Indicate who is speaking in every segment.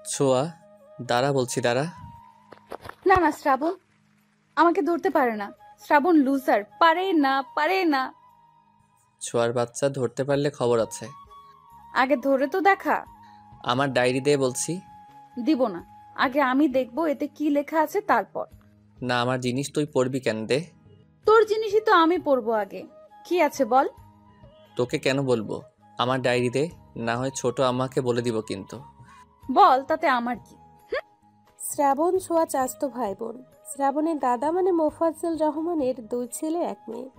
Speaker 1: ছোঁয়া, দাঁড়া বলছি, দাঁড়া।
Speaker 2: না না শ্রাবণ, আমাকে ধরতে পারে না। শ্রাবণ লুজার, পারে না, পারে না।
Speaker 1: ছোঁয়ার বাচ্চা, ধরতে পারলে খবর আছে।
Speaker 2: আগে ধরে তো দেখা।
Speaker 1: আমার ডায়েরি দে বলছি।
Speaker 2: দিব না, আগে আমি দেখবো এতে কি লেখা আছে তারপর।
Speaker 1: না, আমার জিনিস তুই পড়বি কেন? দে।
Speaker 2: তোর জিনিসই তো আমি পড়বো আগে। কি আছে বল।
Speaker 1: তোকে কেন বলবো? আমার ডায়েরি দে, না হয় ছোট আম্মাকে বলে দিব কিন্তু।
Speaker 2: বল, তাতে আমার কি।
Speaker 3: শ্রাবণ ছোঁয়া চাচাতো ভাই বোন। শ্রাবণের দাদা মানে মোফাজ্জল রহমানের 2 ছেলে 1 মেয়ে।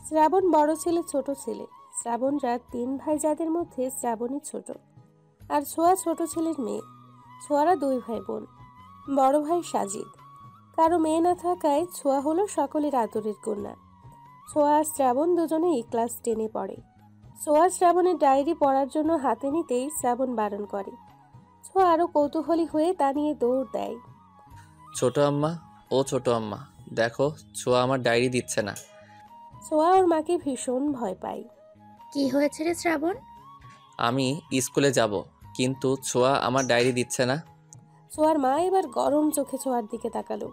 Speaker 3: শ্রাবণ বড় ছেলে, ছোট ছেলে। শ্রাবণরা 3 ভাই, যাদের মধ্যে শ্রাবণী ছোট। আর ছোঁয়া ছোট ছেলের মেয়ে। ছোঁয়ারা 2 ভাই বোন। বড় ভাই সাজিদ। কারো মেয়ে না থাকায় ছোঁয়া হলো সকলের আদরের কন্যা। ছোঁয়া আর শ্রাবণ দুজনেই ক্লাস 10-এ পড়ে। ছোঁয়া শ্রাবণের ডায়েরি পড়ার জন্য হাতে নিতেই শ্রাবণ বারণ করে। ছোঁয়া আরো কৌতূহলী হয়ে তা নিয়ে দৌড় দেয়।
Speaker 1: ছোট আম্মা, ও ছোট আম্মা, দেখো ছোঁয়া আমার ডায়েরি দিচ্ছে না।
Speaker 3: ছোঁয়া ওর মাকে ভীষণ ভয় পায়।
Speaker 4: কি হয়েছে রে শ্রাবণ?
Speaker 1: আমি স্কুলে যাব, কিন্তু ছোঁয়া আমার ডায়েরি দিচ্ছে না।
Speaker 3: ছোঁয়ার মা এবার গরম চোখে ছোঁয়ার দিকে তাকালো।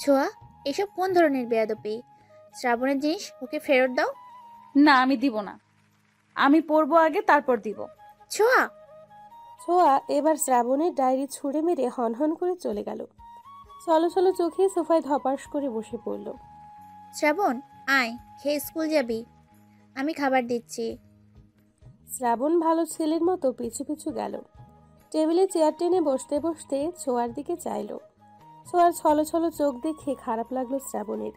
Speaker 4: ছোঁয়া, এসব কোন ধরনের বেয়াদবি? শ্রাবণের জিনিস ওকে ফেরত দাও।
Speaker 2: না, আমি দিব না। আমি পড়বো আগে, তারপর দিব।
Speaker 4: ছোঁয়া!
Speaker 3: ছোঁয়া এবার শ্রাবণের ডায়েরি ছুঁড়ে মেরে হনহন করে চলে গেল। চলো চলো চোখে সোফায় ধপাস করে বসে পড়ল।
Speaker 4: শ্রাবণ, আয়, খেয়ে স্কুল যাবি। আমি খাবার দিচ্ছি।
Speaker 3: শ্রাবণ ভালো ছেলের মতো পিছু পিছু গেল। টেবিলে চেয়ার টেনে বসতে বসতে ছোঁয়ার দিকে চাইল। ছোঁয়ার ছলো ছলো চোখ দেখে খারাপ লাগলো শ্রাবণের।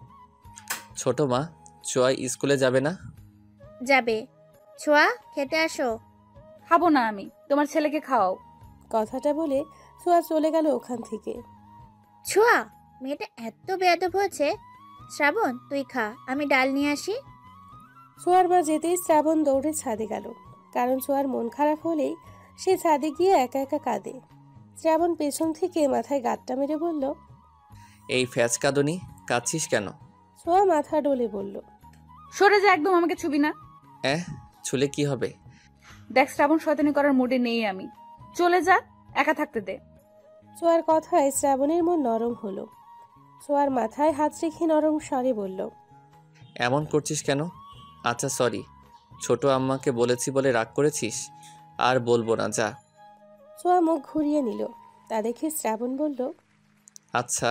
Speaker 1: ছোট মা, ছোঁয়া স্কুলে যাবে না?
Speaker 4: যাবে। ছোঁয়া, খেতে আসো।
Speaker 2: খাবো না আমি, তোমার ছেলেকে খাওয়াও।
Speaker 3: কথাটা বলে ছোঁয়া চলে গেল ওখান থেকে।
Speaker 4: ছোঁয়া, মেয়েটা এত বেয়াদব হয়েছে। শ্রাবণ, তুই খা, আমি ডাল নিয়ে আসি।
Speaker 3: ছোঁয়ার মা যেতেই শ্রাবণ দৌড়ে ছাদে গেল। কারণ ছোঁয়ার মন খারাপ হলেই সে ছাদে গিয়ে একা একা কাঁদে। শ্রাবণ পেছন থেকে মাথায় গাঁটটা মেরে বলল,
Speaker 1: এই ফ্যাচকাদনি, কাঁদছিস কেন?
Speaker 3: ছোঁয়া মাথা ডলে বলল,
Speaker 2: সরে যা, একদম আমাকে ছুবি না।
Speaker 1: ছুলে কি হবে?
Speaker 2: দেখ শ্রাবণ, শয়তানি করার মুডে নেই আমি। চলে যা, একা থাকতে দে।
Speaker 3: ছোঁয়ার কথায় শ্রাবণের মন নরম হলো। ছোঁয়ার মাথায় হাত রেখে নরম স্বরে বলল,
Speaker 1: এমন করছিস কেন? আচ্ছা সরি, ছোট আম্মাকে বলেছি বলে রাগ করেছিস? আর বলবো না, যা।
Speaker 3: ছোঁয়া মুখ ঘুরিয়ে নিল। তা দেখে শ্রাবণ বলল,
Speaker 1: আচ্ছা,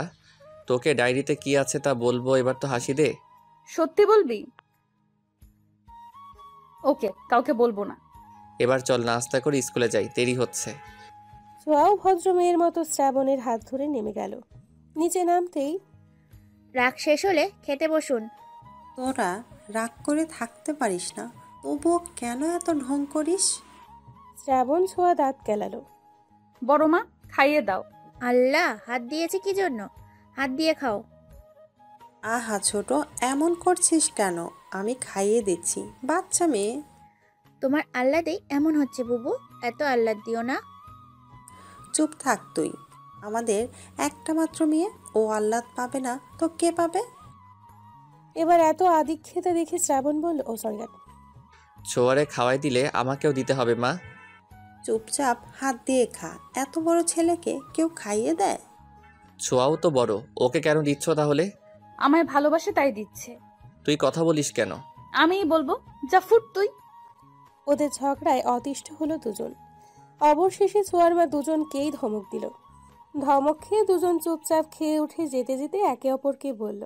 Speaker 1: তোকে ডায়েরিতে কি আছে তা বলবো, এবার তো হাসি দে।
Speaker 2: সত্যি বলবি? ওকে, কাউকে বলবো না।
Speaker 1: এবার চল নাস্তা করে স্কুলে যাই, দেরি হচ্ছে।
Speaker 3: ছোঁয়াও ভদ্র মেয়ের মতো শ্রাবণের হাত ধরে নেমে গেল। নিচে নামতেই,
Speaker 4: রাগ শেষ হলে খেতে বসুন।
Speaker 5: তোরা রাগ করে থাকতে পারিস না, তবুও কেন এত ঢং করিস?
Speaker 3: শ্রাবণ ছোঁয়া দাঁত কেলালো।
Speaker 2: বড় মা, খাইয়ে দাও।
Speaker 4: আল্লাহ, হাত দিয়েছে কি জন্য? হাত দিয়ে খাও।
Speaker 5: আহা ছোট, এমন করছিস কেন? আমি খাইয়ে দিচ্ছি, বাচ্চা মেয়ে।
Speaker 4: তোমার আহ্লাদেই এমন হচ্ছে বুবু, এত আহ্লাদ দিও না।
Speaker 5: চুপ থাক তুই। আমাদের একটা মাত্র মেয়ে, ও আহ্লাদ পাবে না তো কে পাবে?
Speaker 3: এবার এত আদিক্ষেতা দেখে শ্রাবণ বলল, ও সরি।
Speaker 1: ছোয়ারে খাওয়াই দিলে আমাকেও দিতে হবে মা।
Speaker 5: চুপচাপ হাত দিয়ে খা। এত বড় ছেলেকে কেউ খাইয়ে দেয়?
Speaker 1: ছোয়াও তো বড়, ওকে কেন দিচ্ছ তাহলে?
Speaker 2: আমায় ভালোবাসে তাই দিচ্ছে।
Speaker 1: তুই কথা বলিস কেন?
Speaker 2: আমিই বলবো, যা ফুট তুই।
Speaker 3: ওদের ঝগড়ায় অতিষ্ঠ হলো দুজন। অবশেষে ছোঁয়ার মা দুজনকেই ধমক দিল। ধমক খেয়ে দুজন চুপচাপ খেয়ে উঠে যেতে যেতে একে অপরকে বলল,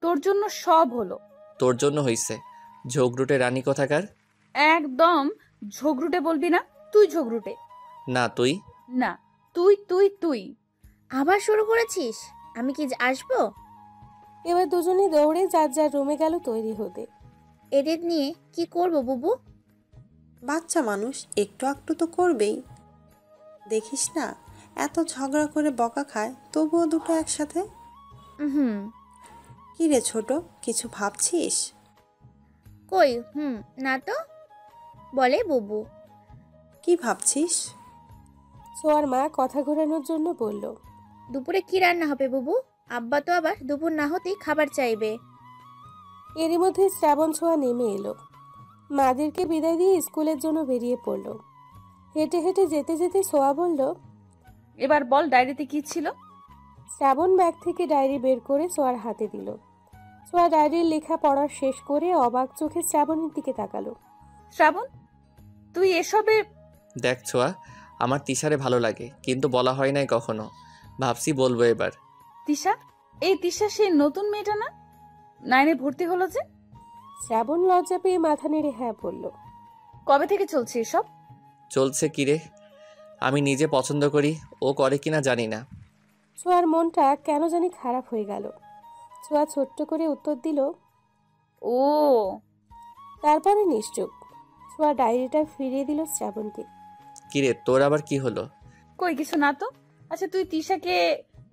Speaker 2: তোর জন্য সব হলো।
Speaker 1: তোর জন্য হইছে, ঝগড়ুটে রানী কোথাকার।
Speaker 2: একদম ঝগড়ুটে বলবি না, তুই ঝগড়ুটে।
Speaker 1: না তুই।
Speaker 2: না, তুই তুই তুই।
Speaker 4: আবার শুরু করেছিস? আমি কি আসবো?
Speaker 3: এবার দুজনে দৌড়ে যার যার রুমে গেল তৈরি হতে।
Speaker 4: এদের নিয়ে কি করব বুবু?
Speaker 5: বাচ্চা মানুষ একটু একটু তো করবেই। দেখিস না এত ঝগড়া করে বকা খায়, তবুও দুটো একসাথে।
Speaker 4: হুম।
Speaker 5: কি রে ছোট, কিছু ভাবছিস?
Speaker 4: কই না তো। বলে বুবু।
Speaker 5: কি ভাবছিস?
Speaker 3: ছোঁয়ার মা কথা ঘোরানোর জন্য বলল,
Speaker 4: দুপুরে কি রান্না হবে বুবু? আব্বা তো আবার দুপুর না হতেই খাবার চাইবে।
Speaker 3: এরই মধ্যে শ্রাবণ ছোঁয়া নেমে এলো। মাদেরকে বিদায় দিয়ে স্কুলের জন্য বেরিয়ে পড়ল। হেঁটে হেঁটে যেতে যেতে ছোঁয়া বলল,
Speaker 2: এবার বল ডায়েরিতে কি ছিল?
Speaker 3: শ্রাবণ ব্যাগ থেকে ডায়েরি বের করে ছোঁয়ার হাতে দিল। ছোঁয়া ডায়েরির লেখা পড়া শেষ করে অবাক চোখে শ্রাবণের দিকে তাকালো।
Speaker 2: শ্রাবণ, তুই এসবে?
Speaker 1: দেখ ছোঁয়া, আমার তিশারে ভালো লাগে, কিন্তু বলা হয় নাই কখনো। ভাবছি বলবো এবার।
Speaker 2: তিশা? এই তিশা সেই নতুন মেয়েটা না? 9-এ ভর্তি হলো যে?
Speaker 3: শ্রাবণ লজ্জা পেয়ে মাথা নেড়ে হ্যাঁ বলল।
Speaker 2: কবে থেকে চলছে এসব?
Speaker 1: চলছে কিরে? আমি নিজে পছন্দ করি, ও করে কিনা জানি না।
Speaker 3: ছোঁয়ার মনটা কেন জানি খারাপ হয়ে গেল। ছোঁয়া ছোট্ট করে উত্তর দিল।
Speaker 2: ও,
Speaker 3: তারপরে নিশ্চুপ। ছোঁয়া ডায়েরিটা ফিরিয়ে দিল শ্রাবণকে।
Speaker 1: কিরে, তোর আবার কি হলো?
Speaker 2: কই কিছু না তো। আচ্ছা, তুই তিশাকে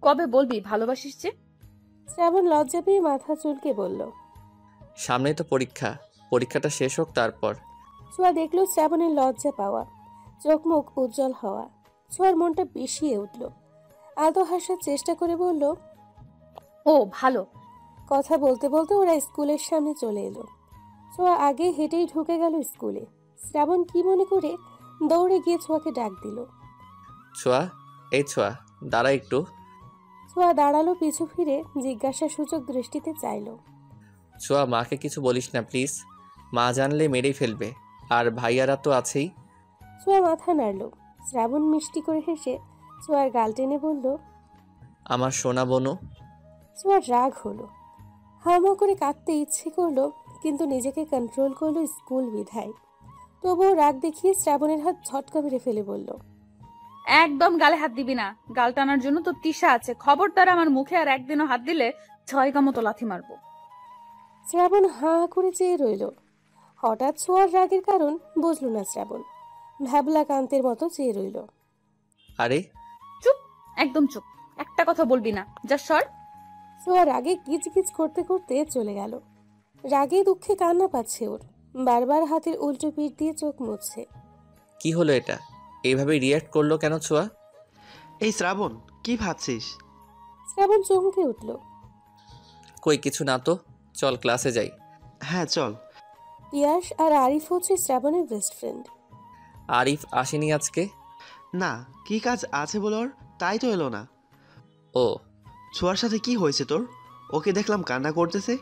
Speaker 2: কবে বলবি ভালোবাসিস যে?
Speaker 3: শ্রাবণ লজ্জা পেয়ে মাথা চুলকে বলল।
Speaker 1: সামনেই তো পরীক্ষা, পরীক্ষাটা শেষ হোক তারপর।
Speaker 3: ছোঁয়া দেখলো শ্রাবণের লজ্জা পাওয়া, চোখ মুখ উজ্জ্বল হওয়া। ছোঁয়ার মনটা বিষিয়ে উঠল। আদৌ হাসার চেষ্টা করে বলল।
Speaker 2: ও ভালো।
Speaker 3: কথা বলতে বলতে ওরা স্কুলের সামনে চলে এলো। ছোঁয়া আগে হেঁটেই ঢুকে গেল স্কুলে। শ্রাবণ কি মনে করে দৌড়ে গিয়ে ছোঁয়াকে ডাক দিল।
Speaker 1: ছোঁয়া, এই ছোঁয়া, দাঁড়া একটু।
Speaker 3: ছোঁয়া দাঁড়ালো, পিছু ফিরে জিজ্ঞাসা সূচক দৃষ্টিতে চাইলো।
Speaker 1: ছোঁয়া, মাকে কিছু বলিস না প্লিজ, মা জানলে মেরেই ফেলবে, আর ভাইয়ারা তো আছেই।
Speaker 3: ছোঁয়া মাথা নাড়ল। শ্রাবণ মিষ্টি করে হেসে ছোঁয়ার গাল টেনে বলল।
Speaker 1: আমার সোনা বনু।
Speaker 3: ছোঁয়ার রাগ হলো। হাওয়া করে কাঁদতে ইচ্ছে করলো, কিন্তু নিজেকে কন্ট্রোল করলো স্কুল বিধায়। তবুও রাগ দেখিয়ে শ্রাবণের হাত ঝটকা মেরে ফেলে বলল।
Speaker 2: একদম গালে হাত দিবি না। গাল টানার জন্য তো তিশা আছে। খবরদার আমার মুখে আর একদিনও হাত দিলে 6 মতো লাথি মারবো।
Speaker 3: শ্রাবণ হাঁ করে চেয়ে রইল। হঠাৎ ছোঁয়ার রাগের কারণ বুঝল না শ্রাবণ। ভ্যাবলা কান্তের মতো চেয়ে রইল।
Speaker 1: আরে
Speaker 2: চুপ, একদম চুপ। একটা কথা বলবি না, যা সর।
Speaker 3: ছোঁয়া রাগে কিচকিচ করতে করতে চলে গেল। রাগে দুঃখে কান্না পাচ্ছে ওর। বারবার হাতের উল্টো পিঠ দিয়ে চোখ মুছছে।
Speaker 1: কি হলো এটা? এইভাবে রিয়্যাক্ট করলো কেন ছোঁয়া?
Speaker 6: এই শ্রাবণ, কি ভাবছিস?
Speaker 3: শ্রাবণ চমকে উঠল।
Speaker 1: কই কিছু না তো, চল ক্লাসে যাই।
Speaker 6: হ্যাঁ চল।
Speaker 3: পিয়াস আর আরিফ হচ্ছে শ্রাবণের বেস্ট ফ্রেন্ড।
Speaker 1: আরিফ আসেনি আজকে?
Speaker 6: না, কি কাজ আছে বলে ওর, তাই তো এলো না।
Speaker 1: ও,
Speaker 6: ছোঁয়ার সাথে কি হয়েছে তোর? ওকে দেখলাম কান্না করতেছে।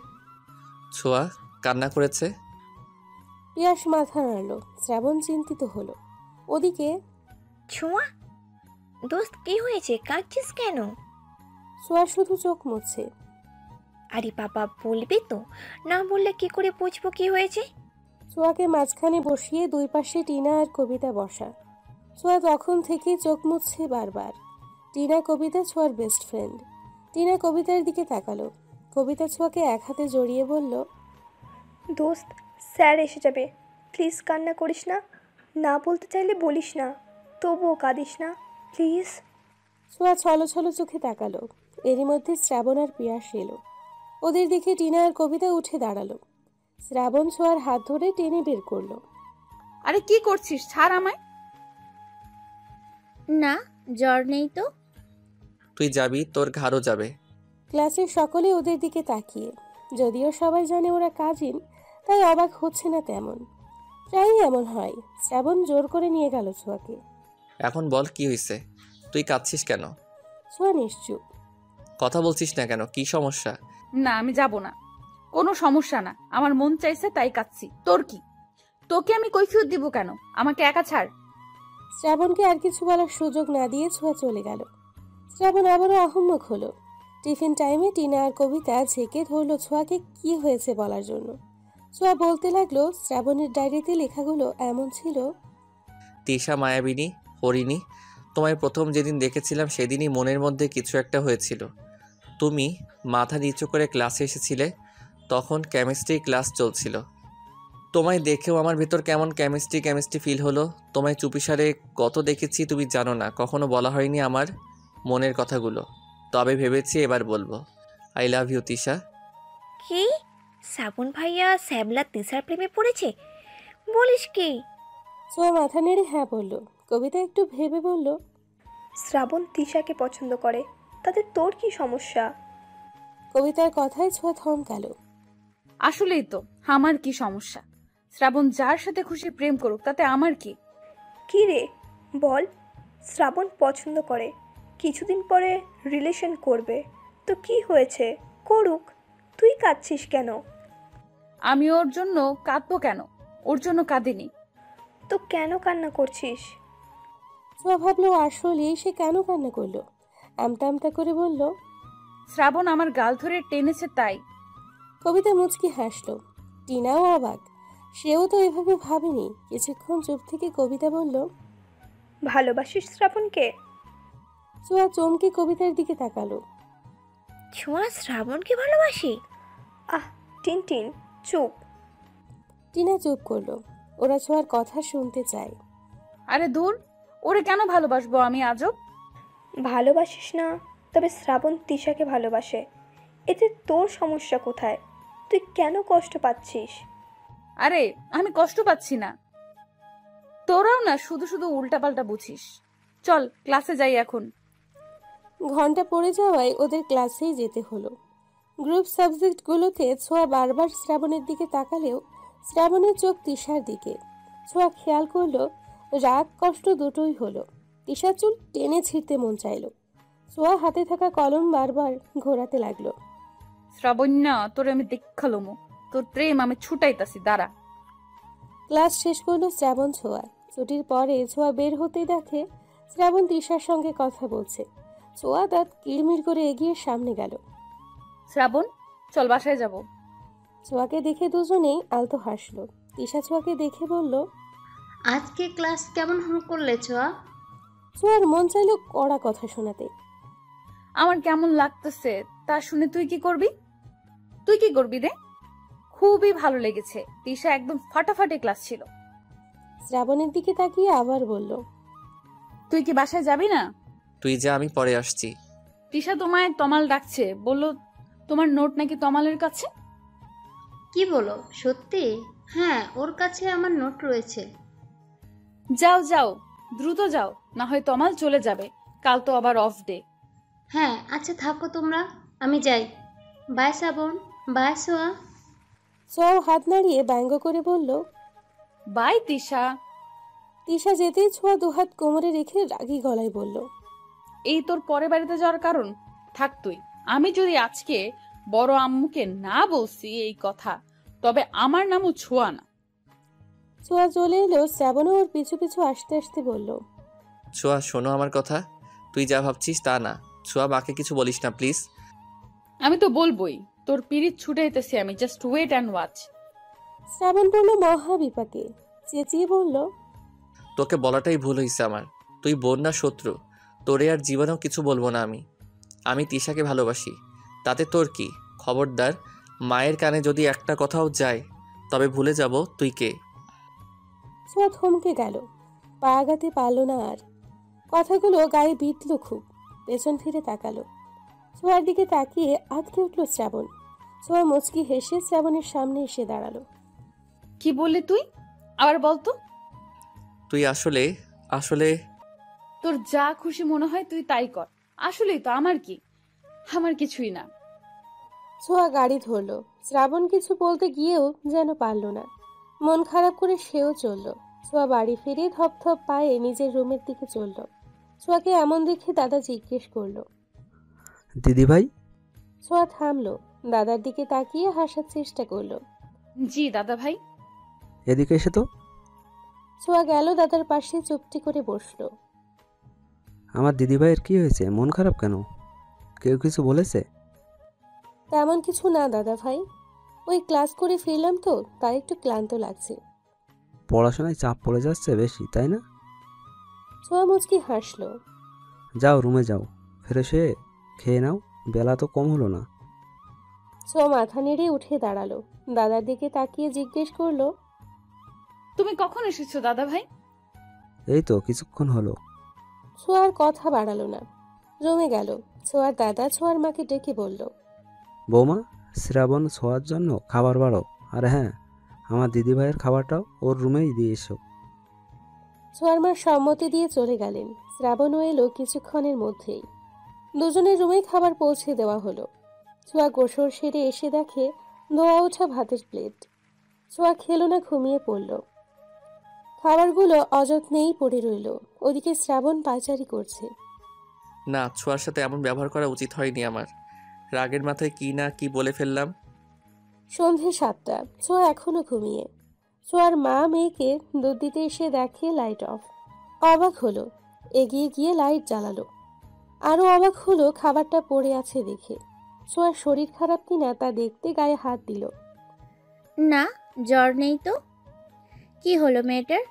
Speaker 1: ছোঁয়া কান্না করেছে?
Speaker 3: পিয়াস মাথা নাড়ল। শ্রাবণ চিন্তিত হলো। ওদিকে
Speaker 4: ছোঁয়া, দোস্ত কি হয়েছে, কাঁদছিস কেন?
Speaker 3: ছোঁয়া শুধু চোখ মুছছে।
Speaker 4: আরে বাবা, বলবি তো, না বললে কি করে বুঝবো কি হয়েছে?
Speaker 3: ছোঁয়াকে মাঝখানে বসিয়ে দুই পাশে টিনা আর কবিতা বসা। ছোঁয়া তখন থেকেই চোখ মুছছে বারবার। টিনা কবিতা ছোঁয়ার বেস্ট ফ্রেন্ড। টিনা কবিতার দিকে তাকালো। কবিতা ছোঁয়াকে এক হাতে জড়িয়ে বলল।
Speaker 7: দোস্ত, স্যার এসে যাবে, প্লিজ কান্না করিস না। না বলতে চাইলে বলিস না, তবুও কাঁদিস না প্লিজ।
Speaker 3: ছোঁয়া ছলো ছলো চোখে তাকালো। এরই মধ্যে শ্রাবণ আর পিয়াস এলো। ওদের দেখে টিনা আর কবিতা উঠে দাঁড়ালো। শ্রাবণ ছোঁয়ার হাত ধরে টেনে বের করলো।
Speaker 2: আরে কি করছিস, ছাড় আমায়।
Speaker 4: না, জ্বর নেই তো।
Speaker 1: তুই যাবি, তোর ঘাড়ও যাবে।
Speaker 3: ক্লাসের সকলে ওদের দিকে তাকিয়ে। যদিও সবাই জানে ওরা কাজিন, তাই অবাক হচ্ছে না তেমন। প্রায়ই এমন হয়। শ্রাবণ জোর করে নিয়ে গেল ছোঁয়াকে।
Speaker 1: এখন বল কি হয়েছে? তুই কাঁদছিস কেন?
Speaker 3: ছোঁয়া নিশ্চুপ।
Speaker 1: কথা বলছিস না কেন? কি সমস্যা?
Speaker 2: না, আমি যাব না। কোনো সমস্যা না, আমার মন চাইছে তাই কাঁদছি। তোর কি? তোকে আমি কৈফিয়ত দিব কেন? আমাকে একা ছাড়।
Speaker 3: শ্রাবণকে আর কিছু বলার সুযোগ না দিয়ে ছোঁয়া চলে গেল। শ্রাবণ আবারও আহম্মক হলো। টিফিন টাইমে টিনা আর কবিতা ঝেঁকে ধরলো ছোঁয়াকে কি হয়েছে বলার জন্য। ছোঁয়া বলতে লাগলো, শ্রাবণের ডায়েরিতে লেখাগুলো এমন ছিল।
Speaker 1: তিশা মায়াবিনী, হরিণী, তোমায় প্রথম যেদিন দেখেছিলাম সেদিনই মনের মধ্যে কিছু একটা হয়েছিল। তুমি মাথা নিচু করে ক্লাসে এসেছিলে, তখন কেমিস্ট্রি ক্লাস চলছিল। তোমায় দেখেও আমার ভেতর কেমন কেমিস্ট্রি ফিল হলো। তোমায় চুপিসারে কত দেখেছি তুমি জানো না, কখনো বলা হয়নি আমার মনের কথাগুলো। তবে ভেবেছি এবার বলবো। I love you Tisha.
Speaker 4: কি? শ্রাবণ ভাইয়া শ্যাবলা তিশার প্রেমে পড়েছে বলিস কি?
Speaker 3: ছোঁয়া মাথা নেড়ে হ্যাঁ বলল। কবিতা একটু ভেবে বলল।
Speaker 7: শ্রাবণ তিশাকে পছন্দ করে, তাতে তোর কি সমস্যা?
Speaker 3: কবিতার কথায় ছোঁয়া থমকালো।
Speaker 2: আসলেই তো, আমার কি সমস্যা? শ্রাবণ যার সাথে খুশি প্রেম করুক, তাতে আমার কি?
Speaker 7: কি রে বল, শ্রাবণ পছন্দ করে, কিছুদিন পরে রিলেশন করবে, তো কি হয়েছে, করুক, তুই কাঁদছিস কেন?
Speaker 2: আমি ওর জন্য কাঁদবো কেন? ওর জন্য কাঁদিনি।
Speaker 7: তো কেন কান্না করছিস?
Speaker 3: ছোঁয়া ভাবলো আসলে সে কেন কান্না করলো। আমতা আমতা করে বলল,
Speaker 2: শ্রাবণ আমার গাল ধরে টেনেছে তাই।
Speaker 3: কবিতা মুচকি হাসলো। টিনাও অবাক, সেও তো এভাবে ভাবেনি। কিছুক্ষণ চুপ থেকে কবিতা বলল,
Speaker 7: ভালোবাসিস শ্রাবণকে?
Speaker 3: ছোঁয়া চমকে কবিতার দিকে তাকালো।
Speaker 4: ছোঁয়া শ্রাবণকে ভালোবাসি?
Speaker 7: আহ টিনটিন, চুপ।
Speaker 3: টিনা চুপ করলো। ওরা ছোঁয়ার কথা শুনতে চায়।
Speaker 2: আরে দূর, ওরে কেন ভালোবাসবো আমি আজব?
Speaker 7: ভালোবাসিস না, তবে শ্রাবণ তিশাকে ভালোবাসে। এতে তোর সমস্যা কোথায়? তুই কেন কষ্ট পাচ্ছিস?
Speaker 2: আরে আমি কষ্ট পাচ্ছি না। তোরাও না শুধু শুধু উল্টাপাল্টা বুঝিস। চল ক্লাসে যাই এখন।
Speaker 3: ঘন্টা পড়ে যাওয়ায় ওদের ক্লাসেই যেতে হলো। গ্রুপ সাবজেক্টগুলোতে ছোঁয়া বারবার শ্রাবণের দিকে তাকালেও শ্রাবণের চোখ তিশার দিকে। ছোঁয়া খেয়াল করলো রাগ কষ্ট দুটোই হলো। তিশার চুল টেনে ছিঁড়তে মন চাইলো। ছোঁয়া হাতে থাকা কলম বারবার ঘোরাতে লাগলো।
Speaker 2: শ্রাবণ্যা, তোরে আমি দেখালুমু, তোর প্রেম আমি ছুটাইতাছি, দাঁড়া।
Speaker 3: ক্লাস শেষ করলো শ্রাবণ ছোঁয়া। ছুটির পরে ছোঁয়া বের হতেই দেখে শ্রাবণ তিশার সঙ্গে কথা বলছে। ছোঁয়া দাঁত কিড়মিড় করে এগিয়ে সামনে গেল।
Speaker 2: শ্রাবণ, চল বাসায় যাব।
Speaker 3: ছোঁয়াকে দেখে দুজনেই আলতো হাসলো। তিশা ছোঁয়াকে দেখে বলল,
Speaker 8: আজকে ক্লাস কেমন করলে ছোঁয়া?
Speaker 3: ছোঁয়ার মন চাইলো কড়া কথা শোনাতে।
Speaker 2: আমার কেমন লাগতেছে তা শুনে তুই কি করবি? তুই কি করবি রে? খুবই ভালো লেগেছে। তিশা একদম ফাটাফাটি ক্লাস ছিল।
Speaker 3: শ্রাবণের দিকে তাকিয়ে আবার বলল,
Speaker 2: তুই কি বাসায় যাবি না?
Speaker 1: তুই যা, আমি পরে আসছি।
Speaker 2: তিশা তোমায় তমাল ডাকছে, বললো তোমার নোট নাকি তমালের কাছে।
Speaker 8: কি বলো, সত্যি? হ্যাঁ, ওর কাছে আমার নোট রয়েছে।
Speaker 2: যাও যাও, দ্রুত যাও, না হয় তমাল চলে যাবে। কাল তো আবার অফ ডে।
Speaker 8: হ্যাঁ আচ্ছা, থাকো তোমরা, আমি যাই। বাই শ্রাবণ, বাই ছোঁয়া।
Speaker 3: ছোঁয়াও হাত নাড়িয়ে ব্যঙ্গ করে বলল,
Speaker 2: বাই তিশা।
Speaker 3: তিশা যেতেই ছোঁয়া দুহাত কোমরে রেখে রাগী গলায় বলল,
Speaker 2: এই তোর পরে বাড়িতে যাওয়ার কারণ? থাক তুই। আমি যদি আজকে বড় আম্মুকে না বলছি এই কথা, তবে আমার নামও ছোঁয়া না।
Speaker 3: ছোঁয়া চলে এলো। শ্রাবণও ওর পিছু পিছু আসতে আসতে বলল,
Speaker 1: ছোঁয়া শোনো আমার কথা, তুই যা ভাবছিস তা না। ছোঁয়া, মাকে কিছু বলিস না প্লিজ।
Speaker 2: আমি তো বলবোই, তোর পিরিত ছুটাইতেছি আমি, জাস্ট ওয়েট অ্যান্ড ওয়াচ।
Speaker 3: শ্রাবণ পড়লো মহা বিপাকে। চেঁচিয়ে বলল,
Speaker 1: তোকে বলাটাই ভুল হয়েছে আমার। তুই বোন না শত্রু? তোরে আর জীবনেও কিছু বলবো না আমি। আমি তিশাকে ভালোবাসি, তাতে তোর কি? খবরদার, মায়ের কানে যদি একটা কথাও যায় তবে ভুলে যাব তুই কে।
Speaker 3: ছোঁয়া থমকে গেল, পা আগাতে পারল না আর। কথাগুলো গায়ে বিঁধল খুব। পেছন ফিরে তাকালো। ছোঁয়ার দিকে তাকিয়ে আটকে উঠল শ্রাবণ। ছোঁয়া মুচকি হেসে শ্রাবণের সামনে এসে দাঁড়ালো।
Speaker 2: কি বললি তুই? আবার বলতো।
Speaker 1: তুই আসলে আসলে
Speaker 2: তোর যা খুশি মনে হয় তুই তাই কর। আসলেই তো আমার কি? আমার কিছুই না।
Speaker 3: ছোঁয়া গাড়ি ধরলো। শ্রাবণ কিছু বলতে গিয়েও যেন পারল না। মন খারাপ করে সেও চলল। ছোঁয়া বাড়ি ফিরে ধপ ধপ পায়ে নিজের রুমের দিকে চলল। ছোঁয়াকে এমন দেখে দাদা জিজ্ঞেস করলো,
Speaker 9: দিদি ভাই?
Speaker 3: ছোঁয়া থামলো। দাদার দিকে তাকিয়ে হাসার চেষ্টা করলো।
Speaker 2: জি দাদা ভাই।
Speaker 9: এদিকে এসে তো।
Speaker 3: ছোঁয়া গেল দাদার পাশে, চুপটি করে বসলো।
Speaker 9: আমার দিদি ভাইয়ের কি হয়েছে, মন খারাপ কেন? কেউ কিছু বলেছে?
Speaker 3: তেমন কিছু না দাদা ভাই, ওই ক্লাস করে ফিরলাম তো, তাই একটু ক্লান্ত লাগছে।
Speaker 9: পড়াশোনায় চাপ পড়ে যাচ্ছে বেশি, তাই না?
Speaker 3: ছোঁয়া মুচকি হাসলো।
Speaker 9: যাও রুমে যাও, ফ্রেশ হয়ে খেয়ে নাও, বেলা তো কম হলো না।
Speaker 3: ছোঁয়া মাথা নেড়ে উঠে দাঁড়ালো। দাদার দিকে তাকিয়ে জিজ্ঞেস করলো,
Speaker 2: তুমি কখন এসেছো দাদা ভাই?
Speaker 9: এই তো কিছুক্ষণ হলো।
Speaker 3: ছোঁয়ার কথা বাড়ালো না, রুমে গেল। ছোঁয়ার দাদা ছোঁয়ার মাকে ডেকে বলল,
Speaker 9: বৌমা, শ্রাবণ ছোঁয়ার জন্য খাবার বাড়ো, আর হ্যাঁ, আমার দিদি ভাইয়ের খাবারটাও ওর রুমেই দিয়ে এসো।
Speaker 3: ছোঁয়ার মা সম্মতি দিয়ে চলে গেলেন। শ্রাবণও এলো কিছুক্ষণের মধ্যেই। দুজনের রুমেই খাবার পৌঁছে দেওয়া হলো। ছোঁয়া গোসল সেরে এসে দেখে ধোয়া ওঠা ভাতের প্লেট। ছোঁয়া খেলো না, ঘুমিয়ে পড়ল। খাবারগুলো অযত্নেই পড়ে রইল। ওদিকে শ্রাবণ পায়চারি করছে।
Speaker 1: না, ছোঁয়ার সাথে এমন ব্যবহার করা উচিত হয়নি আমার। রাগের মাথায় কি না কি বলে ফেললাম।
Speaker 3: সন্ধে 7টা, ছোঁয়া এখনো ঘুমিয়ে। ছোঁয়ার মা মেয়েকে দুধ দিতে এসে দেখে লাইট অফ। অবাক হলো, এগিয়ে গিয়ে লাইট জ্বালালো। আরো অবাক হলো খাবারটা পড়ে আছে দেখে। ছোঁয়ার শরীর খারাপ কিনা তা দেখতে গায়ে হাত দিল।
Speaker 4: না, জ্বর নেই তো। কি হলো মেয়েটার?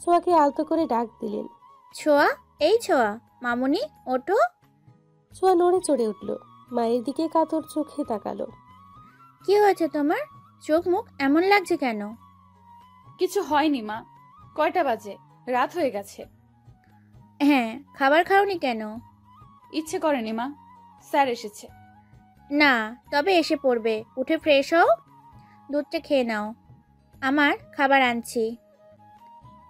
Speaker 3: ছোঁয়াকে আলতো করে ডাক দিলেন।
Speaker 4: ছোঁয়া, এই ছোঁয়া, মামুনি ওঠো।
Speaker 3: ছোঁয়া নড়ে চড়ে উঠল, মায়ের দিকে কাতর চোখে তাকালো।
Speaker 4: কি হয়েছে তোমার? চোখ মুখ এমন লাগছে কেন?
Speaker 2: কিছু হয়নি মা। কয়টা বাজে? রাত হয়ে গেছে।
Speaker 4: হ্যাঁ, খাবার খাওনি কেন?
Speaker 2: ইচ্ছে করেনি মা, স্যার এসেছে।
Speaker 4: না, তবে এসে পড়বে। উঠে ফ্রেশ হও, দুধটা খেয়ে নাও। আমার খাবার আনছি।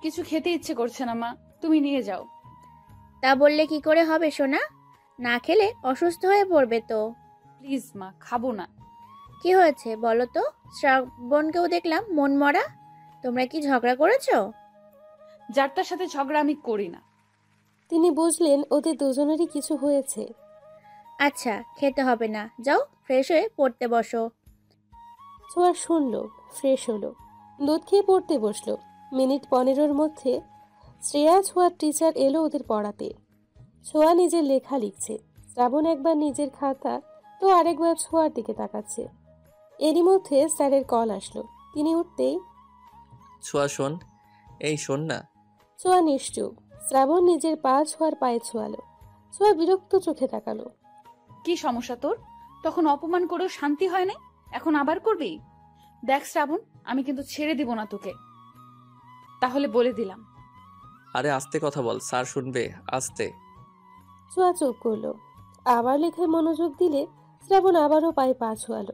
Speaker 2: কিছু খেতে ইচ্ছে করছে না মা, তুমি নিয়ে যাও।
Speaker 4: তা বললে কি করে হবে সোনা? না খেলে অসুস্থ হয়ে পড়বে তো।
Speaker 2: প্লিজ মা, খাবো না।
Speaker 4: কি হয়েছে বলো তো? শ্রাবণকেও দেখলাম মন মরা। তোমরা কি ঝগড়া করেছো?
Speaker 2: যার তার সাথে ঝগড়া আমি করি না।
Speaker 3: তিনি বুঝলেন ওদের দুজনেরই কিছু হয়েছে।
Speaker 4: আচ্ছা, খেতে হবে না, যাও ফ্রেশ হয়ে পড়তে বসো।
Speaker 3: ছোঁয়া শুনলো, ফ্রেশ হলো, দুধ খেয়ে পড়তে বসলো। মিনিট 15-র মধ্যে শ্রেয়া ছোঁয়ার টিচার এলো ওদের পড়াতে। ছোঁয়া নিজের লেখা লিখছে। শ্রাবণ একবার নিজের খাতা তো আরেকবার ছোঁয়ার দিকে তাকাচ্ছে। এরই মধ্যে স্যারের কল আসলো। তিনি উঠতেই,
Speaker 1: ছোঁয়া শোন, এই শোন না।
Speaker 3: ছোঁয়া নিশ্চুপ। শ্রাবণ নিজের পা ছোঁয়ার পায়ে ছোঁয়ালো। ছোঁয়া বিরক্ত চোখে তাকালো।
Speaker 2: কি সমস্যা তোর? তখন অপমান করেও শান্তি হয় না, এখন আবার করবি? দেখ শ্রাবণ, আমি কিন্তু ছেড়ে দিব না তোকে, তাহলে বলে দিলাম।
Speaker 1: আরে আস্তে কথা বল, স্যার শুনবে, আস্তে।
Speaker 3: ছোঁয়া চুপ করলো। আবার লেখায় মনোযোগ দিলে শ্রাবণ আবারও পায়ে পা ছোঁয়ালো।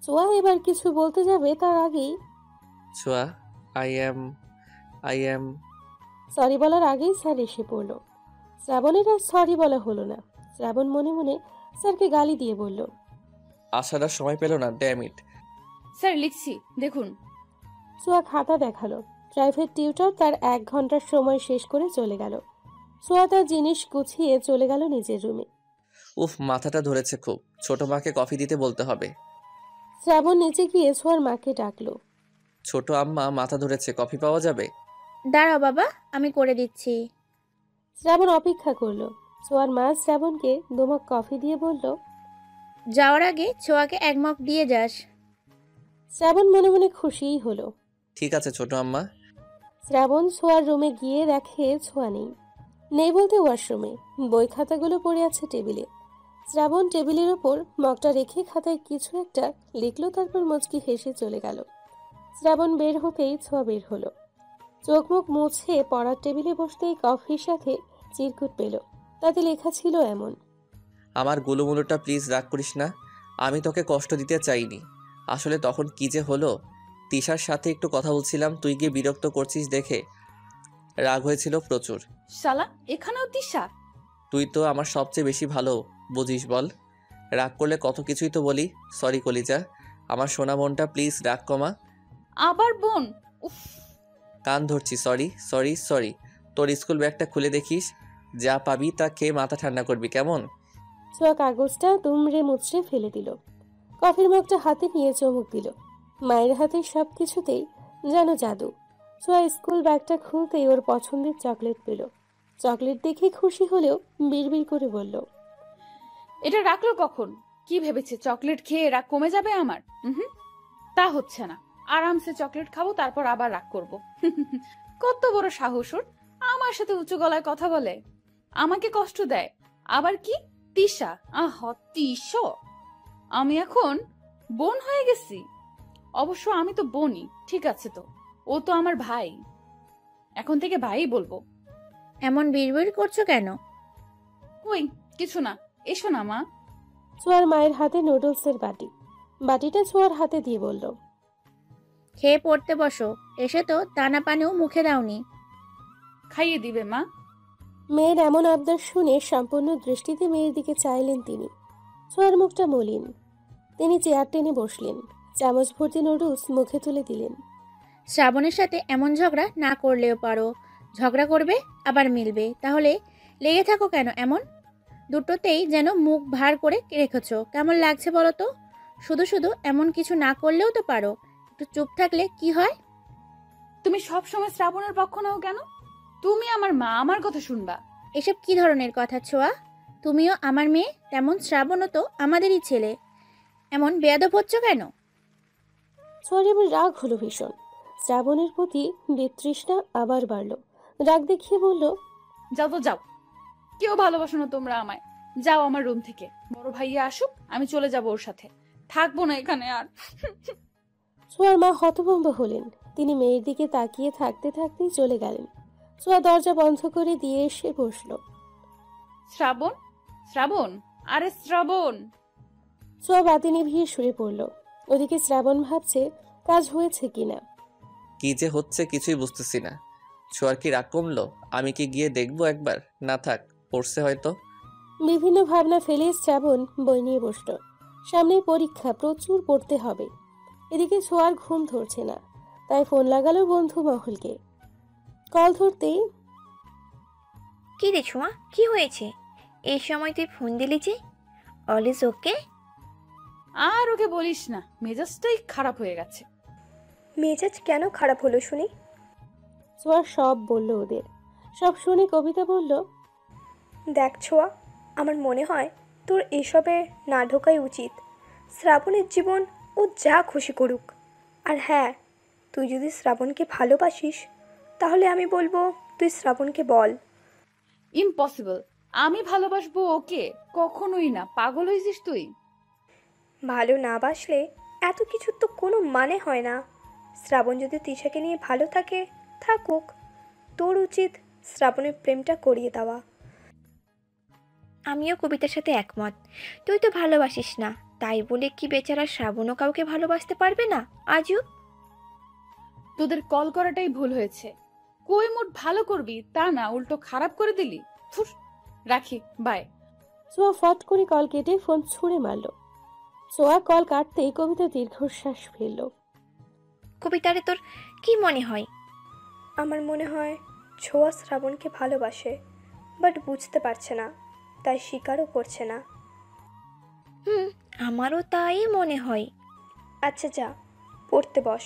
Speaker 3: ছোঁয়া এবার কিছু বলতে যাবে তার আগেই,
Speaker 1: ছোঁয়া, আই এম
Speaker 3: সরি বলার আগেই স্যার এসে পড়লো। শ্রাবণের আর সরি বলা হলো না। শ্রাবণ মনে মনে স্যারকে গালি দিয়ে বলল,
Speaker 1: আসার আর সময় পেল না, ড্যাম ইট।
Speaker 2: স্যার লিখছি, দেখুন।
Speaker 3: ছোঁয়া খাতা দেখালো। প্রাইভেট টিউটর তার 1 ঘন্টার সময় শেষ করে চলে গেল। ছোঁয়া তার জিনিস গুছিয়ে চলে গেল নিজের রুমে।
Speaker 1: উফ, মাথাটা ধরেছে খুব। ছোট মাকে কফি দিতে বলতে হবে।
Speaker 3: শ্রাবণ নিচে গিয়ে ছোঁয়ার মাকে ডাকলো।
Speaker 1: ছোট আম্মা, মাথা ধরেছে, কফি পাওয়া যাবে?
Speaker 4: দাঁড়াও বাবা, আমি করে দিচ্ছি।
Speaker 3: শ্রাবণ অপেক্ষা করলো। ছোঁয়ার মা শ্রাবণকে 2 মগ কফি দিয়ে বলল,
Speaker 4: যাওয়ার আগে ছোঁয়াকে 1 মগ দিয়ে যাস।
Speaker 3: শ্রাবণ মনে মনে খুশিই হলো।
Speaker 1: ঠিক আছে ছোট আম্মা।
Speaker 3: শ্রাবণ ছোঁয়ার রুমে গিয়ে দেখে ছোঁয়া নেই। নেই বলতে ওয়াশরুমে। বই খাতাগুলো পড়ে আছে টেবিলে। শ্রাবণ টেবিলের ওপর মগটা রেখে খাতায় কিছু একটা লিখলো, তারপর মুচকি হেসে চলে গেল। শ্রাবণ বের হতেই ছোঁয়া বের হলো। চোখ মুখ মুছে পড়ার টেবিলে বসতেই কফির সাথে চিরকুট পেল। তাতে লেখা ছিল এমন,
Speaker 1: আমার গুলুমুলুটা প্লিজ রাগ করিস না, আমি তোকে কষ্ট দিতে চাইনি। আসলে তখন কি যে হলো, তিশার সাথে একটু কথা বলছিলাম, তুই গিয়ে বিরক্ত করছিস দেখে রাগ হয়েছিল প্রচুর।
Speaker 2: শালা, এখানেও তিশা?
Speaker 1: তুই তো আমার সবচেয়ে বেশি ভালো বুঝিস বল। রাগ করলে কত কিছুই তো বলি। সরি কলিজা, আমার সোনা বোনটা, প্লিজ রাগ কমা।
Speaker 2: আবার বোন? উফ।
Speaker 1: কান ধরছি, সরি সরি সরি। তোর স্কুল ব্যাগটা খুলে দেখিস, যা পাবি তা খেয়ে মাথা ঠান্ডা করবি, কেমন?
Speaker 3: ছোঁয়া কাগজটা দুমড়ে মুচড়ে ফেলে দিল। কফির মগটা হাতে নিয়ে চমক দিল। মায়ের হাতে সব কিছুতেই যেন জাদু। ছোঁয়া স্কুল ব্যাগটা খুলতেই ওর পছন্দের চকলেট পেল। চকলেট দেখে খুশি হলেও বিড়বিড় করে বলল,
Speaker 2: এটা রাখলো কখন? কি ভেবেছে চকলেট খেয়ে রাগ কমে যাবে আমার? তা হচ্ছে না। আরামসে চকলেট খাবো, তারপর আবার রাগ করব। কত বড় সাহস ওর, আমার সাথে উঁচু গলায় কথা বলে, আমাকে কষ্ট দেয়। আবার কি তিশা? তিশা, আমি এখন বোন হয়ে গেছি? অবশ্য আমি তো বোনই, ঠিক আছে তো, ও তো আমার ভাই, এখন থেকে ভাই বলবো।
Speaker 4: এমন বিড়বিড় করছো কেন?
Speaker 2: কই কিছু না, এসো না মা।
Speaker 3: ছোঁয়ার মায়ের হাতে নুডলসের বাটি। বাটিটা ছোঁয়ার হাতে দিয়ে বলল,
Speaker 4: খেয়ে পড়তে বসো। এসে তো দানা পানিও মুখে দাওনি।
Speaker 2: খাইয়ে দিবে মা।
Speaker 3: মেয়ের এমন আবদার শুনে সম্পূর্ণ দৃষ্টিতে মেয়ের দিকে চাইলেন তিনি। ছোঁয়ার মুখটা মলিন। তিনি চেয়ার টেনে বসলেন, চামচ ভর্তি নুডলস মুখে তুলে দিলেন।
Speaker 4: শ্রাবণের সাথে এমন ঝগড়া না করলেও পারো। ঝগড়া করবে আবার মিলবে, তাহলে লেগে থাকো কেন এমন? দুটোতেই যেন মুখ ভার করে রেখেছো। কেমন লাগছে বলো তো? শুধু শুধু এমন কিছু না করলেও তো পারো। একটু চুপ থাকলে কি হয়?
Speaker 2: তুমি সব সময় শ্রাবণের পক্ষ নাও কেন? তুমি আমার মা, আমার কথা শুনবা।
Speaker 4: এসব কি ধরনের কথা ছোঁয়া? তুমিও আমার মেয়ে, তেমন শ্রাবণও তো আমাদেরই ছেলে। এমন বেয়াদব হচ্ছ কেন?
Speaker 3: ছোঁয়ার এবার রাগ হলো ভীষণ। শ্রাবণের প্রতি বিতৃষ্ণা আবার বাড়ল। রাগ দেখিয়ে বলল,
Speaker 2: যাও তো যাও, কেউ ভালোবাসো না তোমরা আমায়। যাও আমার রুম থেকে, বড় ভাইয়া আসুক, আমি চলে যাব ওর সাথে, থাকবো না এখানে আর।
Speaker 3: ছোঁয়ার মা হতভম্ব হলেন। তিনি মেয়ের দিকে তাকিয়ে থাকতে থাকতেই চলে গেলেন। ছোঁয়া দরজা বন্ধ করে দিয়ে এসে বসল।
Speaker 2: শ্রাবণ, শ্রাবণ, আরে শ্রাবণ।
Speaker 3: ছোঁয়া বাতি নিভিয়ে শুয়ে পড়ল। ওদিকে শ্রাবণ ভাবছে কাজ হয়েছে কিনা।
Speaker 1: কি যে হচ্ছে কিছুই বুঝতেছি না। ছোঁয়ার কি রাগ কমলো? আমি কি গিয়ে দেখবো একবার? না থাক, পড়ছে হয়তো।
Speaker 3: বিভিন্ন ভাবনা ফেলে শ্রাবণ বই নিয়ে বসল। সামনেই পরীক্ষা, প্রচুর পড়তে হবে। এদিকে ছোঁয়ার ঘুম ধরছে না, তাই ফোন লাগালো বন্ধু মহলকে। কল ধরতেই,
Speaker 10: কি রে ছোঁয়া, কি হয়েছে? এই সময় তুই ফোন দিলি যে? All is okay?
Speaker 2: আর ওকে বলিস না, মেজাজটাই খারাপ হয়ে গেছে।
Speaker 7: মেজাজ কেন খারাপ হলো শুনি?
Speaker 3: ছোঁয়া সব বলল ওদের। সব শুনে কবিতা বলল,
Speaker 7: দেখ ছোঁয়া, আমার মনে হয় তোর এসবে না ঢোকাই উচিত। শ্রাবণের জীবন ও যা খুশি করুক। আর হ্যাঁ, তুই যদি শ্রাবণকে ভালোবাসিস তাহলে আমি বলবো তুই শ্রাবণকে বল।
Speaker 2: ইম্পসিবল, আমি ভালোবাসবো ওকে? কখনোই না, পাগল হয়েছিস তুই?
Speaker 7: ভালো না বাসলে এত কিছুর তো কোনো মানে হয় না। শ্রাবণ যদি তিশাকে নিয়ে ভালো থাকে, থাকুক। তোর উচিত শ্রাবণের প্রেমটা করিয়ে দেওয়া।
Speaker 10: আমিও কবিতার সাথে একমত। তুই তো ভালোবাসিস না, তাই বলে কি বেচারা শ্রাবণও কাউকে ভালোবাসতে পারবে না? আজও
Speaker 2: তোদের কল করাটাই ভুল হয়েছে। কই মুড ভালো করবি তা না, উল্টো খারাপ করে দিলি। ফুস, রাখি, বাই।
Speaker 3: ছোঁয়া ফট করে কল কেটে ফোন ছুঁড়ে মারল। ছোঁয়া কল কাটতেই কবিতা দীর্ঘশ্বাস ফেলল।
Speaker 10: কবিতারে তোর কি মনে হয়?
Speaker 7: আমার মনে হয় ছোঁয়া শ্রাবণকে ভালোবাসে, বাট বুঝতে পারছে না, তাই স্বীকারও করছে না।
Speaker 10: আমারও তাই মনে হয়।
Speaker 7: আচ্ছা যা, পড়তে বস।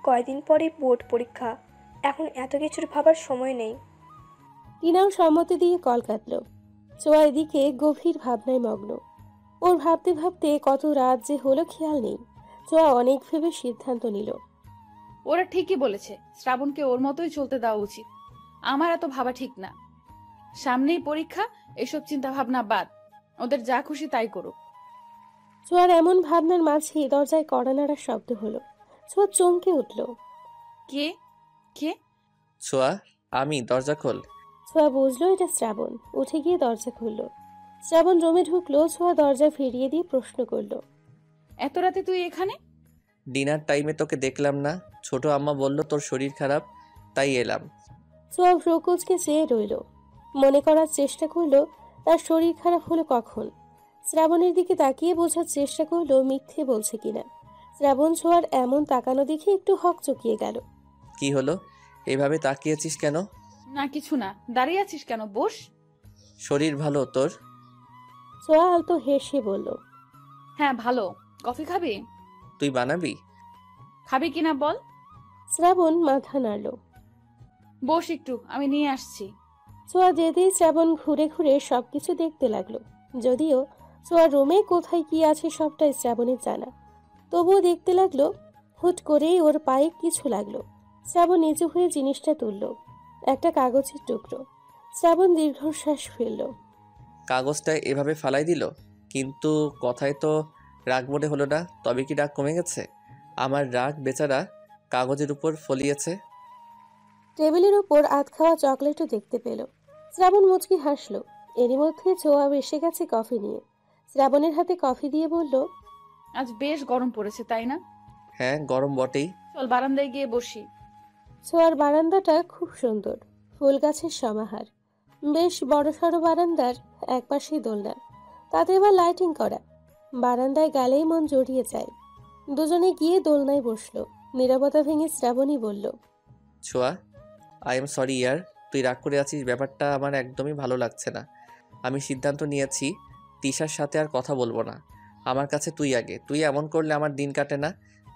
Speaker 7: কয়দিন পরে বোর্ড পরীক্ষা, এখন এত কিছুর ভাবার সময় নেই।
Speaker 3: টিনাও সম্মতি দিয়ে কল কাটল। ছোঁয়া এদিকে গভীর ভাবনায় মগ্ন। ওর ভাবতে ভাবতে কত রাত যে হলো খেয়াল নেই। ছোঁয়া অনেক ভেবে সিদ্ধান্ত নিল।
Speaker 2: ওরা ঠিকই বলেছে, শ্রাবণকে ওর মতোই চলতে দেওয়া উচিত। আমার এত ভাবা ঠিক না। সামনেই পরীক্ষা, এসব চিন্তা ভাবনা বাদ। ওদের যা খুশি তাই করুক।
Speaker 3: ছোঁয়ার এমন ভাবনার মাঝে দরজায় কড়া নাড়ার শব্দ হলো। ছোঁয়া চমকে উঠল।
Speaker 2: কে? কে?
Speaker 1: ছোঁয়া, আমি, দরজা খোল।
Speaker 3: ছোঁয়া বুঝলো এটা শ্রাবণ। উঠে গিয়ে দরজা খুলল। শ্রাবণ রুমে ঢুকলো। ছোঁয়া দরজা ফিরিয়ে দিয়ে প্রশ্ন করলো,
Speaker 2: এত রাতে তুই এখানে?
Speaker 1: ডিনার টাইমে তোকে দেখলাম না, ছোট আম্মা বলল তোর শরীর খারাপ, তাই এলাম।
Speaker 3: ছোঁয়া প্রকোচকে চেয়ে রইল। মনে করার চেষ্টা করলো তার শরীর খারাপ হলো কখন। শ্রাবণের দিকে তাকিয়ে বোঝার চেষ্টা করলো মিথ্যে বলছে কিনা। শ্রাবণ ছোঁয়ার এমন তাকানো দেখে একটু হকচকিয়ে গেল।
Speaker 1: কি হলো, এভাবে তাকিয়েছিস কেন?
Speaker 2: না কিছু না, দাঁড়িয়ে আছিস কেন? বস।
Speaker 1: শরীর ভালো তোর?
Speaker 3: ছোঁয়া আলতো হেসে বলল,
Speaker 2: হ্যাঁ ভালো। কফি খাবি?
Speaker 1: তুই বানাবি?
Speaker 2: খাবি কিনা বল।
Speaker 3: শ্রাবণ মাথা নাড়ল।
Speaker 2: বস একটু, আমি নিয়ে আসছি।
Speaker 3: ছোঁয়া যেতেই শ্রাবণ ঘুরে ঘুরে সবকিছু দেখতে লাগলো। যদিও ছোঁয়ার রুমে কোথায় কি আছে সবটাই শ্রাবণের জানা, তবুও দেখতে লাগলো। হুট করেই ওর পায়ে কিছু লাগলো। শ্রাবণ নিচু হয়ে জিনিসটা তুলল। একটা কাগজের টুকরো। শ্রাবণ দীর্ঘশ্বাস ফেলল।
Speaker 1: কাগজটা এভাবে ফালাই দিল, কিন্তু কথায় তো রাগ মনে হলো না। তবে কি রাগ কমে গেছে? আমার রাগ বেচারা কাগজের উপর ফলিয়েছে।
Speaker 3: টেবিলের উপর আধ খাওয়া চকলেটও দেখতে পেল। শ্রাবণ মুচকি হাসল। এরই মধ্যে ছোঁয়া এসে গেছে কফি নিয়ে। শ্রাবণের হাতে কফি দিয়ে বলল,
Speaker 2: আজ বেশ গরম পড়েছে তাই না?
Speaker 1: হ্যাঁ, গরম বটেই।
Speaker 2: চল বারান্দায় গিয়ে বসি।
Speaker 3: ছোঁয়ার বারান্দাটা খুব সুন্দর, ফুল গাছের সমাহার। বেশ বড়সড় বারান্দার একপাশেই দোলনা, তাতে এবার লাইটিং করা। বারান্দায় গেলেই মন জড়িয়ে যায়। দুজনে গিয়ে দোলনায় বসলো। নীরবতা ভেঙে শ্রাবণী বলল,
Speaker 1: ছোঁয়া, আই এম সরি ইয়ার, তুই রাগ করে আছিস, ব্যাপারটা আমার একদমই ভালো লাগছে না। আমি সিদ্ধান্ত নিয়েছি তিশার সাথে আর কথা বলবো না। আমার কাছে তুই আগে। তুই এমন করলে আমার দিন কাটে না।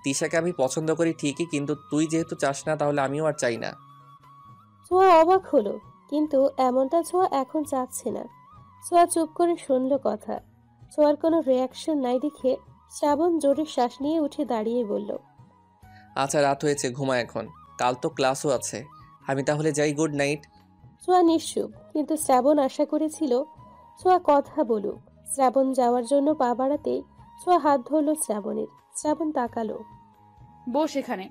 Speaker 1: তিশাকে আমি পছন্দ করি ঠিকই, কিন্তু তুই যেহেতু চাস না তাহলে আমিও আর চাই না।
Speaker 3: ছোঁয়া অবাক হলো, কিন্তু এমনটা ছোঁয়া এখন চাচ্ছে না। ছোঁয়া চুপ করে শুনল কথা। ছোঁয়ার কোনো রিয়াকশন নাই দেখে শ্রাবণ জোরে শ্বাস নিয়ে উঠে দাঁড়িয়ে বলল,
Speaker 1: আচ্ছা রাত হয়েছে, ঘুমা এখন, কাল তো ক্লাসও আছে। আমি তাহলে যাই, গুড নাইট।
Speaker 3: ছোঁয়া নিশ্চুপ, কিন্তু শ্রাবণ আশা করেছিল ছোঁয়া কথা বলুক। শ্রাবণ যাওয়ার জন্য পা বাড়াতেই ছোঁয়া হাত ধরল শ্রাবণের। শ্রাবণ তাকালো।
Speaker 2: বস এখানে।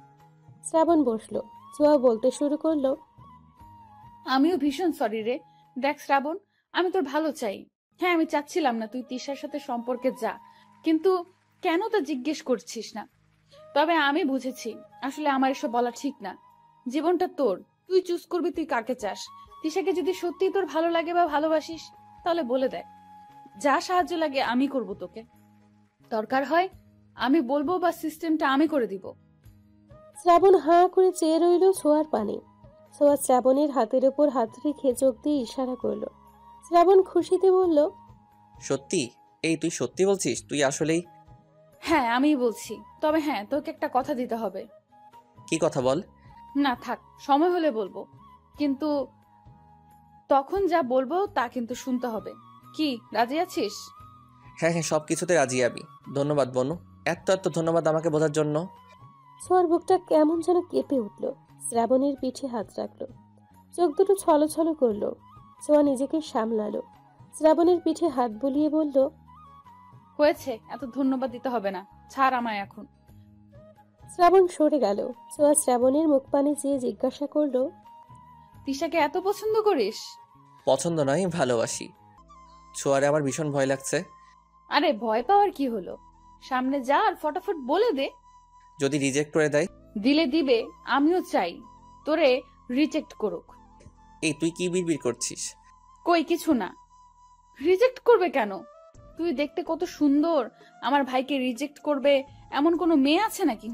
Speaker 3: শ্রাবণ বসলো। ছোঁয়া বলতে শুরু করলো,
Speaker 2: আমিও ভীষণ সরি রে। দেখ শ্রাবণ, আমি তোর ভালো চাই। হ্যাঁ, আমি চাচ্ছিলাম না তুই তিশার সাথে সম্পর্কে যা, কিন্তু কেন তা জিজ্ঞেস করছিস না। তবে আমি বুঝেছি আসলে আমার এসব বলা ঠিক না। জীবনটা তোর, তুই চুজ করবি তুই কাকে চাস। তিশাকে যদি সত্যিই তোর ভালো লাগে বা ভালোবাসিস তাহলে বলে দেয়, যা সাহায্য লাগে আমি করব তোকে। দরকার হয় আমি বলবো বা সিস্টেমটা আমি করে দিব।
Speaker 3: শ্রাবণ হাঁ করে চেয়ে রইল ছোঁয়ার পানে। ছোঁয়া শ্রাবণের হাতের ওপর হাত রেখে চোখ দিয়ে ইশারা করলো। শ্রাবণ খুশিতে বলল,
Speaker 1: সত্যি? এই তুই সত্যি বলছিস? তুই আসলেই?
Speaker 2: হ্যাঁ আমি বলছি, তবে হ্যাঁ তোকে একটা কথা দিতে হবে।
Speaker 1: কি কথা বল।
Speaker 2: না থাক, সময় হলে বলবো, কিন্তু তখন যা বলবো তা কিন্তু শুনতে হবে। কি রাজি আছিস?
Speaker 1: হ্যাঁ হ্যাঁ, সব কিছুতে রাজি আমি। ধন্যবাদ বনু, এত এত ধন্যবাদ আমাকে বোঝার জন্য।
Speaker 3: ছোঁয়ার বুকটা কেমন যেন কেঁপে উঠল। শ্রাবণের পিঠে হাত রাখলো। চোখ দুটো ছলছল করলো। ছোঁয়া নিজেকে সামলালো। শ্রাবণের পিঠে হাত বুলিয়ে বলল,
Speaker 2: হয়েছে, এত ধন্যবাদ দিতে হবে না, ছাড় আমায় এখন।
Speaker 3: শ্রাবণ সরে গেল। ছোঁয়া শ্রাবণের মুখ পানে চেয়ে জিজ্ঞাসা করলো,
Speaker 2: তিশাকে এত পছন্দ করিস?
Speaker 1: পছন্দ নয়, ভালোবাসি। ছোঁয়ারে আমার ভীষণ ভয় লাগছে।
Speaker 2: আরে ভয় পাওয়ার কি হলো, সামনে যা আর ফটাফট বলে দে।
Speaker 1: যদি রিজেক্ট করে দেয়?
Speaker 2: দিলে দিবে, আমিও চাই তোরে রিজেক্ট করুক।
Speaker 1: এই তুই কি বিড়বিড় করছিস?
Speaker 2: কই কিছু না। রিজেক্ট করবে কেন? তুই দেখতে কত সুন্দর, আমার ভাইকে রিজেক্ট করবে এমন কোনো মেয়ে আছে নাকি?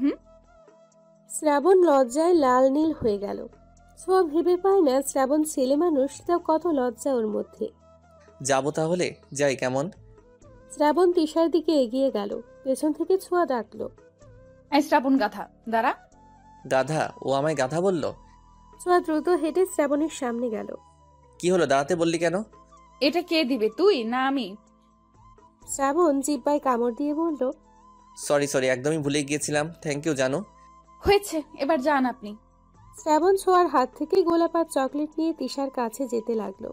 Speaker 3: শ্রাবণ লজ্জায় লাল নীল হয়ে গেল। ছোঁয়া ভেবে পায় না শ্রাবণ ছেলে মানুষ, তাও কত লজ্জা ওর মধ্যে।
Speaker 1: যাবো তাহলে, যাই কেমন?
Speaker 3: শ্রাবণ তিশার দিকে এগিয়ে গেল। পেছন থেকে ছোঁয়া ডাকলো,
Speaker 2: এই শ্রাবণ গাধা দাঁড়া।
Speaker 1: গাধা? ও আমায় গাধা বলল?
Speaker 3: ছোঁয়া দ্রুত হেঁটে শ্রাবণের সামনে গেল।
Speaker 1: কি হলো, দাঁড়াতে বললি কেন?
Speaker 2: এটা কে দিবে, তুই না আমি?
Speaker 3: শ্রাবণ জিব্বায় কামড় দিয়ে বলল,
Speaker 1: সরি সরি, একদমই ভুলে গিয়েছিলাম। থ্যাংক ইউ জানু।
Speaker 2: হয়েছে, এবার যান আপনি।
Speaker 3: শ্রাবণ ছোঁয়ার হাত থেকে গোলাপাত চকলেট নিয়ে তিশার কাছে যেতে লাগলো।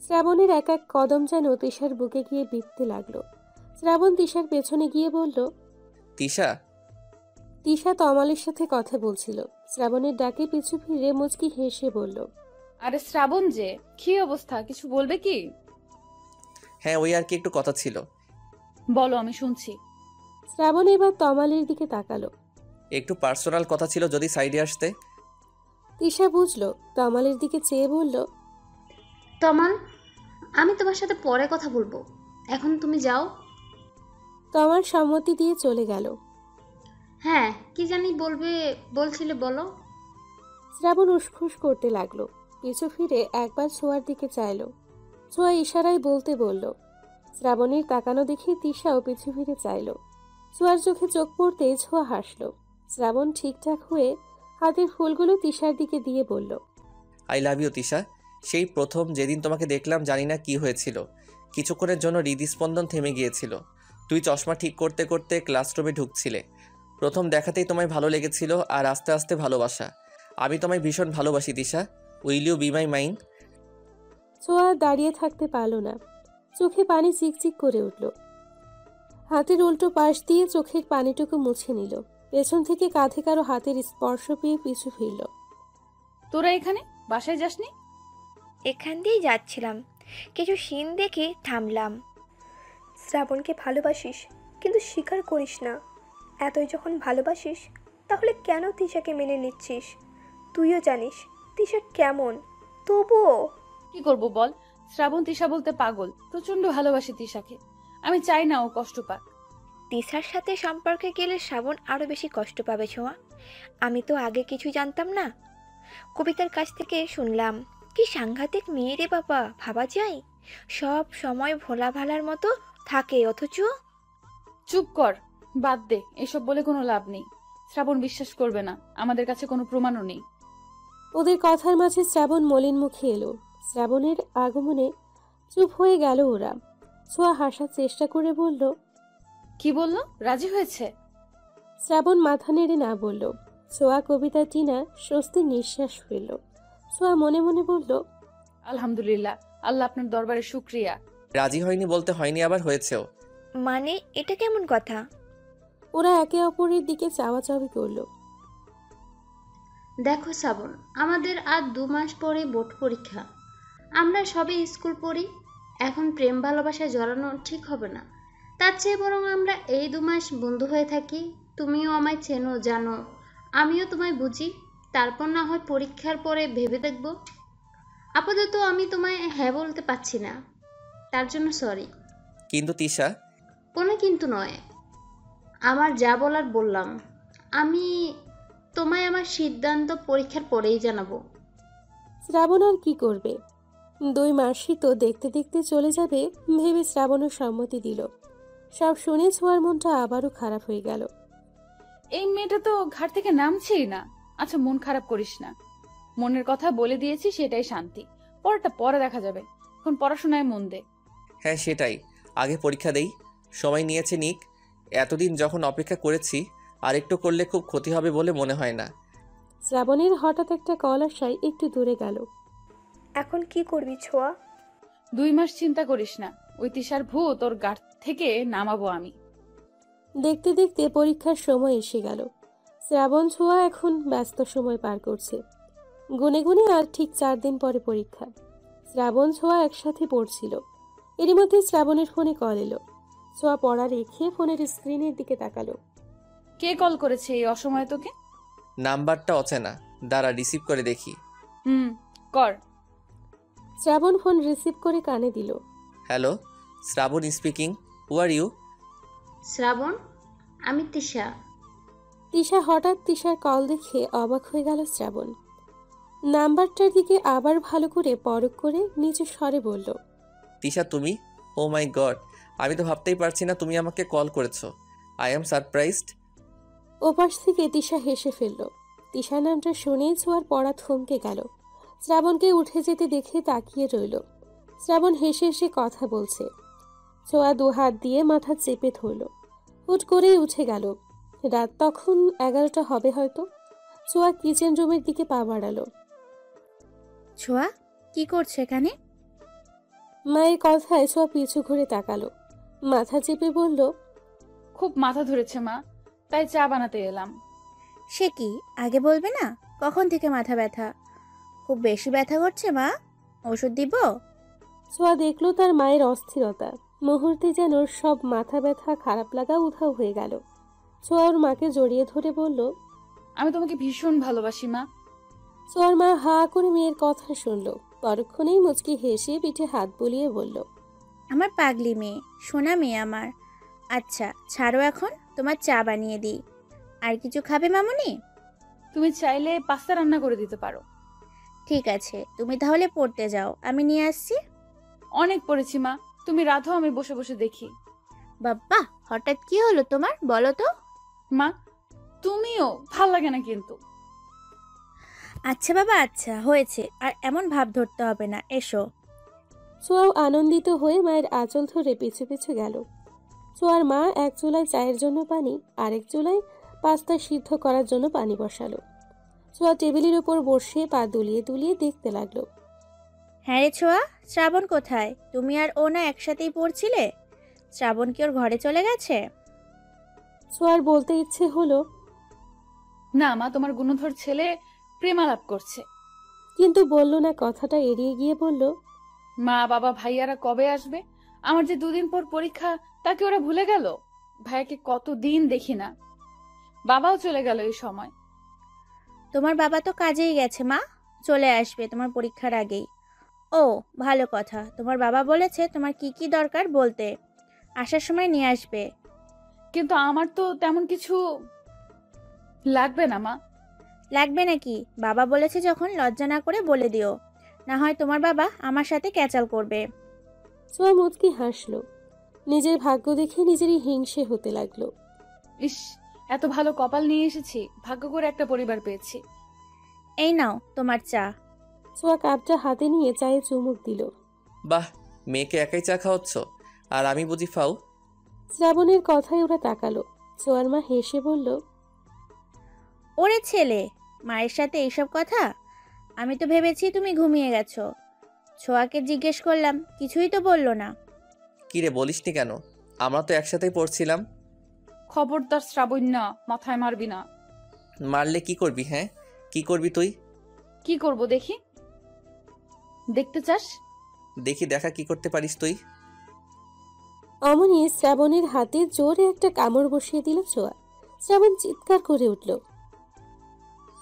Speaker 3: শ্রাবণের এক এক কদম যেন তিশার বুকে গিয়ে বিঁধতে লাগলো। শ্রাবণ তিশার পেছনে গিয়ে বলল,
Speaker 1: তিশা।
Speaker 3: তিশা তমালের সাথে কথা বলছিল। শ্রাবণের ডাকে পিছু ফিরে মুচকি হেসে বলল,
Speaker 2: আরে শ্রাবণ যে, কি অবস্থা, কিছু বলবে কি?
Speaker 1: হ্যাঁ ওই আর কি একটু কথা ছিল।
Speaker 2: বলো, আমি শুনছি।
Speaker 3: শ্রাবণ এবার তমালের দিকে তাকালো।
Speaker 1: একটু পার্সোনাল কথা ছিল, যদি সাইডে আসতে।
Speaker 3: তিশা বুঝলো, তমালের দিকে চেয়ে বলল,
Speaker 8: তমাল, আমি তোমার সাথে পরে কথা বলবো, এখন তুমি যাও।
Speaker 3: তমাল সম্মতি দিয়ে চলে গেল।
Speaker 8: হ্যাঁ, কি জানি বলছিলে, বলো।
Speaker 3: শ্রাবণ উসখুস করতে লাগলো। পিছু ফিরে একবার ছোঁয়ার দিকে চাইলো। ছোঁয়া ইশারায় বলতে বলল। শ্রাবণের তাকানো দেখে তিশাও পিছু ফিরে চাইলো। ছোঁয়ার চোখে চোখ পড়তেই ছোঁয়া হাসলো। শ্রাবণ ঠিকঠাক হয়ে হাতের ফুলগুলো তিশার দিকে দিয়ে বলল,
Speaker 1: আই লাভ ইউ তিশা। সেই প্রথম যেদিন তোমাকে দেখলাম, জানি না কি হয়েছিল, কিছুক্ষণের জন্য হৃদস্পন্দন থেমে গিয়েছিল। তুই চশমা ঠিক করতে করতে ক্লাসরুমে ঢুকছিলে। প্রথম দেখাতেই তোমায় ভালো লেগেছিল, আর আস্তে আস্তে ভালোবাসা। আমি তোমায় ভীষণ ভালোবাসি Tisha. Will you be my mine?
Speaker 3: Chhoa দাঁড়িয়ে থাকতে পারল না। চোখে পানি চিকচিক করে উঠল। হাতের উল্টো পাশ দিয়ে চোখের পানিটুকু মুছে নিল। পেছন থেকে কাঁধে কারো হাতের স্পর্শ পেয়ে পিছু ফিরল।
Speaker 2: তোরা এখানে বাসায় যাসনি?
Speaker 10: এখান দিয়েই যাচ্ছিলাম, কিছু সিন দেখে থামলাম।
Speaker 7: শ্রাবণকে ভালোবাসিস, কিন্তু স্বীকার করিস না। এতই যখন ভালোবাসিস, তাহলে কেন তিশাকে মেনে নিচ্ছিস? তুইও জানিস তিশা কেমন, তবুও।
Speaker 2: কি করব বল, শ্রাবণ তিশা বলতে পাগল, প্রচন্ড ভালোবাসি তিশাকে। আমি চাই না ও কষ্ট পাক।
Speaker 10: তিশার সাথে সম্পর্কে গেলে শ্রাবণ আরও বেশি কষ্ট পাবে ছোঁয়া। আমি তো আগে কিছু জানতাম না, কবিতার কাছ থেকে শুনলাম। কি সাংঘাতিক মেয়ে রে বাবা, ভাবা যায়? সব সময় ভোলা ভালার মতো থাকে, অথচ
Speaker 2: চুপ কর, বাদ দে, এসব বলে কোনো লাভ নেই। শ্রাবণ বিশ্বাস করবে না, আমাদের কাছে কোনো প্রমাণও নেই।
Speaker 3: ওদের কথার মাঝে শ্রাবণ মলিন মুখে এলো। শ্রাবণের আগমনে চুপ হয়ে গেল ওরা। ছোঁয়া হাসার চেষ্টা করে বলল,
Speaker 2: কি বললো? রাজি হয়েছে?
Speaker 3: শ্রাবণ মাথা নেড়ে না বলল। ছোঁয়া কবিতা টিনা স্বস্তির নিঃশ্বাস ফেলল। ছোঁয়া মনে মনে বলল,
Speaker 2: আলহামদুলিল্লাহ, আল্লাহ আপনার দরবারে শুক্রিয়া।
Speaker 1: রাজি হয়নি বলতে হয়নি, আবার হয়েছেও।
Speaker 10: মানে এটা কেমন কথা?
Speaker 3: ওরা একে অপরের দিকে চাওয়াচাওয়ি করলো।
Speaker 8: দেখো শ্রাবণ, আমাদের আর 2 মাস পরে বোর্ড পরীক্ষা। আমরা সবে স্কুল পড়ি, এখন প্রেম ভালোবাসায় জড়ানো ঠিক হবে না। তার চেয়ে বরং আমরা এই 2 মাস বন্ধু হয়ে থাকি। তুমিও আমায় চেনো, জানো, আমিও তোমায় বুঝি। তারপর না হয় পরীক্ষার পরে ভেবে দেখব। আপাতত আমি তোমায় হ্যাঁ বলতে পারছি না, তার জন্য সরি।
Speaker 1: কিন্তু তিশা,
Speaker 8: কোনো কিন্তু নয়, আমার যা বলার বললাম। আমি তোমায় আমার সিদ্ধান্ত পরীক্ষার পরেই জানাবো।
Speaker 3: শ্রাবণ আর কি করবে? 2 মাসই তো দেখতে দেখতে চলে যাবে ভেবে শ্রাবণের সম্মতি দিল। সব শুনে ছোঁয়ার মনটা আবারও খারাপ হয়ে গেল।
Speaker 2: এই মেয়েটা তো ঘাট থেকে নামছেই না। আচ্ছা, মন খারাপ করিস না, মনের কথা বলে দিয়েছি, সেটাই শান্তি। পরেরটা পরে দেখা যাবে, এখন পড়াশোনায় মন দে।
Speaker 1: হ্যাঁ সেটাই, আগে পরীক্ষা দেই। সময় নিয়েছে নিক, এতদিন যখন অপেক্ষা করেছি, আর একটু করলে খুব ক্ষতি হবে বলে মনে হয় না।
Speaker 3: শ্রাবণের হঠাৎ একটা কল আসায় একটু দূরে গেল।
Speaker 7: এখন কি করবি ছোঁয়া?
Speaker 2: 2 মাস চিন্তা করিস না, ওই তিশার ভূত ওর গাট থেকে নামাবো আমি।
Speaker 3: দেখতে দেখতে পরীক্ষার সময় এসে গেল। শ্রাবণ ছোঁয়া এখন ব্যস্ত সময় পার করছে। গুনে গুনে আর ঠিক 4 দিন পরে পরীক্ষা। শ্রাবণ ছোঁয়া একসাথে পড়ছিল। এরই মধ্যে শ্রাবণের ফোনে কল এলো। ছোঁয়া পড়া রেখে ফোনের স্ক্রিনের দিকে তাকালো।
Speaker 2: কে কল করেছে এই অসময়ে তোকে?
Speaker 1: নাম্বারটা অচেনা, দাঁড়া রিসিভ করে দেখি।
Speaker 2: কর।
Speaker 3: শ্রাবণ ফোন রিসিভ করে কানে দিল।
Speaker 1: Hello, Shrabon speaking. Who are you?
Speaker 8: Shrabon, আমি তিশা।
Speaker 3: তিশা হঠাৎ তিশার কল দেখে অবাক হয়ে গেল শ্রাবণ। নাম্বারটার দিকে আবার ভালো করে পরখ করে নিচু স্বরে বলল,
Speaker 1: তিশা তুমি? ও মাই গড, আমি তো ভাবতেই পারছি না তুমি আমাকে কল করেছো। I am surprised.
Speaker 3: ওপাশ থেকে তিশা হেসে ফেলল। তিশা নামটা শুনেই ছোঁয়ার পড়া থমকে গেল। শ্রাবণকে উঠে যেতে দেখে তাকিয়ে রইল। শ্রাবণ হেসে হেসে কথা বলছে। ছোঁয়া 2 হাত দিয়ে মাথা চেপে ধরল। হুট করেই উঠে গেল। রাত তখন 11টা হবে হয়তো। ছোঁয়া কিচেন রুমের দিকে পা বাড়ালো।
Speaker 4: ছোঁয়া, কি করছে এখানে?
Speaker 3: মায়ের কথায় ছোঁয়া পিছু ঘুরে তাকালো। মাথা চেপে বলল,
Speaker 2: খুব মাথা ধরেছে মা, তাই চা বানাতে এলাম।
Speaker 4: সে কি, আগে বলবে না? কখন থেকে মাথা ব্যথা? খুব বেশি ব্যথা করছে মা? ওষুধ দিব?
Speaker 3: ছোঁয়া দেখলো তার মায়ের অস্থিরতা। মুহূর্তে যেন সব মাথা ব্যথা খারাপ লাগা উধাও হয়ে গেল। ছোঁয়া ওর মাকে জড়িয়ে ধরে বলল,
Speaker 2: আমি তোমাকে ভীষণ ভালোবাসি মা।
Speaker 3: ছোঁয়ার মা হা করে মেয়ের কথা শুনল। পরক্ষণেই মুচকি হেসে পিঠে হাত বুলিয়ে বলল,
Speaker 4: আমার পাগলি মেয়ে, সোনা মেয়ে আমার। আচ্ছা ছাড়ো, এখন তোমার চা বানিয়ে দিই। আর কিছু খাবে মামুনি?
Speaker 2: তুমি চাইলে পাস্তা রান্না করে দিতে পারো।
Speaker 4: ঠিক আছে, তুমি তাহলে পড়তে যাও, আমি নিয়ে আসছি।
Speaker 2: অনেক পড়েছি মা, তুমি রাধো, আমি বসে বসে দেখি।
Speaker 4: বাবা, হঠাৎ কি হলো তোমার, বলো তো?
Speaker 2: মা তুমিও, ভাল লাগে না কিন্তু।
Speaker 4: আচ্ছা বাবা, আচ্ছা হয়েছে, আর এমন ভাব ধরতে হবে না, এসো।
Speaker 3: ছোঁয়াও আনন্দিত হয়ে মায়ের আঁচল ধরে পিছু পিছু গেল। ছোঁয়ার মা এক চুলায় চায়ের জন্য পানি, আরেক চুলায় পাস্তা সিদ্ধ করার জন্য পানি বসালো। ছোঁয়া টেবিলের উপর বসে পা দুলিয়ে দুলিয়ে দেখতে লাগলো।
Speaker 4: হ্যাঁ রে ছোঁয়া, শ্রাবণ কোথায়? তুমি আর ও না একসাথেই পড়ছিলে? শ্রাবণ কি ওর ঘরে চলে গেছে?
Speaker 3: ছোঁয়ার বলতে ইচ্ছে হলো,
Speaker 2: না মা, তোমার গুণধর ছেলে প্রেমালাপ করছে।
Speaker 3: কিন্তু বলল না। কথাটা এড়িয়ে গিয়ে বলল,
Speaker 2: মা বাবা ভাইয়ারা কবে আসবে? আমার যে 2 দিন পর পরীক্ষা, তাকে ওরা ভুলে গেল। ভাইয়াকে কতদিন দেখি না, বাবাও চলে গেল এই সময়।
Speaker 4: তোমার বাবা তো কাজেই গেছে মা, চলে আসবে তোমার পরীক্ষার আগেই। ও ভালো কথা, তোমার বাবা বলেছে তোমার কি কি দরকার বলতে, আসার সময় নিয়ে আসবে।
Speaker 2: কিন্তু আমার তো তেমন কিছু লাগবে না মা।
Speaker 4: লাগবে নাকি? বাবা বলেছে যখন লজ্জা না করে বলে দিও, না হয় তোমার বাবা আমার সাথে ক্যাচাল করবে।
Speaker 3: ছোঁয়া মুচকি হাসলো। নিজের ভাগ্য দেখে নিজেরই হিংসে হতে লাগলো।
Speaker 2: ইস, এত ভালো কপাল নিয়ে এসেছি, ভাগ্য করে একটা পরিবার পেয়েছি।
Speaker 4: এই নাও তোমার চা।
Speaker 3: ছোঁয়া কাপটা হাতে নিয়ে চায়ে চুমুক দিল।
Speaker 1: বাহ, মেয়েকে একাই চা খাওয়াচ্ছ, আর আমি বুঝি ফাও?
Speaker 3: শ্রাবণের কথায় ওরা তাকালো। ছোঁয়ার মা হেসে বলল,
Speaker 4: ওরে ছেলে, মায়ের সাথে এইসব কথা? আমি তো ভেবেছি তুমি ঘুমিয়ে গেছো। ছোঁয়াকে জিজ্ঞেস করলাম, কিছুই তো বললো না।
Speaker 1: কি রে, বলিসনি কেন? আমরা তো একসাথেই পড়ছিলাম।
Speaker 2: খবরদার শ্রাবণ্যা, মাথায় মারবি না।
Speaker 1: মারলে কি করবি? হ্যাঁ, কি করবি তুই?
Speaker 2: কি করব দেখি? দেখতে চাস?
Speaker 1: দেখি, দেখা কি করতে পারিস তুই।
Speaker 3: অমনি শ্রাবণের হাতে জোরে একটা কামড় বসিয়ে দিল ছোঁয়া। শ্রাবণ চিৎকার করে উঠল।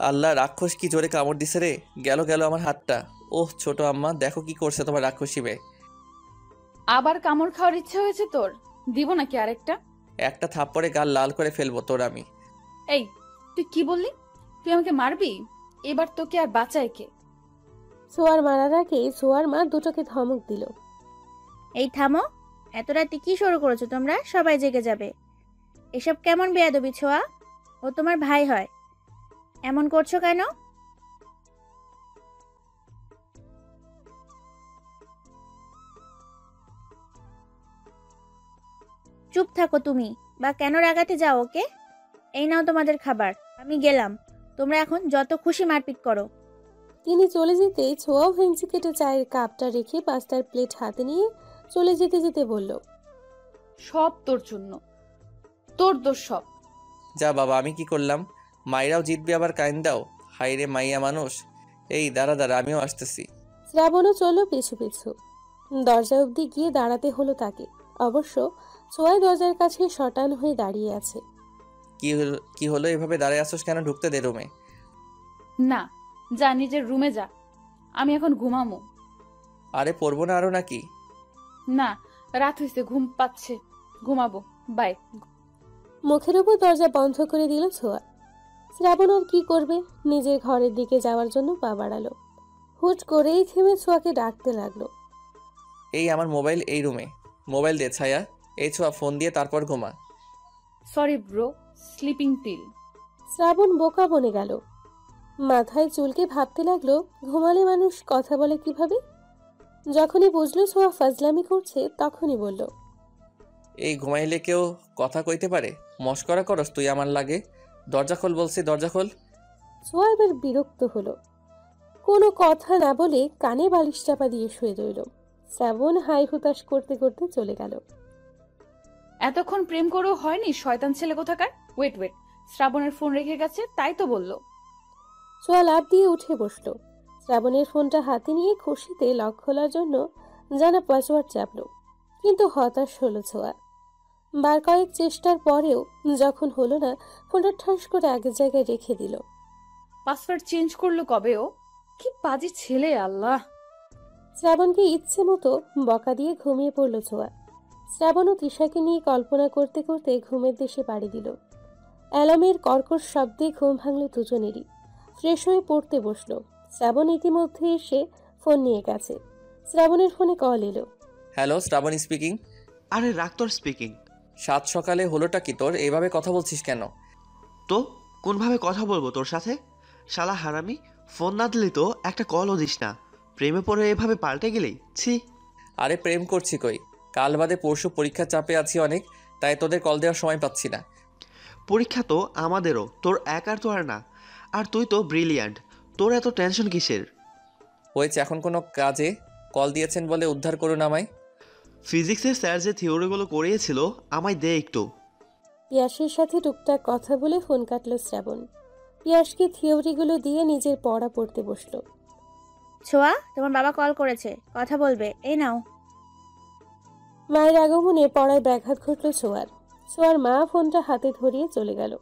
Speaker 1: আল্লাহ, রাক্ষস কি জোরে কামড় দিছে রে! গেল গেল আমার হাতটা। ওহ ছোট আম্মা, দেখো কি করছে তোমার রাক্ষসী মেয়ে।
Speaker 2: আবার কামড় খাওয়ার ইচ্ছে হয়েছে তোর? দিব নাকি আরেকটা?
Speaker 1: একটা থাপ্পড়ে গাল লাল করে ফেলবো তোর আমি।
Speaker 2: এই, তুই কি বললি? তুই আমাকে মারবি? এবার তোকে আর বাঁচায় কে?
Speaker 3: ছোঁয়ার মারার আগে ছোঁয়ার মা দুটোকে ধমক দিল।
Speaker 4: এই থামো, এত রাতে কি শুরু করেছো তোমরা? সবাই জেগে যাবে। এসব কেমন বেয়াদবি ছোঁয়া? ও তোমার ভাই হয়, এমন করছো কেন? চুপ থাকো তুমি, বা কেন রাগাতে যাও ওকে? এই নাও তোমাদের খাবার, আমি গেলাম। তোমরা এখন যত খুশি মারপিট করো।
Speaker 3: তিনি চলে যেতেই ছোঁয়াও ভেঙচি কেটে চায়ের কাপটা রেখে পাস্তার প্লেট হাতে নিয়ে চলে যেতে যেতে বলল,
Speaker 2: সব তোর জন্য, তোর দোষ সব।
Speaker 1: যা বাবা, আমি কি করলাম? মাইরাও জিতবে আবার কাইন দাও। হাইরে মাইয়া মানুষ। এই দাঁড়া দাঁড়া, আমিও আসতেছি।
Speaker 3: শ্রাবণও চলল পিছু পিছু। দরজা অবধি গিয়ে দাঁড়াতে হলো তাকে। অবশ্য ছোঁয়াই দরজার কাছে শটান হয়ে দাঁড়িয়ে আছে।
Speaker 1: কি হলো এভাবে দাঁড়ায় আসোস কেন? ঢুকতে দে রুমে।
Speaker 2: না, যা নিজের রুমে যা, আমি এখন ঘুমামো।
Speaker 1: আরে পড়বো না আরো নাকি?
Speaker 2: না, রাত হয়েছে, ঘুম পাচ্ছে, ঘুমাবো, বাই।
Speaker 3: মুখের উপর দরজা বন্ধ করে দিল ছোঁয়া। শ্রাবণ আর কি করবে, নিজের ঘরের দিকে যাওয়ার জন্য পা বাড়ালো। হুট করেই থেমে ছোঁয়াকে ডাকতে লাগলো।
Speaker 1: এই আমার মোবাইল এই রুমে। মোবাইল দে ছায়া। এই ছোঁয়া, ফোন দিয়ে তারপর ঘুমা।
Speaker 2: Sorry bro, sleeping pill.
Speaker 3: Shrabon বোকা বনে গেল। মাথায় চুলকে ভাবতে লাগলো, ঘুমালে মানুষ কথা বলে কিভাবে। যখনই বুঝলো ছোঁয়া ফাজলামি করছে, তখনই বলল,
Speaker 1: এই ঘুমাইলে কেউ কথা কইতে পারে? মস্করা করস তুই আমার লাগে? দরজা খোল বলছি, দরজা খোল।
Speaker 3: ছোঁয়া এবার বিরক্ত হলো। কোনো কথা না বলে কানে বালিশ চাপা দিয়ে শুয়ে রইল। শ্রাবণ হাই হুতাশ করতে করতে চলে গেল।
Speaker 2: এতক্ষণ প্রেম করেও হয়নি, শয়তান ছেলে কোথাকার। ওয়েট ওয়েট, শ্রাবণের ফোন রেখে গেছে, তাই তো বললো।
Speaker 3: ছোঁয়া লাফ দিয়ে উঠে বসলো। শ্রাবণের ফোনটা হাতে নিয়ে খুশিতে লক খোলার জন্য জানা পাসওয়ার্ড চাপলো, কিন্তু হতাশ হলো ছোঁয়া। বার কয়েক চেষ্টার পরেও যখন হলো না, ফোনটা ঠাস করে আগের জায়গায় রেখে দিল।
Speaker 2: পাসওয়ার্ড চেঞ্জ করলো কবে ও? কি বাজে ছেলে, আল্লাহ।
Speaker 3: শ্রাবণকে ইচ্ছে মতো বকা দিয়ে ঘুমিয়ে পড়ল ছোঁয়া। শ্রাবণ ও তৃষাকে নিয়ে কল্পনা করতে করতে ঘুমের দেশে পাড়ি দিল। অ্যালার্মের কর্কশ শব্দে ঘুম ভাঙল দুজনেরই। ফ্রেশ হয়ে পড়তে বসলো। শ্রাবণ ইতিমধ্যে এসে ফোন নিয়ে গেছে। শ্রাবণের ফোনে কল এলো।
Speaker 1: Hello, Shrabon speaking.
Speaker 6: আরে রাক্তর স্পিকিং।
Speaker 1: সাত সকালে হলোটা কি তোর? এইভাবে কথা বলছিস কেন?
Speaker 6: তো কোনভাবে কথা বলবো তোর সাথে? শালা হারামি, ফোন না দিলি তো একটা কলও দিস না। প্রেমে পড়ে এভাবে পাল্টে গেলি, ছি।
Speaker 1: আরে প্রেম করছি কই? কাল বাদে পরশু পরীক্ষার চাপে আছি অনেক, তাই তোদের কল দেওয়ার সময় পাচ্ছি না।
Speaker 6: পরীক্ষা তো আমাদেরও, তোর একার তো আর না। আর তুই তো ব্রিলিয়ান্ট, তোর এত টেনশন কিসের?
Speaker 1: হয়েছে, এখন কোনো কাজে কল দিয়েছেন বলে উদ্ধার করুন আমায়।
Speaker 6: ফিজিক্সের স্যার যে থিওরিগুলো করিয়েছিল, আমায় দে একটু।
Speaker 3: পিয়াসের সাথে টুকটাক কথা বলে ফোন কাটলো শ্রাবণ। পিয়াসকে থিওরিগুলো দিয়ে নিজের পড়া পড়তে বসলো।
Speaker 4: ছোঁয়া, তোমার বাবা কল করেছে, কথা বলবে, এই নাও।
Speaker 3: মায়ের আগমনে পড়ায় ব্যাঘাত ঘটল ছোঁয়ার। ছোঁয়ার মা ফোনটা হাতে ধরিয়ে চলে গেল।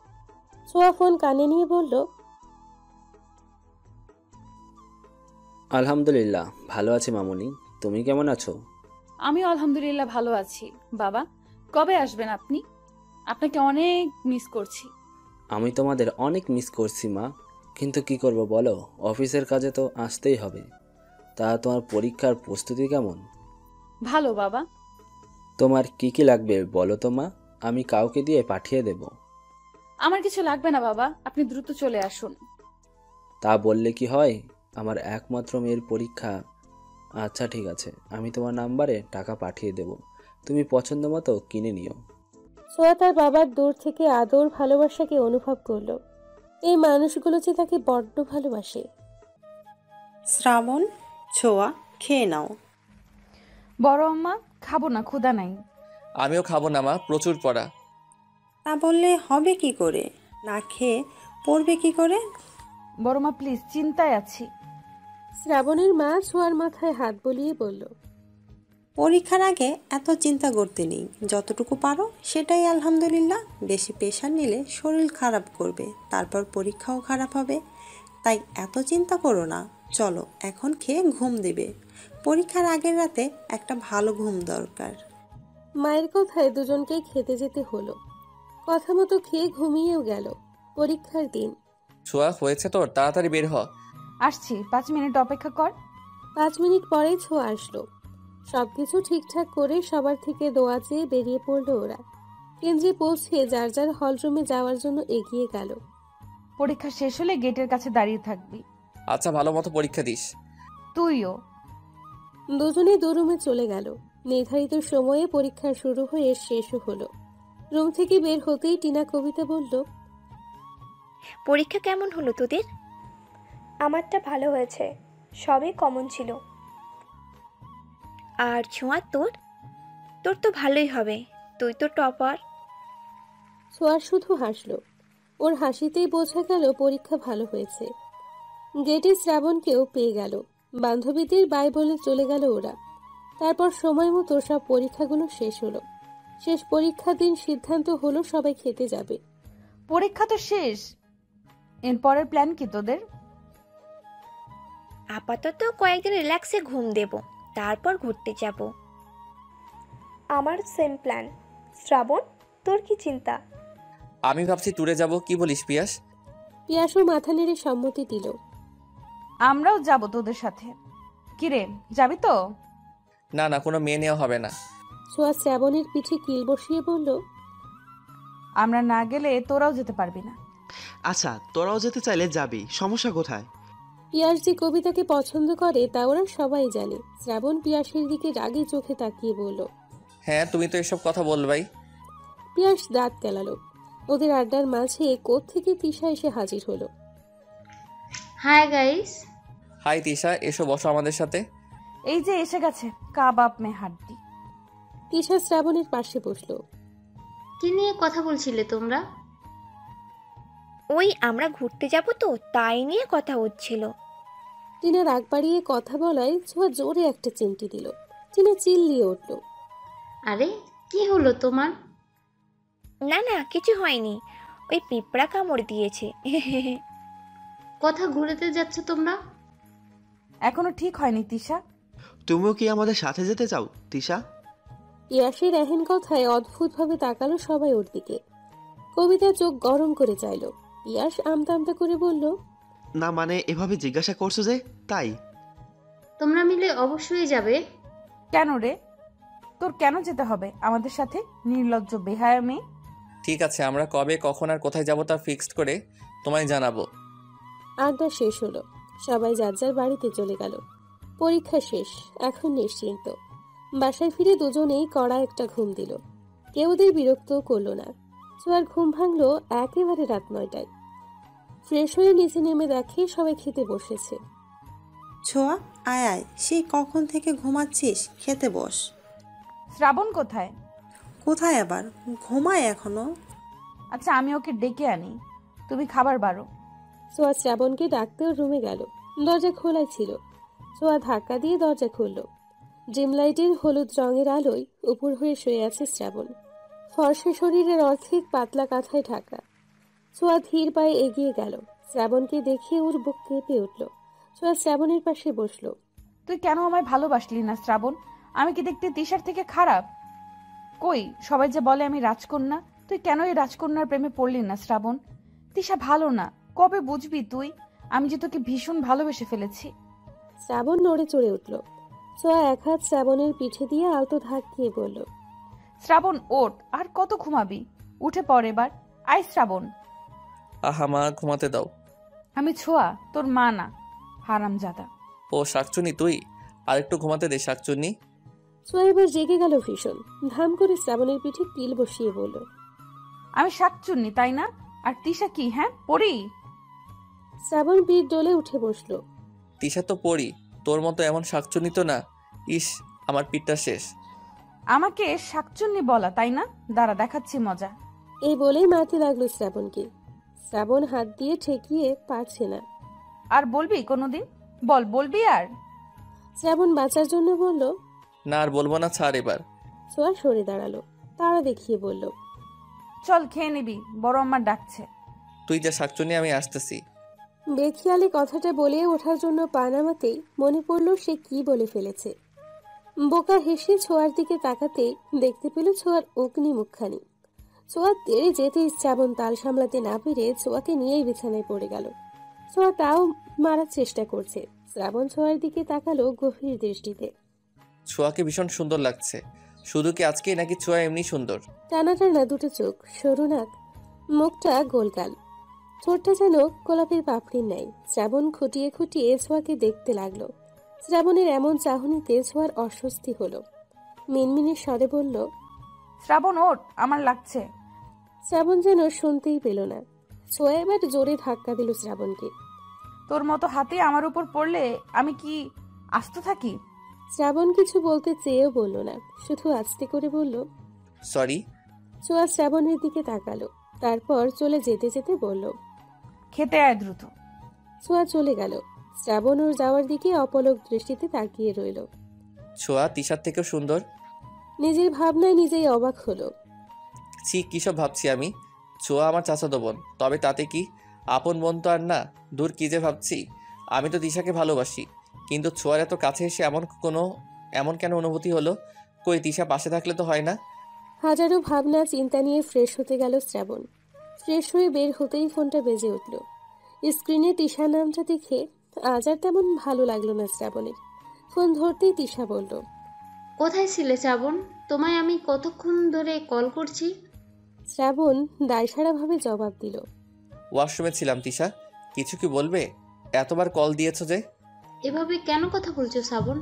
Speaker 3: ছোঁয়া ফোন কানে নিয়ে বলল,
Speaker 9: আলহামদুলিল্লাহ ভালো আছি মামুনি, তুমি কেমন আছো?
Speaker 2: আমিও আলহামদুলিল্লাহ ভালো আছি। বাবা, কবে আসবেন আপনি? আপনাকে অনেক মিস করছি।
Speaker 9: আমি তোমাদের অনেক মিস করছি মা, কিন্তু কি করব বলো, অফিসের কাজে তো আসতেই হবে। তা তোমার পরীক্ষার প্রস্তুতি কেমন?
Speaker 2: ভালো বাবা।
Speaker 9: তোমার কি কি লাগবে বলো তো মা, আমি কাউকে দিয়ে পাঠিয়ে দেব।
Speaker 2: আমার কিছু লাগবে না বাবা, আপনি দ্রুত চলে আসুন।
Speaker 9: তা বললে কি হয়, আমার একমাত্র মেয়ের পরীক্ষা। আচ্ছা ঠিক আছে, আমি তোমার নাম্বারে টাকা পাঠিয়ে দেব, তুমি পছন্দ মতো কিনে নিও।
Speaker 3: ছোঁয়া তার বাবার দূর থেকে আদর ভালোবাসাকে অনুভব করলো। এই মানুষগুলো যে তাকে বড্ড ভালোবাসে।
Speaker 5: শ্রাবণ, ছোঁয়া, খেয়ে নাও।
Speaker 2: বড় আম্মা, খাবো না, ক্ষুধা নাই।
Speaker 1: আমিও খাবো না মা, প্রচুর পড়া।
Speaker 5: তা বললে হবে কি করে? না খেয়ে পড়বে কি করে?
Speaker 2: বড় মা প্লিজ, চিন্তায় আছি।
Speaker 3: শ্রাবণের মা ছোঁয়ার মাথায় হাত বুলিয়ে বলল,
Speaker 5: পরীক্ষার আগে এত চিন্তা করতে নেই, যতটুকু পারো সেটাই আলহামদুলিল্লাহ। বেশি প্রেশার নিলে শরীর খারাপ করবে, তারপর পরীক্ষাও খারাপ হবে। তাই এত চিন্তা করো না, চলো এখন খেয়ে ঘুম দেবে। পরীক্ষার আগের রাতে একটা ভালো ঘুম দরকার।
Speaker 3: মায়ের কথায় দুজনকেই খেতে যেতে হলো। কথা মতো খেয়ে ঘুমিয়েও গেল। পরীক্ষার দিন।
Speaker 1: ছোঁয়া, হয়েছে তোর, তাড়াতাড়ি বের হ।
Speaker 2: আসছি, 5 মিনিট অপেক্ষা কর।
Speaker 3: 5 মিনিট পরে ছোঁয়া আসলো। সবকিছু ঠিকঠাক করে সবার থেকে দোয়া চেয়ে বেরিয়ে পড়লো ওরা। কেন্দ্রে পৌঁছে যার যার হলরুমে যাওয়ার জন্য এগিয়ে গেল।
Speaker 2: পরীক্ষা শেষ হলে গেটের কাছে দাঁড়িয়ে থাকবি।
Speaker 1: আচ্ছা, ভালো মতো পরীক্ষা দিস।
Speaker 2: তুইও।
Speaker 3: দুজনে দু রুমে চলে গেল। নির্ধারিত সময়ে পরীক্ষা শুরু হয়ে শেষও হলো। রুম থেকে বের হতেই টিনা কবিতা বলল,
Speaker 10: পরীক্ষা কেমন হলো তোদের?
Speaker 7: আমারটা ভালো হয়েছে, সবই কমন ছিল।
Speaker 10: আর ছোঁয়া, তোর তোর তো ভালোই হবে, তুই তো টপার।
Speaker 3: ছোঁয়া শুধু হাসলো। ওর হাসিতেই বোঝা গেল পরীক্ষা ভালো হয়েছে। গেটে শ্রাবণকেও পেয়ে গেল। বান্ধবীদের বাই বলে চলে গেল ওরা। তারপর সময় মতো সব পরীক্ষাগুলো শেষ হলো। শেষ পরীক্ষার দিন সিদ্ধান্ত হলো সবাই খেতে যাবে।
Speaker 2: পরীক্ষা তো শেষ, এরপরের প্ল্যান কি তোদের?
Speaker 10: আপাতত কয়েকদিন রিল্যাক্সে ঘুম দেব, তারপর ঘুরতে যাব।
Speaker 7: আমার সেম প্ল্যান। শ্রাবণ, তোর কি চিন্তা?
Speaker 1: আমি ভাবছি ট্যুরে যাব, কি বলিস পিয়াস?
Speaker 3: পিয়াসও মাথা নেড়ে সম্মতি দিল।
Speaker 2: আমরাও যাব তোদের সাথে। কিরে, যাবি তো?
Speaker 1: না না, কোনো মেয়ে নেওয়া হবে না।
Speaker 3: ছোঁয়া শ্রাবণের পিঠে কিল বসিয়ে বলল,
Speaker 2: আমরা না গেলে তোরাও যেতে পারবি না।
Speaker 6: আচ্ছা, তোরাও যেতে চাইলে যাবি, সমস্যা কোথায়?
Speaker 3: পিয়াস যে কবিতাকে পছন্দ করে তা ওরা সবাই জানে। শ্রাবণ পিয়াসের দিকে রাগে চোখে তাকিয়ে বলল,
Speaker 1: হ্যাঁ, তুমি তো এসব কথা বলবাই।
Speaker 3: পিয়াস দাঁত কেলালো। ওদের আড্ডার মাঝে কোত্থেকে তিশা এসে হাজির হলো।
Speaker 8: Hi guys.
Speaker 1: হাই তিশা, এসো বসো আমাদের সাথে।
Speaker 2: এই যে এসে গেছে কাবাব মে হাড্ডি।
Speaker 3: তিশা শ্রাবণের পাশে বসলো।
Speaker 8: কি নিয়ে কথা বলছিলে তোমরা?
Speaker 10: ওই আমরা ঘুরতে যাব তো, তাই নিয়ে কথা হচ্ছিল।
Speaker 3: টিনা রাগ বাড়িয়ে কথা বলায় ছোঁয়া জোরে একটা চিমটি দিল। টিনা চিল্লিয়ে উঠল,
Speaker 8: আরে কি হলো তোমার?
Speaker 10: না না, কিছু হয়নি, ওই পিঁপড়া কামড় দিয়েছে।
Speaker 8: কথা ঘুরেতে যাচ্ছ তোমরা?
Speaker 2: এখনো ঠিক হয়নি তিশা।
Speaker 6: তুমিও কি আমাদের সাথে যেতে চাও তিশা?
Speaker 3: পিয়াসের এহেন কথায় অদ্ভুতভাবে তাকালো সবাই ওর দিকে। কবিতা চোখ গরম করে চাইল। পিয়াস আমতা আমতা করে বলল,
Speaker 6: না মানে এভাবে জিজ্ঞাসা করছো যে, তাই।
Speaker 8: তোমরা মিলে অবশ্যই যাবে।
Speaker 2: কেন রে, তোর কেন যেতে হবে আমাদের সাথে, নির্লজ্জ বেহায়া মেয়ে?
Speaker 1: ঠিক আছে, আমরা কবে কখন আর কোথায় যাব তা ফিক্সড করে তোমায় জানাবো।
Speaker 3: আড্ডা শেষ হলো। সবাই যার যার বাড়িতে চলে গেল। পরীক্ষা শেষ, এখন নিশ্চিন্ত। বাসায় ফিরে দুজনেই কড়া একটা ঘুম দিল। কেউ ওদের বিরক্তও করলো না। ছোঁয়ার ঘুম ভাঙলো একেবারে রাত 9টায়। ফ্রেশ হয়ে নিচে নেমে দেখে সবাই খেতে বসেছে।
Speaker 5: ছোঁয়া, আয় আয়, সেই কখন থেকে ঘুমাচ্ছিস, খেতে বস।
Speaker 2: শ্রাবণ কোথায়?
Speaker 5: কোথায় আবার, ঘুমায় এখনো।
Speaker 2: আচ্ছা, আমি ওকে ডেকে আনি, তুমি খাবার বাড়ো।
Speaker 3: ছোঁয়া শ্রাবণকে ডাকতেও রুমে গেল। দরজা খোলাই ছিল। ছোঁয়া ধাক্কা দিয়ে দরজা খুলল। ড্রিম লাইটের হলুদ রঙের আলোয় উপর হয়ে শুয়ে আছে শ্রাবণ। ফর্সা শরীরের অর্ধেক পাতলা কাঁথায় ঢাকা। ছোঁয়া ধীর পায়ে এগিয়ে গেল। শ্রাবণকে দেখে ওর বুক কেঁপে উঠল। ছোঁয়া শ্রাবণের পাশে বসলো।
Speaker 2: তুই কেন আমায় ভালোবাসলি না শ্রাবণ? আমি কি দেখতে তিশার থেকে খারাপ? কই, সবাই যে বলে আমি রাজকন্যা, তুই কেন এই রাজকন্যার প্রেমে পড়লি না শ্রাবণ? তিশা ভালো না, কবে বুঝবি তুই? আমি যে তোকে ভীষণ ভালোবেসে ফেলেছি।
Speaker 3: শ্রাবণ নড়ে চড়ে উঠল। ছোঁয়া এক হাত শ্রাবণের পিঠে দিয়ে আলতো ধাক্কিয়ে বলল,
Speaker 2: শ্রাবণ ওঠ, আর কত ঘুমাবি? উঠে পড় এবার। আয় শ্রাবণ।
Speaker 1: আহা মা, ঘুমাতে দাও।
Speaker 2: আমি ছোঁয়া, তোর মা না, হারামজাদা।
Speaker 1: ও শাকচুনি তুই, আর একটু ঘুমাতে দে শাকচুনি।
Speaker 3: ছোঁয়া এবার জেগে গেল ভীষণ। ধাম করে শ্রাবণের পিঠে তিল বসিয়ে বলল,
Speaker 2: আমি শাকচুন্নি তাই না? আর তিশা কি, হ্যাঁ পড়ি?
Speaker 3: শ্রাবণ পিঠ ডলে উঠে বসলো।
Speaker 1: তিশা তো পড়ি, তোর মতো এমন শাকচুনি তো না। ইস, আমার পিঠটা শেষ।
Speaker 2: আমাকে শাকচুন্নি বলা তাই না? দাঁড়া দেখাচ্ছি মজা।
Speaker 3: এই বলেই মারতে লাগলো শ্রাবণকে। শ্রাবণ হাত দিয়ে ঠেকিয়ে পারছে না।
Speaker 2: আর বলবি কোনোদিন? বলবি আর?
Speaker 3: শ্রাবণ বাঁচার জন্য বলল,
Speaker 1: না আর বলবো না, ছাড় এবার।
Speaker 3: ছোঁয়া সরে দাঁড়ালো, তারা দেখিয়ে বলল,
Speaker 2: চল খেয়ে নিবি, বড় আমার ডাকছে।
Speaker 1: তুই যা শাকচুনি, আমি আসতেছি।
Speaker 3: বেখিয়ালি কথাটা বলে ওঠার জন্য পা নামাতেই মনে পড়ল সে কি বলে ফেলেছে। বোকা হেসে ছোঁয়ার দিকে তাকাতেই দেখতে পেল ছোঁয়ার অগ্নি মুখখানি। ছোঁয়া তেড়ে যেতেই শ্রাবণ তাল সামলাতে না পেরে ছোঁয়াকে নিয়েই বিছানায় পড়ে গেল। ছোঁয়া তাও মারার চেষ্টা করছে। শ্রাবণ ছোঁয়ার দিকে তাকালো গভীর দৃষ্টিতে।
Speaker 1: ছোঁয়াকে ভীষণ সুন্দর লাগছে। শুধু কি আজকেই, নাকি ছোঁয়া এমনি সুন্দর?
Speaker 3: টানা টানা দুটো চোখ, সরু নাক, মুখটা গোলগাল, ঠোঁটটা যেন গোলাপের পাপড়ির ন্যায়। শ্রাবণ খুঁটিয়ে খুঁটিয়ে ছোঁয়াকে দেখতে লাগলো। শ্রাবণের এমন চাহনিতে ছোঁয়ার অস্বস্তি হলো। মিনমিনের স্বরে বলল,
Speaker 2: শ্রাবণ ওঠ, আমার লাগছে।
Speaker 3: শ্রাবণ যেন শুনতেই পেল না। ছোঁয়া এবার জোরে ধাক্কা দিল শ্রাবণকে।
Speaker 2: তোর মতো হাতে আমার উপর পড়লে আমি কি আস্ত থাকি?
Speaker 3: শ্রাবণ কিছু বলতে চেয়েও বলল না, শুধু আস্তে করে বলল,
Speaker 1: সরি।
Speaker 3: ছোঁয়া শ্রাবণের দিকে তাকালো, তারপর চলে যেতে যেতে বলল,
Speaker 2: খেতে আয় দ্রুত।
Speaker 3: ছোঁয়া চলে গেল। শ্রাবণ ওর যাওয়ার দিকে অপলক দৃষ্টিতে তাকিয়ে রইল।
Speaker 1: ছোঁয়া তিশার থেকেও সুন্দর।
Speaker 3: নিজের ভাবনায় নিজেই অবাক হলো।
Speaker 1: ছি, কিসব ভাবছি আমি। ছোঁয়া আমার চাচাতো বোন, তবে তাতে কি? আপন বোন তো আর না। দূর, কি যে ভাবছি। আমি তো তিশাকে ভালোবাসি, কিন্তু ছোঁয়ার এত কাছে এসে এমন কেন অনুভূতি হলো? কই, তিশা পাশে থাকলে তো হয় না?
Speaker 3: হাজারো ভাবনা চিন্তা নিয়ে ফ্রেশ হতে গেল শ্রাবণ। ফ্রেশ হয়ে বের হতেই ফোনটা বেজে উঠল। স্ক্রিনে তিশা নামটা দেখে আজ আর তেমন ভালো লাগলো না শ্রাবণের। ফোন ধরতেই তিশা বলল,
Speaker 8: কোথায় ছিলে শ্রাবণ? তোমায় আমি কতক্ষণ ধরে কল করছি।
Speaker 3: শ্রাবণ দায়সারাভাবে জবাব দিল,
Speaker 1: ওয়াশরুমে ছিলাম। তিশা, কিছু কি বলবে? এতবার কল দিয়েছো যে?
Speaker 8: এভাবে কেন কথা বলছো শ্রাবণ?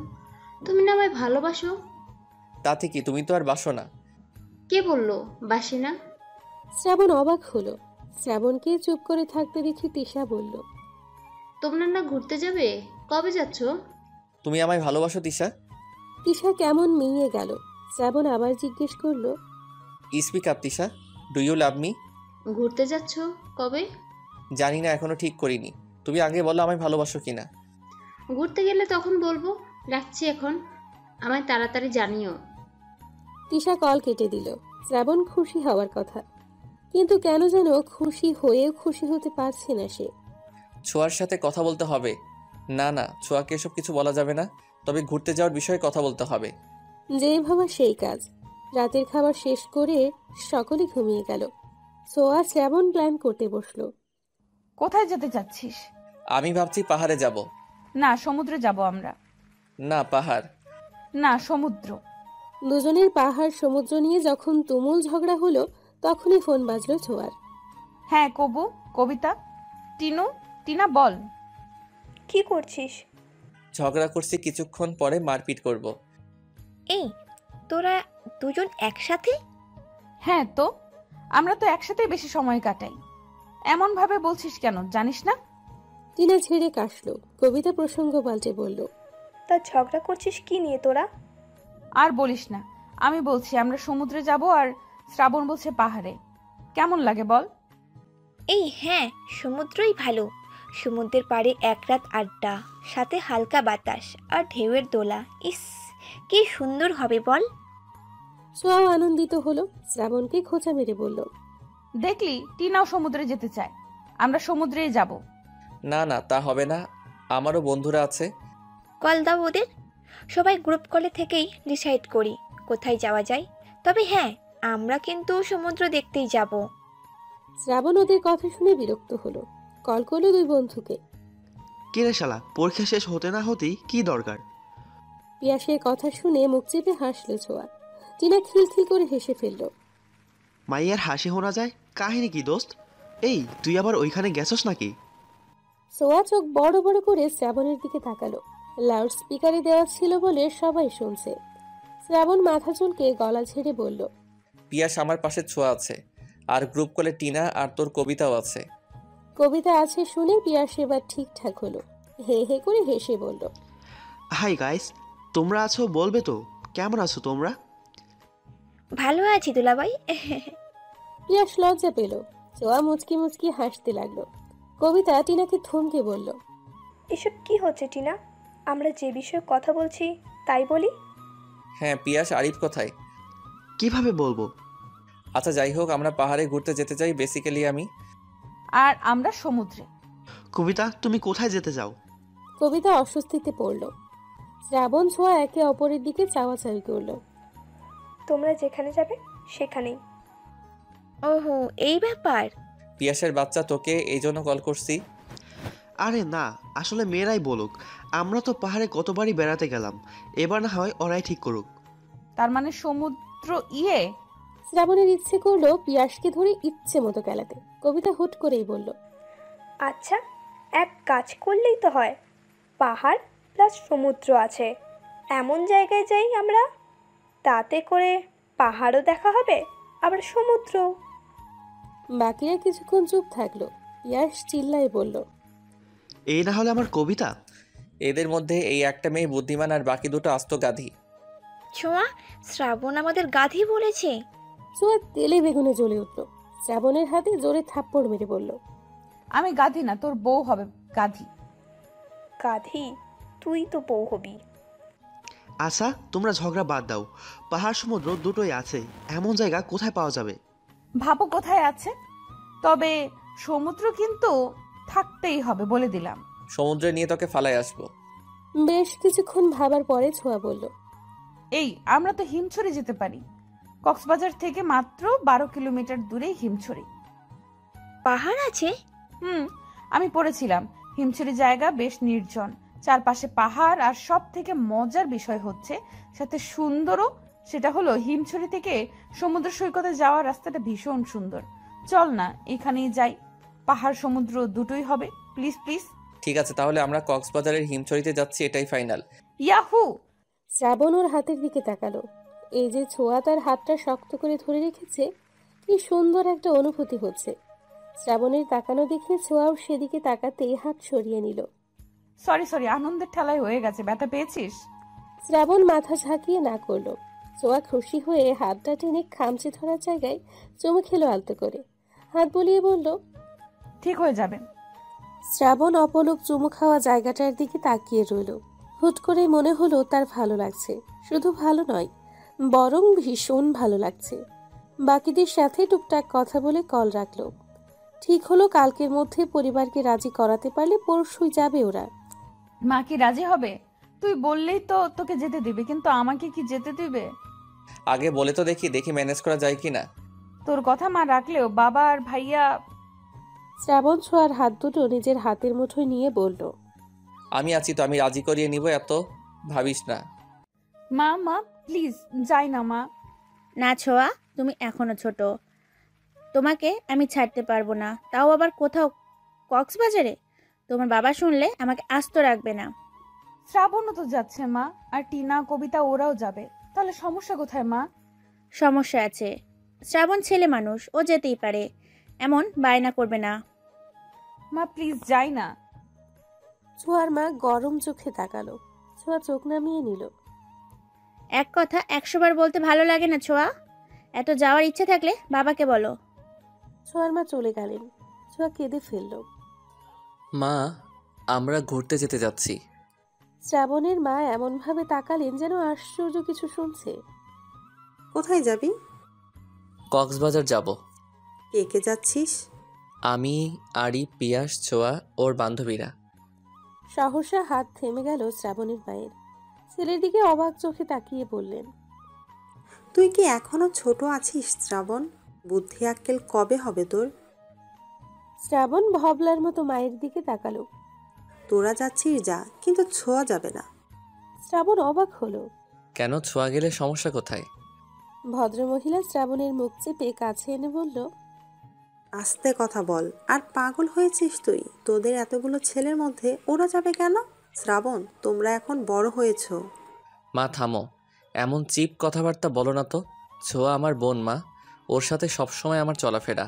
Speaker 8: তুমি না আমায় ভালোবাসো।
Speaker 1: তাতে কি, তুমি তো আর বাসো না।
Speaker 8: কে বললো বাসি না?
Speaker 3: শ্রাবণ অবাক হলো। শ্রাবণকে চুপ করে থাকতে দেখে তিশা বলল,
Speaker 8: তোমরা না ঘুরতে যাবে? কবে যাচ্ছ?
Speaker 1: তুমি আমায় ভালোবাসো তিশা?
Speaker 3: তিশা কেমন মিইয়ে গেল। শ্রাবণ আবার জিজ্ঞেস করলো,
Speaker 1: speak up Tisha, do you love me?
Speaker 8: ঘুরতে যাচ্ছ কবে?
Speaker 1: জানি না, এখনো ঠিক করিনি। তুমি আগে বলো আমায় ভালোবাসো কিনা।
Speaker 8: ঘুরতে গেলে তখন বলবো। রাখছি এখন, আমায় তাড়াতাড়ি জানিও।
Speaker 3: তিশা কল কেটে দিল। শ্রাবণ খুশি হওয়ার কথা, কিন্তু কেন যেন খুশি হয়েও খুশি হতে পারছে না সে।
Speaker 1: ছোঁয়ার সাথে কথা বলতে হবে। না না, ছোঁয়াকে এসব কিছু বলা যাবে না। তবে ঘুরতে যাওয়ার বিষয়ে কথা বলতে হবে।
Speaker 3: যেই ভাবা সেই কাজ। রাতের খাবার শেষ করে সকলে ঘুমিয়ে গেল। সোয়া শ্রাবণ প্ল্যান করতে বসলো।
Speaker 2: কোথায় যেতে চাচ্ছিস?
Speaker 1: আমি ভাবছি পাহাড়ে যাব।
Speaker 2: না, সমুদ্রে যাব আমরা।
Speaker 1: না, পাহাড়।
Speaker 2: না, সমুদ্র।
Speaker 3: দুজনের পাহাড় সমুদ্র নিয়ে যখন তুমুল ঝগড়া হলো, তখনই ফোন বাজলো ছোঁয়ার।
Speaker 2: হ্যাঁ কবু, কবিতা, টিনা বল।
Speaker 7: কি করছিস?
Speaker 1: ঝগড়া করছি, কিছুক্ষণ পরে মারপিট করব।
Speaker 10: এই তোরা দুজন একসাথে?
Speaker 2: হ্যাঁ তো, আমরা তো একসাথেই বেশি সময় কাটাই। এমন ভাবে বলছিস কেন, জানিস না?
Speaker 3: টিনা ছেড়ে কাশলো। কবিতা প্রসঙ্গ পাল্টে বলল,
Speaker 7: তা ঝগড়া করছিস কি নিয়ে তোরা?
Speaker 2: আর বলিস না, আমি বলছি আমরা সমুদ্রে যাব আর শ্রাবণ বলছে পাহাড়ে। কেমন লাগে বল?
Speaker 10: এই হ্যাঁ, সমুদ্রই ভালো। সমুদ্রের পাড়ে এক রাত আড্ডা, সাথে হালকা বাতাস আর ঢেউয়ের দোলা। ইস, কি সুন্দর হবে বল।
Speaker 3: সোয়াও আনন্দিত হলো। শ্রাবণকে খোঁচা মেরে বলল,
Speaker 2: দেখলি, টিনাও সমুদ্রে যেতে চায়। আমরা সমুদ্রেই যাব।
Speaker 1: না না, তা হবে না। আমারও বন্ধুরা আছে।
Speaker 10: কল দাও ওদের। সবাই গ্রুপ কলে থেকেই ডিসাইড করি কোথায় যাওয়া যায়। তবে হ্যাঁ, আমরা কিন্তু সমুদ্র দেখতেই যাব।
Speaker 3: শ্রাবণ ওদের কথা শুনে বিরক্ত হলো। কল করলো দুই বন্ধুকে।
Speaker 6: কিরে শালা, পরীক্ষা শেষ হতে না হতেই কি দরকার?
Speaker 3: পিয়াসের কথা শুনে মুখ চেপে হাসলো ছোঁয়া। টিনা খিলখিল করে হেসে ফেলল।
Speaker 6: মাইয়ার হাসি শোনা যায়, কাহিনী কি দোস্ত? এই তুই আবার ওইখানে গেছস নাকি?
Speaker 3: ছোঁয়া চোখ বড় বড় করে শ্রাবণের দিকে তাকালো। লাউড স্পিকারে দেওয়া ছিল বলে সবাই শুনছে। শ্রাবণ মাথা চুলকে গলা ঝেড়ে বলল,
Speaker 1: পিয়াস আমার পাশে ছোঁয়া আছে, আর গ্রুপ কলে টিনা আর তোর কবিতাও আছে।
Speaker 3: কবিতা আছে শুনে পিয়াস এবার ঠিকঠাক হলো। হে হে করে হেসে বলল,
Speaker 6: হাই গাইস, তোমরা আছো বলবে তো? কেমন আছো তোমরা?
Speaker 10: ভালো আছি দুলাভাই।
Speaker 3: পিয়াস লজ্জা পেল। ছোঁয়া মুচকি মুচকি হাসতে লাগলো। কবিতা টিনাকে থমকে বলল,
Speaker 7: এসব কি হচ্ছে টিনা? আমরা যে বিষয়ে কথা বলছি তাই বলি।
Speaker 1: হ্যাঁ, পিয়াস আরিফ কোথায়?
Speaker 6: কিভাবে বলবো?
Speaker 1: আচ্ছা যাই হোক, আমরা পাহাড়ে ঘুরতে যেতে চাই বেসিক্যালি আমি।
Speaker 2: আর আমরা সমুদ্রে।
Speaker 6: কবিতা, তুমি কোথায় যেতে চাও?
Speaker 3: কবিতা অস্বস্তিতে পড়ল। শ্রাবণ ছোঁয়া একে অপরের দিকে চাওয়াচাওয়ি করলো।
Speaker 7: তোমরা যেখানে যাবে সেখানেই।
Speaker 10: ওহো, এই ব্যাপার।
Speaker 1: পিয়াসের বাচ্চা, তোকে এই জন্য কল করছি।
Speaker 6: আরে না, আসলে মেয়েরাই বলুক। আমরা তো পাহাড়ে কতবারই বেড়াতে গেলাম, এবার না হয় ওরাই ঠিক করুক।
Speaker 2: তার মানে সমুদ্র
Speaker 3: শ্রাবণের ইচ্ছে করলো পিয়াসকে ধরে ইচ্ছে মতো খেলাতে। কবিতা হুট করেই বলল,
Speaker 7: আচ্ছা, এক কাজ করলেই তো হয়। পাহাড় প্লাস সমুদ্র আছে এমন জায়গায় যাই আমরা। তাতে করে পাহাড়ও দেখা হবে, আবার সমুদ্র।
Speaker 3: বাকিরা কিছুক্ষণ চুপ থাকলো। পিয়াস চিল্লাই বলল,
Speaker 6: এই না হলে আমার কবিতা।
Speaker 1: এদের মধ্যে এই একটা মেয়ে বুদ্ধিমান আর বাকি দুটো আস্ত গাধি।
Speaker 10: ছোঁয়া, শ্রাবণ আমাদের গাধি বলেছে।
Speaker 3: ছোঁয়া তেলে বেগুনে জ্বলে উঠল। শ্রাবণের হাতে জোরে থাপ্পড় মেরে বলল,
Speaker 2: আমি গাধি না, তোর বউ হবে গাধি।
Speaker 7: গাধি? তুই তো বউ হবি।
Speaker 6: আচ্ছা, তোমরা ঝগড়া বাদ দাও। পাহাড় সমুদ্র দুটোই আছে, এমন জায়গা কোথায় পাওয়া যাবে?
Speaker 2: ভাবো কোথায় আছে। তবে সমুদ্র কিন্তু থাকতেই হবে, বলে দিলাম।
Speaker 1: সমুদ্রে নিয়ে তোকে ফালাই আসবো।
Speaker 3: বেশ কিছুক্ষণ ভাবার পরে ছোঁয়া বলল,
Speaker 2: এই আমরা তো হিমছড়ি যেতে পারি। কক্সবাজার থেকে মাত্র 12 কিলোমিটার দূরে হিমছড়ি।
Speaker 10: পাহাড় আছে?
Speaker 2: আমি পড়েছিলাম। হিমছড়ি জায়গা বেশ নির্জন, চারপাশে পাহাড়, আর সব থেকে মজার বিষয় হচ্ছে সাথে সুন্দরও। সেটা হলো হিমছড়ি থেকে সমুদ্র সৈকতে যাওয়ার রাস্তাটা ভীষণ সুন্দর। চল না এখানেই যাই, পাহাড় সমুদ্র দুটোই হবে। Please please.
Speaker 1: ঠিক আছে, তাহলে আমরা কক্সবাজারের হিমছড়িতে যাচ্ছি, এটাই ফাইনাল।
Speaker 2: ইয়াহু!
Speaker 3: শ্রাবণ ওর হাতের দিকে তাকালো। এই যে ছোঁয়া তার হাতটা শক্ত করে ধরে রেখেছে, কি সুন্দর একটা অনুভূতি হচ্ছে। শ্রাবণের তাকানো দেখে ছোঁয়াও সেদিকে তাকাতেই হাত সরিয়ে নিল।
Speaker 2: সরি, আনন্দের ঠেলায় হয়ে গেছে। ব্যথা পেয়েছিস?
Speaker 3: শ্রাবণ মাথা ঝাঁকিয়ে না করলো। ছোঁয়া খুশি হয়ে হাতটা টেনে খামচে ধরার জায়গায় চুমু খেলো আলতো করে। হাত বুলিয়ে বলল,
Speaker 2: ঠিক হয়ে যাবে।
Speaker 3: শ্রাবণ অপলক চুমু খাওয়া জায়গাটার দিকে তাকিয়ে রইল। হুট করে মনে হলো তার ভালো লাগছে। শুধু ভালো নয়, বরং ভীষণ ভালো লাগছে। বাকিদের সাথে টুকটাক কথা বলে কল রাখলো। ঠিক হলো কালকের মধ্যে পরিবারকে রাজি করাতে পারলে পরশুই যাবে ওরা।
Speaker 2: মা কি রাজি হবে? তুই বললেই তো তোকে যেতে দিবে, কিন্তু আমাকে কি যেতে দিবে?
Speaker 1: আগে বলে তো দেখি ম্যানেজ করা যায় কিনা।
Speaker 2: তোর কথা মা রাখলেও বাবা আর ভাইয়া।
Speaker 3: শ্রাবণ ছোঁয়ার হাত দুটো নিজের হাতের মুঠোয় নিয়ে বলল,
Speaker 1: আমি আছি তো, আমি রাজি করিয়ে নিব, এত ভাবিস না।
Speaker 2: মা প্লিজ যাই না মা।
Speaker 4: না ছোঁয়া, তুমি এখনো ছোট, তোমাকে আমি ছাড়তে পারবো না, তাও আবার কোথাও কক্সবাজারে। তোমার বাবা শুনলে আমাকে আস্ত রাখবে না।
Speaker 2: শ্রাবণও তো যাচ্ছে মা, আর টিনা, কবিতা ওরাও যাবে। তাহলে সমস্যা কোথায় মা?
Speaker 4: সমস্যা আছে। শ্রাবণ ছেলে মানুষ, ও যেতেই পারে, এমন বায়না করবে না।
Speaker 2: মা প্লিজ যাই না।
Speaker 3: ছোঁয়ার মা গরম চোখে তাকালো। ছোঁয়া চোখ নামিয়ে নিল।
Speaker 4: এক কথা 100 বার বলতে ভালো লাগে না ছোঁয়া। এত যাওয়ার ইচ্ছে থাকলে বাবাকে বলো।
Speaker 3: ছোঁয়ার মা চলে গেলেন। ছোঁয়া কেঁদে ফেলল।
Speaker 1: মা, আমরা ঘুরতে যেতে যাচ্ছি।
Speaker 3: শ্রাবণের মা এমনভাবে তাকালেন যেন আশ্চর্য কিছু শুনছে।
Speaker 5: কোথায় যাবি?
Speaker 1: কক্সবাজার যাব।
Speaker 5: কে কে যাচ্ছিস?
Speaker 1: আমি, আরিফ, পিয়াস, ছোঁয়া, ওর বান্ধবীরা।
Speaker 3: সহসা হাত থেমে গেল শ্রাবণের মায়ের। ছেলের দিকে অবাক চোখে তাকিয়ে বললেন,
Speaker 5: তুই কি এখনো ছোট আছিস শ্রাবণ? বুদ্ধি আক্কেল কবে হবে তোর?
Speaker 3: শ্রাবণ ভবলার মতো মায়ের দিকে তাকালো।
Speaker 5: তোরা যাচ্ছিস যা, কিন্তু ছোঁয়া যাবে না।
Speaker 3: শ্রাবণ অবাক হলো।
Speaker 1: কেন ছোঁয়া গেলে সমস্যা কোথায়?
Speaker 3: ভদ্রমহিলা শ্রাবণের মুখ চেপে কাছে এনে বলল,
Speaker 5: আস্তে কথা বল। আর পাগল হয়েছিস তুই? তোদের এতগুলো ছেলের মধ্যে ওরা যাবে কেন? শ্রাবণ, তোমরা এখন বড় হয়েছো।
Speaker 1: মা থামো, এমন চিপ কথাবার্তা বলো না তো। ছোঁয়া আমার বোন মা, ওর সাথে সবসময় আমার চলাফেরা।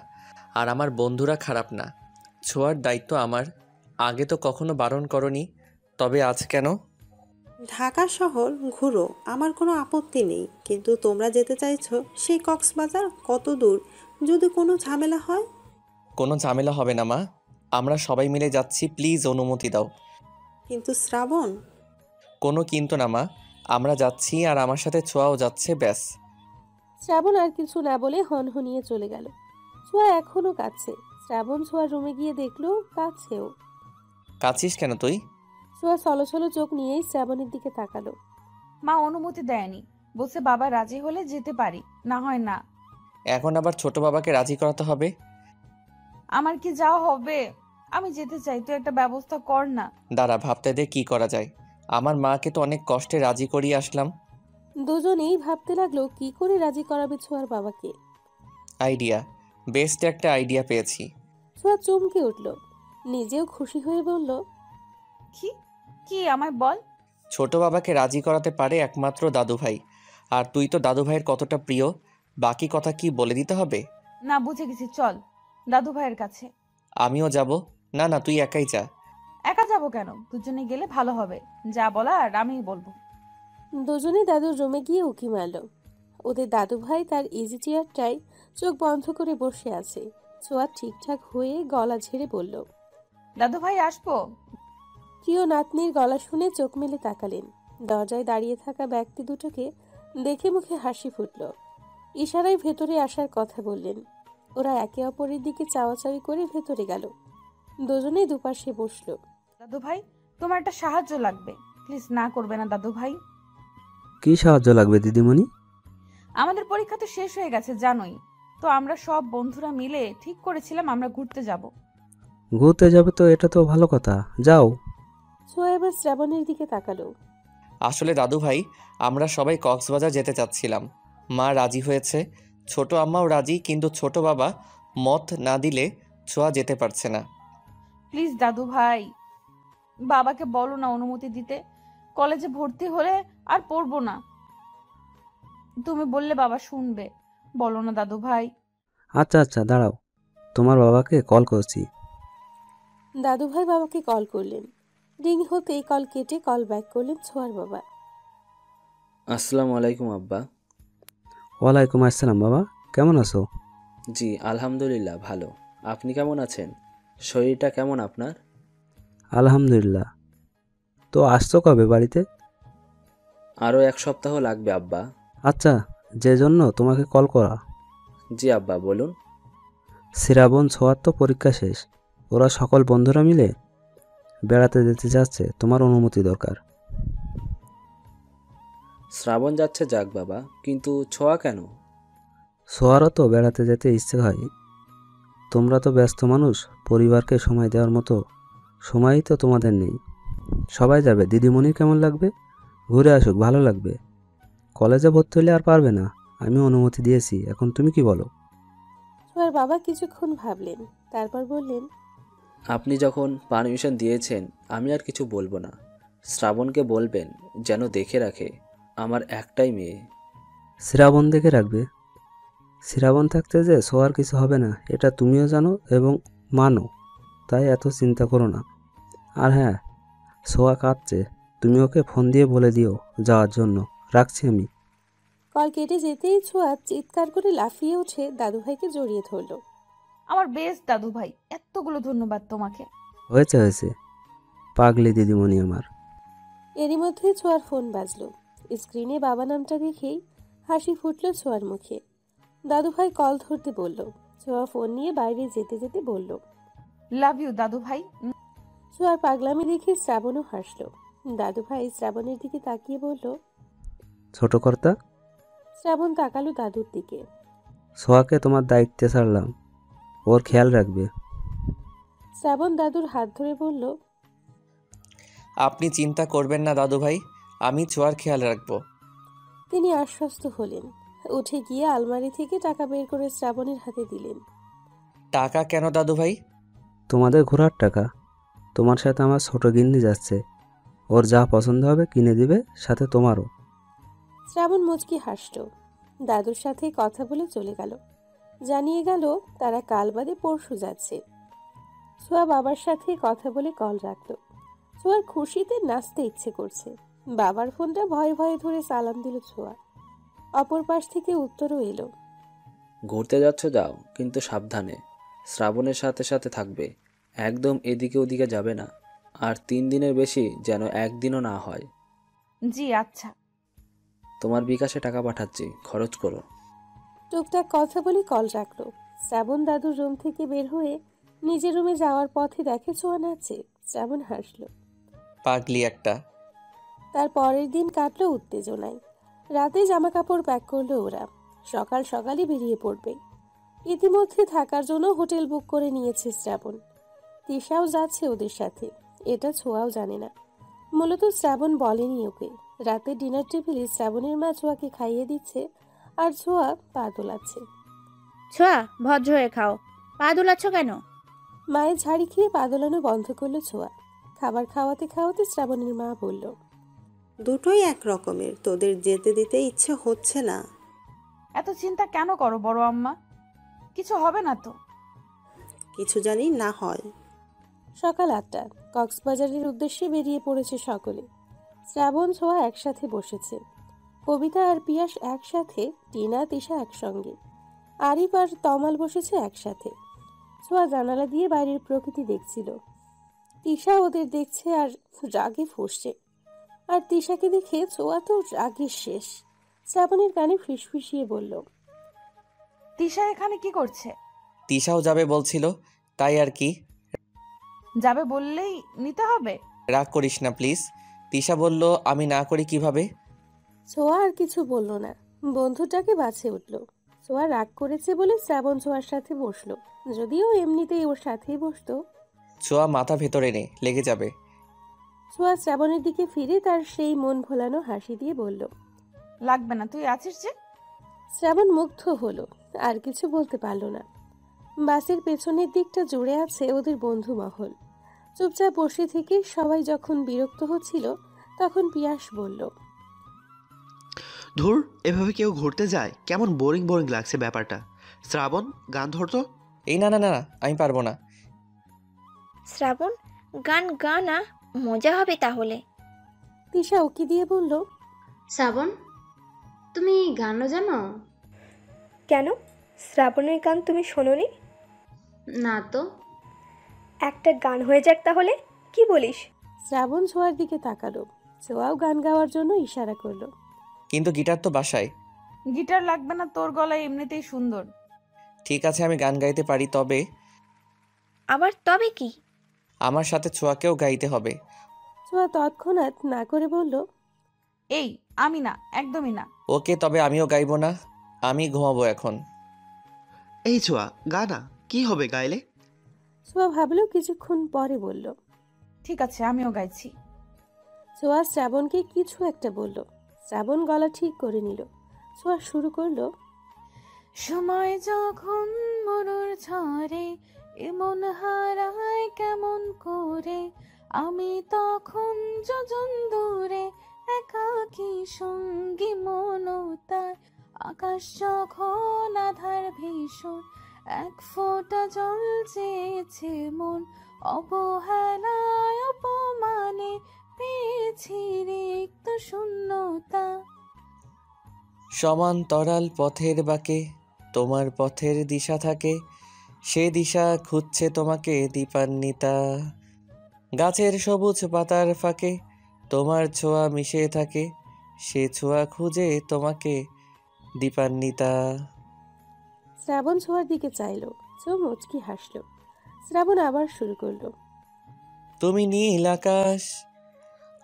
Speaker 1: আর আমার বন্ধুরা খারাপ না, ছোঁয়ার দায়িত্ব আমার। আগে তো কখনো বারণ করনি, তবে আজ কেন?
Speaker 5: ঢাকা শহর ঘুরো, আমার কোনো আপত্তি নেই, কিন্তু তোমরা যেতে চাইছো সেই কক্সবাজার কত দূর? যদি কোনো ঝামেলা হয়?
Speaker 1: কোনো ঝামেলা হবে না মা, আমরা সবাই মিলে যাচ্ছি, প্লিজ অনুমতি দাও।
Speaker 5: কিন্তু শ্রাবণ।
Speaker 1: কোনো কিন্তু না মা, আমরা যাচ্ছি আর আমার সাথে ছোঁয়াও যাচ্ছে, ব্যাস।
Speaker 3: শ্রাবণ আর কিছু না বলে হনহনিয়ে চলে গেল। ছোঁয়া এখনো কাঁদছে। শ্রাবণ ছোঁয়ার রুমে গিয়ে দেখলো কাঁদছেও।
Speaker 1: কাছিস কেন তুই?
Speaker 3: ছোঁয়া ছলছল চোখ নিয়েই শ্রাবণের দিকে তাকালো।
Speaker 2: মা অনুমতি দেয়নি, বলছে বাবা রাজি হলে যেতে পারি, না হয় না।
Speaker 1: এখন আবার ছোট বাবাকে রাজি করাতে হবে?
Speaker 2: আমার কি যাওয়া হবে? আমি যেতে চাই, তুই একটা ব্যবস্থা কর না।
Speaker 1: দাঁড়া, ভাবতে দে কি করা যায়। আমার মাকে তো অনেক কষ্টে রাজি করিয়ে আসলাম।
Speaker 3: দুজনেই ভাবতে লাগলো কি করে রাজি করাবে ছোঁয়ার বাবাকে।
Speaker 1: আইডিয়া, বেস্ট একটা আইডিয়া পেয়েছি।
Speaker 3: ছোঁয়া চমকে উঠল, নিজেও খুশি হয়ে বলল,
Speaker 2: কি কি আমায় বল।
Speaker 1: ছোট বাবাকে রাজি করাতে পারে একমাত্র দাদু ভাই। আর তুই তো দাদু ভাইয়ের কতটা প্রিয়, বাকি কথা কি বলে দিতে হবে?
Speaker 2: না, বুঝে গেছি, চল দাদু ভাইয়ের কাছে।
Speaker 1: আমিও যাব। না না, তুই একাই যা।
Speaker 2: একা যাবো কেন, দুজনে গেলে ভালো হবে। যা বলার আমিই বলবো।
Speaker 3: দুজনে দাদুর রুমে গিয়ে উকি মারল। ওদের দাদু ভাই তার ইজি চেয়ারটায় চোখ বন্ধ করে বসে আছে। ছোঁয়া ঠিকঠাক হয়ে গলা ঝেড়ে বলল,
Speaker 2: দাদু ভাই আসবো?
Speaker 3: প্রিয় নাতনির গলা শুনে চোখ মেলে তাকালেন। দরজায় দাঁড়িয়ে থাকা ব্যক্তি দুটোকে দেখে মুখে হাসি ফুটল। ইশারায় ভেতরে আসার কথা বললেন। ওরা একে অপরের দিকে চাওয়াচাওয়ি করে ভেতরে গেল। দুজনেই দুপাশে বসলো।
Speaker 2: দাদু ভাই, তোমার একটা সাহায্য লাগবে, প্লিজ না করবে না দাদু ভাই?
Speaker 11: কি সাহায্য লাগবে দিদিমণি?
Speaker 2: আমাদের পরীক্ষা তো শেষ হয়ে গেছে জানোই তো, আমরা সব বন্ধুরা মিলে ঠিক করেছিলাম আমরা ঘুরতে যাব।
Speaker 11: ঘুরতে যাবে তো, এটা তো ভালো কথা, যাও।
Speaker 3: ছোঁয়া এবার শ্রাবণের দিকে তাকালো।
Speaker 1: আসলে দাদু ভাই, আমরা সবাই কক্সবাজার যেতে চাচ্ছিলাম। মা রাজি হয়েছে, ছোট আম্মাও রাজি, কিন্তু ছোট বাবা মত না দিলে ছোঁয়া যেতে পারছে না।
Speaker 2: প্লিজ দাদু ভাই, বাবাকে বলো না অনুমতি দিতে। কলেজে ভর্তি হলে আর পড়বো না, তুমি বললে বাবা শুনবে। বলো না দাদু ভাই।
Speaker 11: আচ্ছা আচ্ছা, দাঁড়াও, তোমার বাবাকে কল করছি।
Speaker 3: দাদু ভাই বাবাকে কল করলেন। রিং হতেই কল কেটে কল ব্যাক করলেন ছোঁয়ার বাবা।
Speaker 9: আসসালামু আলাইকুম আব্বা।
Speaker 11: ওয়ালাইকুম আসসালাম বাবা, কেমন আছো?
Speaker 9: জি আলহামদুলিল্লাহ ভালো। আপনি কেমন আছেন? শরীরটা কেমন আপনার?
Speaker 11: আলহামদুলিল্লাহ। তো আসছো কবে বাড়িতে?
Speaker 9: আরও 1 সপ্তাহ লাগবে আব্বা।
Speaker 11: আচ্ছা, যে জন্য তোমাকে কল করা।
Speaker 9: জি আব্বা বলুন।
Speaker 11: শ্রাবণ ছোঁয়ার তো পরীক্ষা শেষ, ওরা সকল বন্ধুরা মিলে বেড়াতে যেতে যাচ্ছে, তোমার অনুমতি দরকার।
Speaker 9: শ্রাবণ যাচ্ছে যাক বাবা, কিন্তু ছোঁয়া কেন?
Speaker 11: ছোঁয়ারও তো বেড়াতে যেতে ইচ্ছে হয়। তোমরা তো ব্যস্ত মানুষ, পরিবারকে সময় দেওয়ার মতো সময়ই তো তোমাদের নেই। সবাই যাবে, দিদিমণির কেমন লাগবে? ঘুরে আসুক, ভালো লাগবে। কলেজে ভর্তি হলে আর পারবে না, আমি অনুমতি দিয়েছি, এখন তুমি কি বলো?
Speaker 3: ছোঁয়ার বাবা কিছুক্ষণ ভাবলেন, তারপর বললেন,
Speaker 9: আপনি যখন পারমিশন দিয়েছেন আমি আর কিছু বলবো না। শ্রাবণকে বলবেন যেন দেখে রাখে, আমার একটাই মেয়ে।
Speaker 11: শ্রাবণ দেখে রাখবে? শ্রাবণ থাকতে যে ছোঁয়ার কিছু হবে না, এটা তুমিও জানো এবং মানো, তাই এত চিন্তা করো না। আর হ্যাঁ, ছোঁয়া কাঁদছে, তুমি ওকে ফোন দিয়ে বলে দিও যাওয়ার জন্য। রাখছি আমি।
Speaker 3: কল কেটে যেতেই ছোঁয়া চিৎকার করে লাফিয়ে উঠে দাদু ভাইকে জড়িয়ে ধরল।
Speaker 2: আমার বেস্ট দাদু ভাই, এতগুলো ধন্যবাদ তোমাকে।
Speaker 11: হয়েছে হয়েছে, পাগলি দিদিমণি আমার।
Speaker 3: এরই মধ্যে ছোঁয়ার ফোন বাজলো। স্ক্রিনে বাবা নামটা দেখেই হাসি ফুটল ছোঁয়ার মুখে। দাদু ভাই কল ধরতে বলল। ছোঁয়া ফোন নিয়ে বাইরে যেতে যেতে বলল,
Speaker 2: লাভ ইউ দাদু ভাই।
Speaker 3: ছোঁয়ার পাগলামি দেখে শ্রাবণও হাসলো। দাদু ভাই শ্রাবণের দিকে তাকিয়ে বলল,
Speaker 11: ছোট কর্তা।
Speaker 3: শ্রাবণ তাকালো দাদুর দিকে।
Speaker 11: ছোঁয়াকে তোমার দায়িত্বে ছাড়লাম, ওর খেয়াল রাখবে।
Speaker 3: শ্রাবণ দাদুর হাত ধরে বলল,
Speaker 1: আপনি চিন্তা করবেন না দাদু ভাই, আমি ছোঁয়ার খেয়াল রাখবো।
Speaker 3: তিনি আশ্বস্ত হলেন। উঠে গিয়ে আলমারি থেকে টাকা বের করে শ্রাবণের হাতে দিলেন।
Speaker 1: টাকা কেন দাদু ভাই?
Speaker 11: তোমাদের ঘোরার টাকা। তোমার সাথে আমার ছোট গিন্নি যাচ্ছে, ওর যা পছন্দ হবে কিনে দিবে, সাথে তোমারও।
Speaker 3: শ্রাবণ মুচকি হাসল। দাদুর সাথে কথা বলে চলে গেল। জানিয়ে গেল তারা কাল বাদে পরশু যাচ্ছে। ছোঁয়া বাবার সাথে কথা বলে কল রাখলো। ছোঁয়ার খুশিতে নাচতে ইচ্ছে করছে। বাবার ফোনটা ভয়ে ভয়ে ধরে সালাম দিল ছোঁয়া। অপর পাশ থেকে উত্তরও এলো।
Speaker 9: ঘুরতে যাচ্ছ যাও, কিন্তু সাবধানে। শ্রাবণের সাথে সাথে থাকবে, একদম এদিকে ওদিকে যাবে না। আর 3 দিনের বেশি যেন একদিনও না হয়।
Speaker 2: জি আচ্ছা।
Speaker 9: তোমার বিকাশে টাকা পাঠাচ্ছি, খরচ করো।
Speaker 3: টুকটাক কথা বলে কল রাখলো। শ্রাবণ দাদুর রুম থেকে বের হয়ে নিজের রুমে যাওয়ার পথে দেখে ছোঁয়া নাচে। শ্রাবণ হাসলো।
Speaker 1: পাগলি একটা।
Speaker 3: তার পরের দিন কাটলো উত্তেজনায়। রাতে জামা কাপড় প্যাক করলো ওরা। সকাল সকালই বেরিয়ে পড়বে। ইতিমধ্যে থাকার জন্য হোটেল বুক করে নিয়েছে শ্রাবণ। তিশাও যাচ্ছে ওদের সাথে। এটা ছোঁয়াও জানে না। মূলত শ্রাবণ বলেনি ওকে। রাতে ডিনার টেবিলে শ্রাবণের মা ছোঁয়াকে খাইয়ে দিচ্ছে, আর ছোঁয়া পা দোলাচ্ছে।
Speaker 4: ছোঁয়া, ভদ্র হয়ে খাও, পা দোলাচ্ছ কেন?
Speaker 3: মায়ের ঝাড়ি খেয়ে পা দোলানো বন্ধ করলো ছোঁয়া। খাবার খাওয়াতে খাওয়াতে শ্রাবণের মা বলল,
Speaker 5: দুটোই এক রকমের, তোদের যেতে দিতে ইচ্ছে হচ্ছে না।
Speaker 2: এত চিন্তা কেন করো বড় আম্মা? কিছু হবে না তো?
Speaker 5: কিছু জানি না হয়।
Speaker 3: সকাল 8টা। কক্সবাজারের উদ্দেশ্যে বেরিয়ে পড়েছে সকলে। শ্রাবণ ছোঁয়া একসাথে বসেছে। কবিতা আর পিয়াস একসাথে, টিনা তিশা একসঙ্গে। আরিফ আর তমাল বসেছে একসাথে। ছোঁয়া জানালা দিয়ে বাইরের প্রকৃতি দেখছিল। তিশা ওদের দেখছে আর রাগে ফুঁসছে। আর তিশাকে দেখে ছোঁয়া তো রাগে শেষ। শ্রাবণের কানে ফিসফিসিয়ে বলল,
Speaker 2: তিশা এখানে কি করছে?
Speaker 1: তিশাও যাবে বলছিল, তাই আর কি।
Speaker 2: যাবে বললেই নিতে হবে?
Speaker 1: রাগ করিস না প্লিজ। তিশা বলল, আমি না করি কিভাবে?
Speaker 3: ছোঁয়া আর কিছু বলল না। বন্ধুটাকে বাছে উঠল। ছোঁয়া রাগ করেছে বলে শ্রাবণ ছোঁয়ার সাথে বসলো। যদিও এমনিতেই ওর সাথেই বসতো।
Speaker 1: ছোঁয়া মাথা ভেতরে নে, লেগে যাবে।
Speaker 3: ছোঁয়া শ্রাবণের দিকে ফিরে তার সেই মন ভোলানো হাসি দিয়ে বলল,
Speaker 2: লাগবে না, তুই আছিস যে।
Speaker 3: শ্রাবণ মুগ্ধ হলো। আর কিছু বলতে পারল না। বাসের পেছনের দিকটা জুড়ে আছে ওদের বন্ধু মহল। চুপচাপ বসে থেকে সবাই যখন বিরক্ত হচ্ছিল, তখন পিয়াস বলল,
Speaker 6: ধুর, এভাবে কেউ ঘুরতে যায়? কেমন বোরিং বোরিং লাগছে ব্যাপারটা। শ্রাবণ, গান ধরতো।
Speaker 1: এই না না না না, আমি পারবো না।
Speaker 10: শ্রাবণ, গান গা না, মজা হবে তাহলে।
Speaker 3: তিশা উকি দিয়ে বলল,
Speaker 8: শ্রাবণ, তুমি গানও জানো?
Speaker 7: কেন, শ্রাবণের গান তুমি শোনোনি?
Speaker 8: না তো।
Speaker 7: একটা গান হয়ে যাক তাহলে, কি বলিস?
Speaker 3: শ্রাবণ ছোঁয়ার দিকে তাকালো। ছোঁয়াও গান গাওয়ার জন্য ইশারা করলো।
Speaker 1: কিন্তু গিটার তো বাসায়।
Speaker 2: গিটার লাগবে না, তোর গলায় এমনিতেই সুন্দর।
Speaker 1: ঠিক আছে, আমি গান গাইতে পারি, তবে
Speaker 10: আবার তবে কি?
Speaker 1: আমার সাথে ছোঁয়াকেও গাইতে হবে।
Speaker 3: ছোঁয়া তৎক্ষণাৎ না করে বলল,
Speaker 2: এই, আমি না, একদমই না।
Speaker 1: ওকে, তবে আমিও গাইবো না। আমি ঘুমাবো এখন।
Speaker 6: এই ছোঁয়া, গা না, কি হবে গাইলে?
Speaker 3: ছোঁয়া ভাবলো, কিছুক্ষণ পরে বলল,
Speaker 2: ঠিক আছে, আমিও গাইছি।
Speaker 3: ছোঁয়া শ্রাবণকে কিছু একটা বলল। শ্রাবণ গলা ঠিক করে নিল। ছোঁয়া শুরু করলো,
Speaker 2: সময় যখন মরুর ঝরে এমন হারায় কেমন করে, আমি তখন যোজন দূরে একাকী সঙ্গী মনতার, আকাশ যখন আধার ভীষণ এক ফোঁটা জল চেয়েছে মন, অবহেলায় অপমানে পেয়েছি রিক্ত শূন্যতা।
Speaker 1: সমান্তরাল পথের বাঁকে তোমার পথের দিশা থাকে, সে দিশা খুঁজছে তোমাকে দীপান্বিতা। গাছের সবুজ পাতার ফাঁকে তোমার ছোঁয়া মিশে থাকে, সে ছোঁয়া খুঁজে তোমাকে দীপান্বিতা।
Speaker 3: শ্রাবণ ছোঁয়ার দিকে চাইলো। ছোঁয়া মুচকি হাসলো। শ্রাবণ আবার শুরু করলো,
Speaker 1: তুমি নীল আকাশ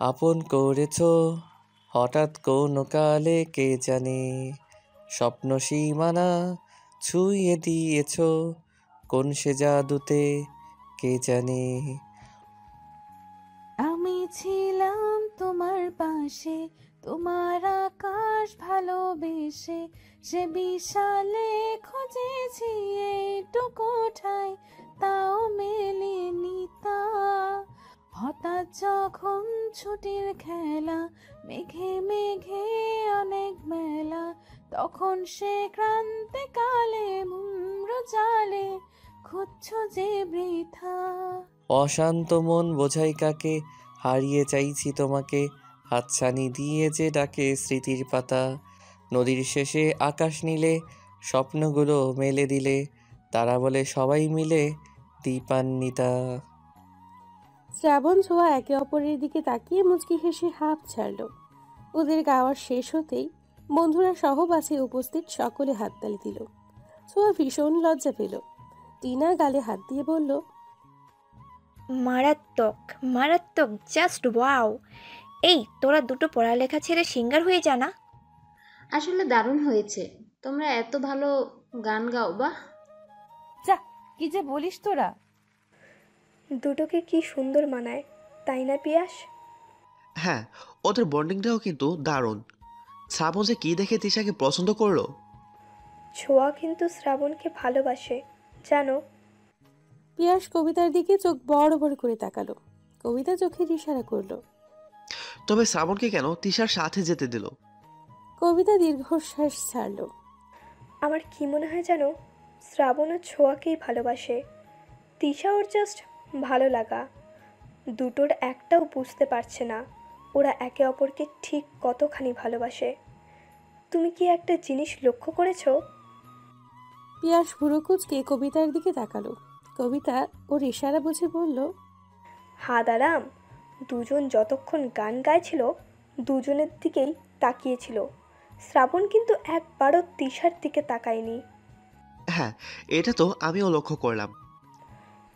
Speaker 1: আপন করেছ, হঠাৎ কোন কালে কে জানে, স্বপ্ন সীমানা ছুঁয়ে দিয়েছ, কোন সে জাদুতে কে জানে।
Speaker 2: আমি ছিলাম তোমার পাশে।
Speaker 12: আসে তোমার আকাশ ভালোবেসে, সে বিশালে খুঁজেছি এইটুকু ঠাই, তাও মেলেনি তা। হঠাৎ যখন ছুটির খেলা, মেঘে মেঘে অনেক মেলা, তখন সে ক্রান্তিকালে মুম্র জালে খুঁজছ যে বৃথা।
Speaker 1: অশান্ত মন বোঝাই কাকে, হারিয়ে চাইছি তোমাকে, হাতছানি দিয়ে যে ডাকে স্মৃতির পাতা। নদীর শেষে আকাশ নীলে, স্বপ্নগুলো মেলে দিলে, তারা বলে সবাই মিলে দীপান্বিতা।
Speaker 3: শ্রাবণ ছোঁয়া একে অপরের দিকে তাকিয়ে মুচকি হেসে হাঁপ ছাড়ল। ওদের গাওয়ার শেষ হতেই বন্ধুরা সহ বাসে উপস্থিত সকলে হাততালি দিল। ছোঁয়া ভীষণ লজ্জা পেল। টিনা গালে হাত দিয়ে বলল,
Speaker 10: মারাত্মক মারাত্মক, জাস্ট ওয়াও। এই তোরা দুটো পড়ালেখা ছেড়ে সিঙ্গার হয়ে জানা।
Speaker 8: আসলে দারুণ হয়েছে, তোমরা এত ভালো গান গাও। বাহ,
Speaker 2: যা, কি যে বলিস তোরা।
Speaker 7: দুটোকে কি সুন্দর মানায়, তাই না পিয়াস?
Speaker 6: হ্যাঁ, ওদের বন্ডিংটাও কিন্তু দারুণ। শ্রাবণ যে কি দেখে তিশাকে পছন্দ করলো।
Speaker 7: ছোঁয়া কিন্তু শ্রাবণকে ভালোবাসে, জানো?
Speaker 3: পিয়াস কবিতার দিকে চোখ বড় বড় করে তাকালো। কবিতা চোখের ইশারা করলো।
Speaker 6: তবে শ্রাবণকে কেন তিশার সাথে যেতে দিল?
Speaker 3: কবিতা দীর্ঘশ্বাস ছাড়ল।
Speaker 7: আমার কি মনে হয় জানো, শ্রাবণ ও ছোঁয়াকেই ভালোবাসে। তিশা ওর জাস্ট ভালো লাগা। দুটোর একটাও বুঝতে পারছে না ওরা একে অপরকে ঠিক কতখানি ভালোবাসে। তুমি কি একটা জিনিস লক্ষ্য করেছো?
Speaker 3: পিয়াস ভুরু কুঁচকে কবিতার দিকে তাকালো। কবিতা ওর ইশারা বুঝে বলল,
Speaker 7: হাদারাম, দুজন যতক্ষণ গান গাইছিল দুজনের দিকেই তাকিয়েছিল। শ্রাবণ কিন্তু একবারও তিশার দিকে তাকায়নি।
Speaker 6: হ্যাঁ, এটা তো আমিও লক্ষ্য করলাম।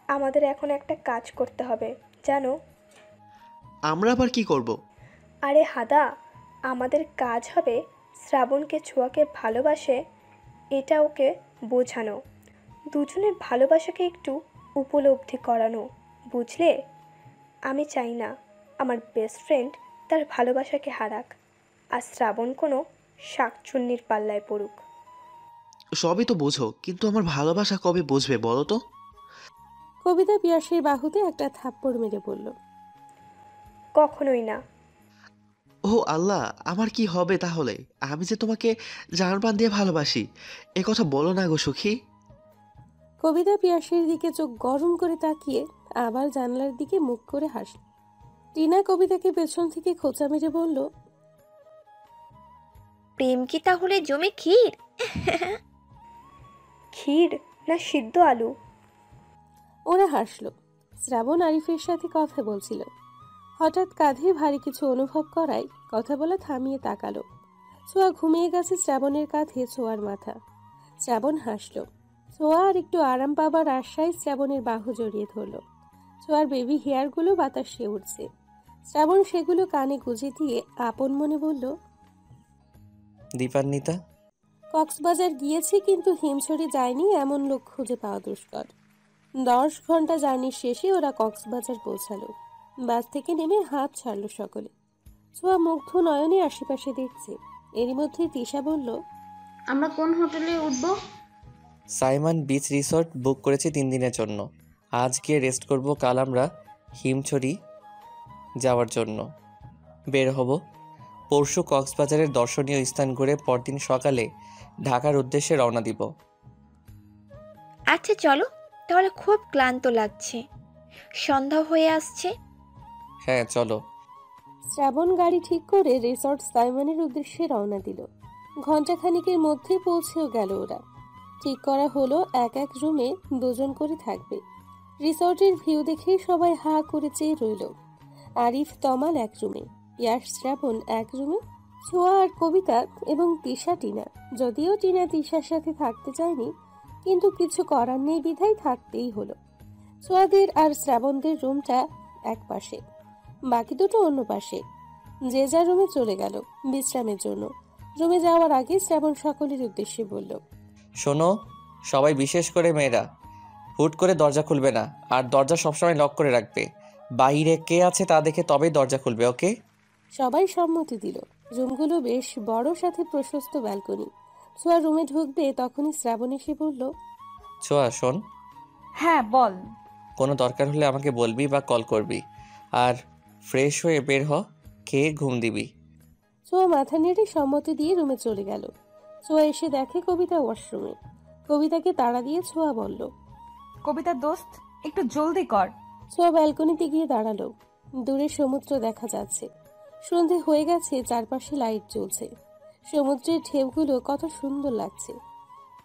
Speaker 7: আমাদের এখন একটা কাজ করতে হবে, জানো?
Speaker 6: আমরা আবার কি করব?
Speaker 7: আরে হাদা, আমাদের কাজ হবে শ্রাবণকে ছোঁয়াকে ভালোবাসে এটা ওকে বোঝানো, দুজনের ভালোবাসাকে একটু উপলব্ধি করানো, বুঝলে? আমি চাই না আমার বেস্ট ফ্রেন্ড তার ভালোবাসাকে হারাক, আর শ্রাবণ কোনো শাকচুন্নির পাল্লায় পড়ুক।
Speaker 6: সবই তো বোঝো, কিন্তু আমার ভালোবাসা কবে বুঝবে বলো তো?
Speaker 3: কবিতা পিয়াসের বাহুতে একটা থাপ্পড় মেরে বলল,
Speaker 7: কখনোই না।
Speaker 6: ও আল্লাহ, আমার কি হবে তাহলে? আমি যে তোমাকে জানপ্রাণ দিয়ে ভালোবাসি, এ কথা বলো না গো সুখী।
Speaker 3: কবিতা পিয়াসের দিকে চোখ গরম করে তাকিয়ে আবার জানলার দিকে মুখ করে হাসল। টিনা কবিতাকে পেছন থেকে খোঁচা মেরে বলল,
Speaker 10: প্রেম কি তাহলে জমে ক্ষীর?
Speaker 7: ক্ষীর না সিদ্ধ আলু?
Speaker 3: ওরা হাসল। শ্রাবণ আরিফের সাথে কথা বলছিল। হঠাৎ কাঁধে ভারী কিছু অনুভব করায় কথা বলা থামিয়ে তাকালো। ছোঁয়া ঘুমিয়ে গেছে শ্রাবণের কাঁধে ছোঁয়ার মাথা। শ্রাবণ হাসল। ছোঁয়া আর একটু আরাম পাবার আশায় শ্রাবণের বাহু জড়িয়ে ধরল। ছোঁয়ার বেবি হেয়ারগুলো বাতাসে উঠছে। শ্রাবণ সেগুলো কানে গুঁজে দিয়ে আপন মনে বলল,
Speaker 1: দীপান্বিতা,
Speaker 3: কক্সবাজার গিয়েছি কিন্তু হিমছড়ি যায়নি এমন লোক খুঁজে পাওয়া দুষ্কর। 10 ঘন্টা জার্নি শেষে ওরা কক্সবাজার পৌঁছালো। বাস থেকে নেমে হাত ছাড়লো সকলে। ছোঁয়া মুগ্ধ নয়নে আশেপাশে দেখছে। এরই মধ্যে তিশা বলল,
Speaker 8: আমরা কোন হোটেলে উঠবো?
Speaker 1: সাইমন বিচ রিসর্ট বুক করেছি 3 দিনের জন্য। আজ গিয়ে রেস্ট করব, কাল আমরা হিমছড়ি যাওয়ার জন্য বের হব। পরশু কক্সবাজারের দর্শনীয় স্থান ঘুরে পরদিন সকালে ঢাকার উদ্দেশ্যে রওনা দিব।
Speaker 10: আচ্ছা চলো, তাহলে খুব ক্লান্ত লাগছে, সন্ধ্যা হয়ে আসছে।
Speaker 1: হ্যাঁ চলো।
Speaker 3: শ্রাবণ গাড়ি ঠিক করে রিসর্ট সাইমনের উদ্দেশ্যে রওনা দিল। ঘণ্টাখানিকের মধ্যে পৌঁছেও গেল ওরা। ঠিক করা হলো এক এক রুমে 2 জন করে থাকবে। রিসর্টের ভিউ দেখেই সবাই হা করে চেয়ে রইল। আরিফ তমাল এক রুমে, পিয়াস শ্রাবণ এক রুমে, ছোঁয়া আর কবিতা এবং তিশা টিনা। যদিও টিনা তিশার সাথে থাকতে চায়নি, কিন্তু কিছু করার নেই বিধায় থাকতেই হলো। ছোঁয়াদের আর শ্রাবণদের রুমটা এক পাশে, বাকি দুটো অন্য পাশে। যে যার রুমে চলে গেল বিশ্রামের জন্য। রুমে যাওয়ার আগে শ্রাবণ সকলের উদ্দেশ্যে বলল,
Speaker 1: শোনো সবাই, বিশেষ করে মেয়েরা, হুট করে দরজা খুলবে না, আর দরজা সবসময় লক করে রাখবে। বাইরে কে আছে তা দেখে তবেই দরজা খুলবে, ওকে?
Speaker 3: সবাই সম্মতি দিল। রুমগুলো বেশ বড়, সাথে প্রশস্ত ব্যালকনি। ছোঁয়া রুমে ঢুকবে তখনই শ্রাবণ এসে বলল,
Speaker 1: ছোঁয়া শোন,
Speaker 2: হ্যাঁ বল।
Speaker 1: কোনো দরকার হলে আমাকে বলবি বা কল করবি। আর ফ্রেশ হয়ে বের হ, খেয়ে ঘুম দিবি।
Speaker 3: ছোঁয়া মাথা নেড়ে সম্মতি দিয়ে রুমে চলে গেল। ছোঁয়া এসে দেখে কবিতা ওয়াশরুমে। কবিতাকে তাড়া দিয়ে ছোঁয়া বলল,
Speaker 2: কবিতা দোস্ত, একটু জলদি কর।
Speaker 3: ছোঁয়া ব্যালকনিতে গিয়ে দাঁড়ালো। দূরে সমুদ্র দেখা যাচ্ছে। সন্ধে হয়ে গেছে, চারপাশে লাইট জ্বলছে। সমুদ্রের ঢেউগুলো কত সুন্দর লাগছে।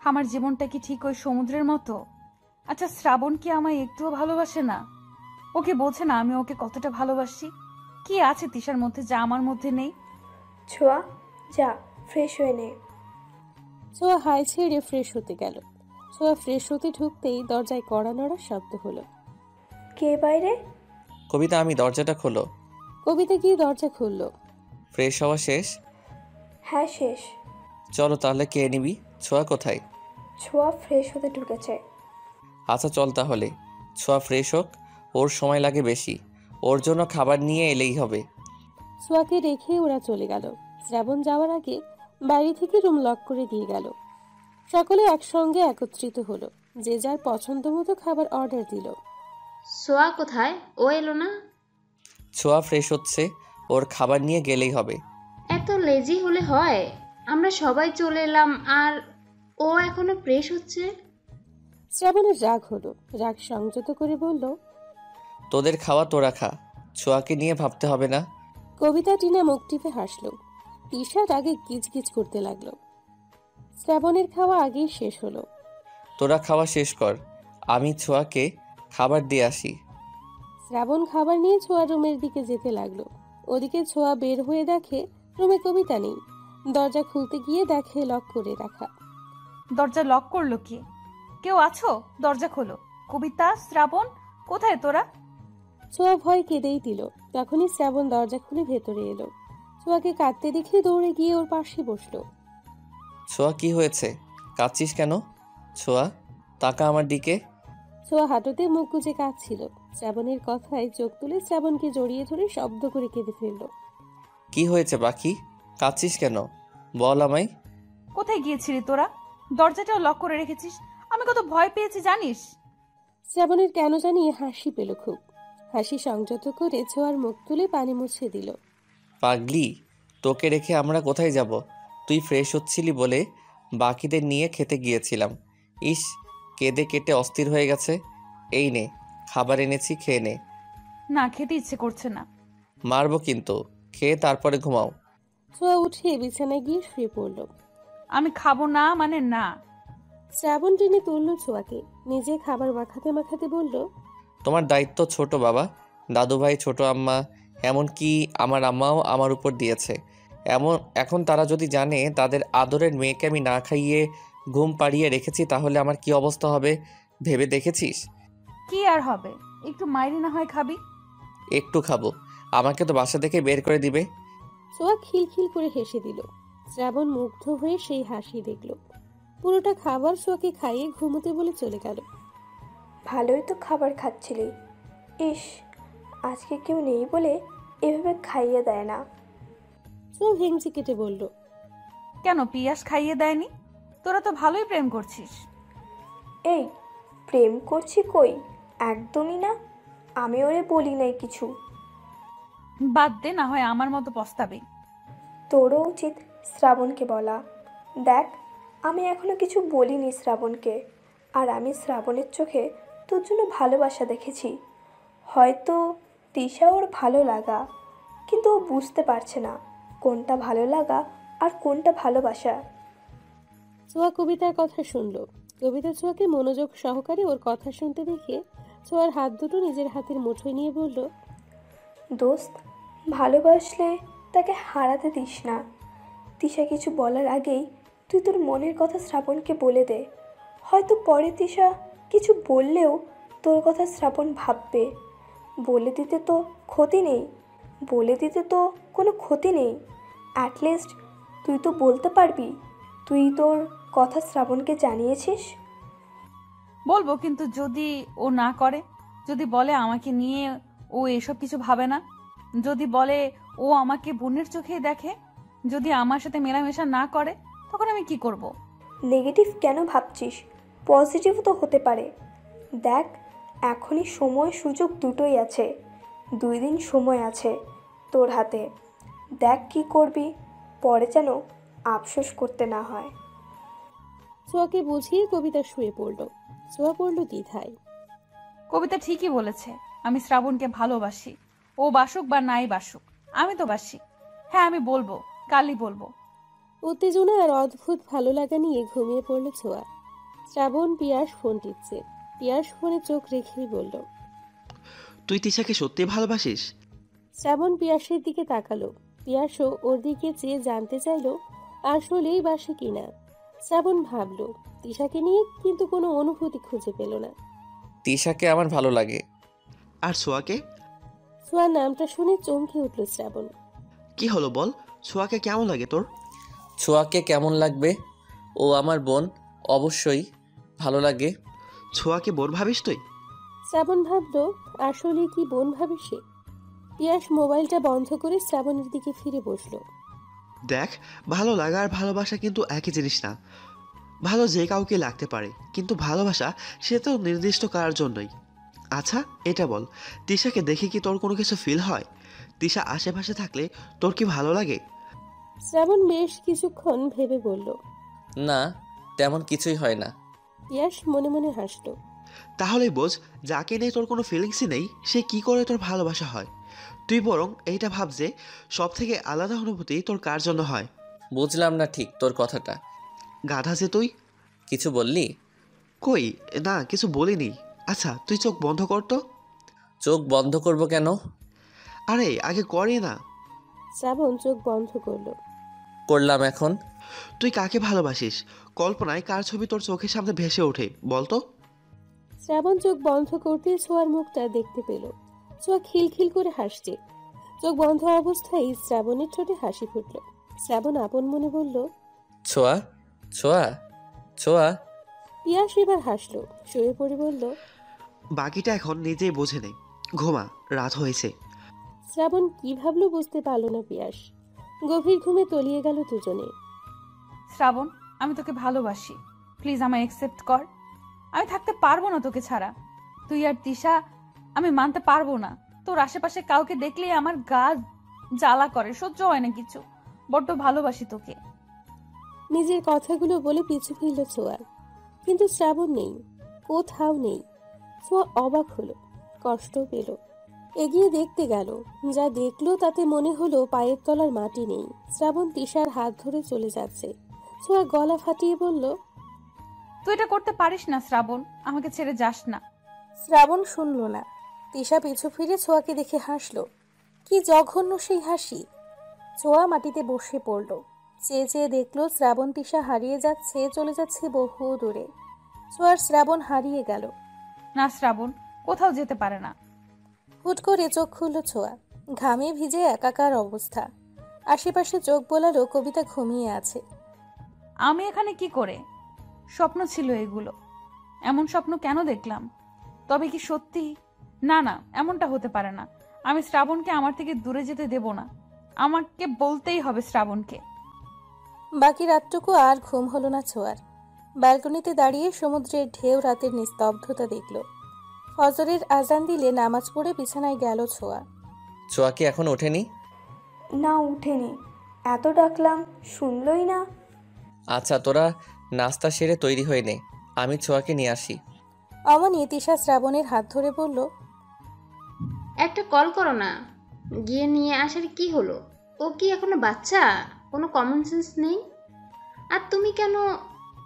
Speaker 2: আমার জীবনটা কি ঠিক ওই সমুদ্রের মতো? আচ্ছা, শ্রাবণ কি আমায় একটুও ভালোবাসে না? ওকে বোঝে না আমি ওকে কতটা ভালোবাসি? কি আছে তিশার মধ্যে যা আমার মধ্যে নেই?
Speaker 7: ছোঁয়া, যা ফ্রেশ হয়ে নে।
Speaker 3: ছোঁয়া হাই ছেড়ে ফ্রেশ হতে গেল। ছোঁয়া ফ্রেশ হতে ঢুকতেই দরজায় কড়া নড়ার শব্দ হলো।
Speaker 7: কে বাইরে?
Speaker 1: কবিতা, আমি দরজাটা খোলো।
Speaker 3: কবিতা গিয়ে দরজা খুলল।
Speaker 1: ফ্রেশ হওয়া শেষ?
Speaker 7: হ্যাঁ শেষ।
Speaker 1: চলো তাহলে, কে নিবি? ছোঁয়া কোথায়?
Speaker 7: ছোঁয়া ফ্রেশ হতে ঢুকেছে।
Speaker 1: আচ্ছা চল তাহলে। ছোঁয়া ফ্রেশ হোক, ওর সময় লাগে বেশি। ওর জন্য খাবার নিয়ে এলেই হবে।
Speaker 3: ছোঁয়াকে রেখে ওরা চলে গেল। শ্রাবণ যাওয়ার আগে বাড়ি থেকে রুম লক করে দিয়ে গেল। সকলে একসঙ্গে একত্রিত হলো। যে যার পছন্দ মতো খাবার অর্ডার দিল।
Speaker 8: সোয়া কোথায়? ও এলো না?
Speaker 1: ছোঁয়া ফ্রেশ হচ্ছে, ওর খাবার নিয়ে গেলেই হবে।
Speaker 8: এত লেজি হলে হয়? আমরা সবাই চলে এলাম আর ও এখনো ফ্রেশ হচ্ছে।
Speaker 3: শ্রাবণের রাগ হলো। রাগ সংযত করে বলল,
Speaker 1: তোদের খাওয়া তোরা খা, ছোঁয়াকে নিয়ে ভাবতে হবে না।
Speaker 3: কবিতা টিনা মুখ টিপে হাসলো। তিশা রাগে গিজগিজ করতে লাগলো। শ্রাবণের খাওয়া আগেই শেষ হলো।
Speaker 1: তোরা খাওয়া শেষ কর, আমি ছোঁয়াকে খাবার দিয়ে আসি।
Speaker 3: শ্রাবণ খাবার নিয়ে ছোঁয়া রুমের দিকে যেতে লাগলো। ওদিকে ছোঁয়া বের হয়ে দেখে রুমে কবিতা নেই। দরজা খুলতে গিয়ে দেখে লক করে রাখা।
Speaker 2: দরজা লক করলো কে? কেউ আছো? দরজা খোলো। কবিতা, শ্রাবণ, কোথায় তোরা?
Speaker 3: ছোঁয়া ভয় কেঁদেই দিল। তখনই শ্রাবণ দরজা খুলে ভেতরে এলো। ছোঁয়াকে কাঁদতে দেখে দৌড়ে গিয়ে ওর পাশে বসলো।
Speaker 1: ছোঁয়া কি হয়েছে? কাঁদছিস কেন? ছোঁয়া তাকা আমার দিকে।
Speaker 3: ছোঁয়া হাঁটুতে মুখ গুজে কাঁদছিল। শ্রাবণের কথায় চোখ তুলে শ্রাবণকে জড়িয়ে ধরে শব্দ করে কেঁদে ফেলল।
Speaker 1: কি হয়েছে পাখি? কাঁদছিস কেন? বল আমায়।
Speaker 2: কোথায় গিয়েছিলি তোরা? দরজাটাও লক করে রেখেছিস। আমি কত ভয় পেয়েছি জানিস?
Speaker 3: শ্রাবণের কেন জানি হাসি পেল খুব। হাসি সংযত করে ছোঁয়ার মুখ তুলে পানি মুছে দিল।
Speaker 1: পাগলি, তোকে রেখে আমরা কোথায় যাব? তুই ফ্রেশ হচ্ছিলি বলে বাকিদের নিয়ে খেতে গিয়েছিলাম। ইস, কেঁদে কেটে অস্থির হয়ে গেছে। এই নে, খাবার এনেছি, খেয়ে নে।
Speaker 2: না, খেতে ইচ্ছে করছে না।
Speaker 1: মারবো কিন্তু, খেয়ে তারপরে ঘুমাও।
Speaker 3: ছোঁয়া উঠে বিছানায় গিয়ে শুয়ে পড়ল।
Speaker 2: আমি খাবো না মানে না।
Speaker 3: শ্রাবণ টেনে তুলল ছোঁয়াকে। নিজে খাবার মাখাতে মাখাতে বলল,
Speaker 1: তোমার দায়িত্ব ছোট বাবা, দাদু ভাই, ছোট আম্মা, এমনকি আমার আম্মাও আমার উপর দিয়েছে। এখন তারা যদি জানে তাদের আদরের মেয়েকে আমি না খাইয়ে ঘুম পাড়িয়ে রেখেছি, তাহলে আমার কি অবস্থা হবে ভেবে দেখেছিস?
Speaker 2: কি আর হবে, একটু মাইরি না হয় খাবি?
Speaker 1: একটু খাবো, আমাকে তো বাসা থেকে বের করে দিবে।
Speaker 3: ছোঁয়া খিলখিল করে হেসে দিল। শ্রাবণ মুগ্ধ হয়ে সেই হাসি দেখল। পুরোটা খাবার ছোঁয়াকে খাইয়ে ঘুমোতে বলে চলে গেল।
Speaker 7: ভালোই তো খাবার খাচ্ছিলি। ইস, আজকে কেউ নেই বলে এভাবে খাইয়ে দেয় না।
Speaker 3: ছোঁয়া ভেঙচি কেটে বলল,
Speaker 2: কেন পিয়াস খাইয়ে দেয়নি? তোরা তো ভালোই প্রেম করছিস।
Speaker 7: এই, প্রেম করছি কই? একদমই না। আমি ওরে বলি নাই কিছু।
Speaker 2: বাদ দে, না হয় আমার মতো পস্তাবে।
Speaker 7: তোরও উচিত শ্রাবণকে বলা। দেখ, আমি এখনো কিছু বলিনি শ্রাবণকে। আর আমি শ্রাবণের চোখে তোর জন্য ভালোবাসা দেখেছি। হয়তো তিশা ওর ভালো লাগা, কিন্তু ও বুঝতে পারছে না কোনটা ভালো লাগা আর কোনটা ভালোবাসা।
Speaker 3: ছোঁয়া কবিতার কথা শুনল। কবিতা ছোঁয়াকে মনোযোগ সহকারে ওর কথা শুনতে দেখে ছোঁয়ার হাত দুটো নিজের হাতের মুঠোয় নিয়ে বলল,
Speaker 7: দোস্ত, ভালোবাসলে তাকে হারাতে দিস না। তিশা কিছু বলার আগেই তুই তোর মনের কথা শ্রাবণকে বলে দে। হয়তো পরে তিশা কিছু বললেও তোর কথা শ্রাবণ ভাববে। বলে দিতে তো ক্ষতি নেই। বলে দিতে তো কোনো ক্ষতি নেই। অ্যাটলিস্ট তুই তো বলতে পারবি তুই তোর কথা শ্রাবণকে জানিয়েছিস।
Speaker 2: বলবো, কিন্তু যদি ও না করে, যদি বলে আমাকে নিয়ে ও এসব কিছু ভাবে না, যদি বলে ও আমাকে বোনের চোখেই দেখে, যদি আমার সাথে মেলামেশা না করে, তখন আমি কি করব?
Speaker 7: নেগেটিভ কেন ভাবছিস? পজিটিভও তো হতে পারে। দেখ, এখনই সময় সুযোগ দুটোই আছে। 2 দিন সময় আছে তোর হাতে। দেখ কি করবি, পরে যেন আফসোস করতে না হয়।
Speaker 3: ছোঁয়াকে বুঝিয়ে কবিতা শুয়ে পড়ল। ছোঁয়া পড়ল দ্বিধায়।
Speaker 2: কবিতা ঠিকই বলেছে, আমি শ্রাবণকে ভালোবাসি। ও বাসুক বা নাই বাসুক, আমি তো বাসি। হ্যাঁ, আমি বলবো, কালই বলবো।
Speaker 3: উত্তেজনা আর অদ্ভুত ভালো লাগা নিয়ে ঘুমিয়ে পড়ল ছোঁয়া। শ্রাবণ পিয়াস ফোন টিপছে। পিয়াস ফোনে চোখ রেখেই বলল,
Speaker 6: তুই তিশাকে সত্যি ভালোবাসিস?
Speaker 3: শ্রাবণ পিয়াসের দিকে তাকালো। পিয়াসও ওর দিকে চেয়ে জানতে চাইলো আসলেই বাসে কিনা। শ্রাবণ ভাবল তিশাকে নিয়ে, কিন্তু কোনো অনুভূতি খুঁজে পেল না।
Speaker 1: তিশাকে আমার ভালো লাগে।
Speaker 6: আর ছোঁয়াকে?
Speaker 3: ছোঁয়ার নামটা শুনে চমকে উঠল শ্রাবণ।
Speaker 6: কি হলো বল, ছোঁয়াকে কেমন লাগে তোর?
Speaker 1: ছোঁয়াকে কেমন লাগবে? ও আমার বোন, অবশ্যই ভালো লাগে।
Speaker 6: ছোঁয়াকে বোন ভাবিস তুই?
Speaker 3: শ্রাবণ ভাবল আসলে কি বোন ভাবে সে। পিয়াস মোবাইলটা বন্ধ করে শ্রাবণের দিকে ফিরে বসলো।
Speaker 6: দেখ, ভালো লাগা আর ভালোবাসা কিন্তু একই জিনিস না। ভালো যে কাউকে লাগতে পারে, কিন্তু ভালোবাসা সে তো নির্দিষ্ট কার জন্যই। আচ্ছা এটা বল, তিশাকে দেখে কি তোর কোনো কিছু ফিল হয়? তিশা আশেপাশে থাকলে তোর কি ভালো লাগে?
Speaker 3: শ্রাবণ বেশ কিছুক্ষণ ভেবে বলল,
Speaker 1: না, তেমন কিছুই হয় না।
Speaker 3: পিয়াস মনে মনে হাসলো।
Speaker 6: তাহলেই বোঝ, যাকে নিয়ে তোর কোনো ফিলিংসই নেই সে কি করে তোর ভালোবাসা হয়। তুই বরং এইটা ভাব যে সব থেকে আলাদা অনুভূতি তোর কার জন্য হয়।
Speaker 1: বুঝলাম না ঠিক তোর কথাটা।
Speaker 6: গাধা যে তুই।
Speaker 1: কিছু বললি?
Speaker 6: কই না, কিছু বলিনি। আচ্ছা তুই চোখ বন্ধ কর তো।
Speaker 1: চোখ বন্ধ করব কেন?
Speaker 6: আরে আগে করে না।
Speaker 3: শ্রাবণ চোখ বন্ধ করলো।
Speaker 1: করলাম এখন।
Speaker 6: তুই কাকে ভালোবাসিস? কল্পনায় কার ছবি তোর চোখের সামনে ভেসে ওঠে বলতো?
Speaker 3: শ্রাবণ চোখ বন্ধ করতে ছোঁয়ার মুখটা দেখতে পেল। ছোঁয়া খিলখিল করে হাসছে। চোখ বন্ধ অবস্থায় শ্রাবণের ঠোঁটে হাসি ফুটল। শ্রাবণ আপন মনে বলল,
Speaker 1: ছোঁয়া, ছোঁয়া, ছোঁয়া।
Speaker 3: পিয়াস এবার হাসলো, শুয়ে পড়ে বলল,
Speaker 6: বাকিটা এখন নিজেই বোঝে নে, ঘুমা, রাত হয়েছে।
Speaker 3: শ্রাবণ কি ভাবলো বুঝতে পারলো না পিয়াস। গভীর ঘুমে তলিয়ে গেল দুজনে।
Speaker 2: শ্রাবণ, আমি তোকে ভালোবাসি, প্লিজ আমায় অ্যাকসেপ্ট কর। আমি থাকতে পারবো না তোকে ছাড়া। তুই আর তিশা, আমি মানতে পারবো না। তোর আশেপাশে কাউকে দেখলেই আমার গা জ্বালা করে, সহ্য হয় না কিছু। বড্ড ভালোবাসি তোকে।
Speaker 3: নিজের কথাগুলো বলে পিছু ফিরল ছোঁয়া, কিন্তু শ্রাবণ নেই, কোথাও নেই। ছোঁয়া অবাক হলো, কষ্ট পেল। এগিয়ে দেখতে গেল, যা দেখলো তাতে মনে হলো পায়ের তলার মাটি নেই। শ্রাবণ তিশার হাত ধরে চলে যাচ্ছে। ছোঁয়া গলা ফাটিয়ে বলল,
Speaker 2: তুই এটা করতে পারিস না শ্রাবণ, আমাকে ছেড়ে যাস না।
Speaker 3: শ্রাবণ শুনল না। তিশা পিছু ফিরে ছোঁয়াকে দেখে হাসলো। কি জঘন্য সেই হাসি! ছোঁয়া মাটিতে বসে পড়ল। চেয়ে চেয়ে দেখলো শ্রাবণ তিশা হারিয়ে যাচ্ছে, চলে যাচ্ছে বহু দূরে। ছোঁয়ার শ্রাবণ হারিয়ে গেল।
Speaker 2: না শ্রাবণ, কোথাও যেতে পারে না।
Speaker 3: হুট করে চোখ খুলল ছোঁয়া। ঘামে ভিজে একাকার অবস্থা। আশেপাশে চোখ বোলারও কবিতা ঘুমিয়ে আছে।
Speaker 2: আমি এখানে কি করে? স্বপ্ন ছিল এগুলো। এমন স্বপ্ন কেন দেখলাম? তবে কি সত্যি? না না, এমনটা হতে পারে না। আমি শ্রাবণকে আমার থেকে দূরে যেতে দেব না। আমাকে বলতেই হবে শ্রাবণকে।
Speaker 3: বাকি রাতটুকু আর ঘুম হলো না ছোঁয়ার। ব্যালকনিতে দাঁড়িয়ে সমুদ্রের ঢেউ রাতের নিস্তব্ধতা দেখল। ফজরের আজান দিলে নামাজ পড়ে বিছানায় গেল ছোঁয়া।
Speaker 1: ছোঁয়া কি এখন ওঠেনি?
Speaker 7: না, উঠেনি। এত ডাকলাম, শুনলই না।
Speaker 1: আচ্ছা তোরা নাস্তা সেরে তৈরি হয়ে নে, আমি ছোঁয়াকে নিয়ে আসি।
Speaker 3: অমনি তিশা শ্রাবণের হাত ধরে বলল,
Speaker 8: একটা কল করো না, গিয়ে নিয়ে আসার কি হলো? ও কি এখনো বাচ্চা? কোনো কমন সেন্স নেই? আর তুমি কেন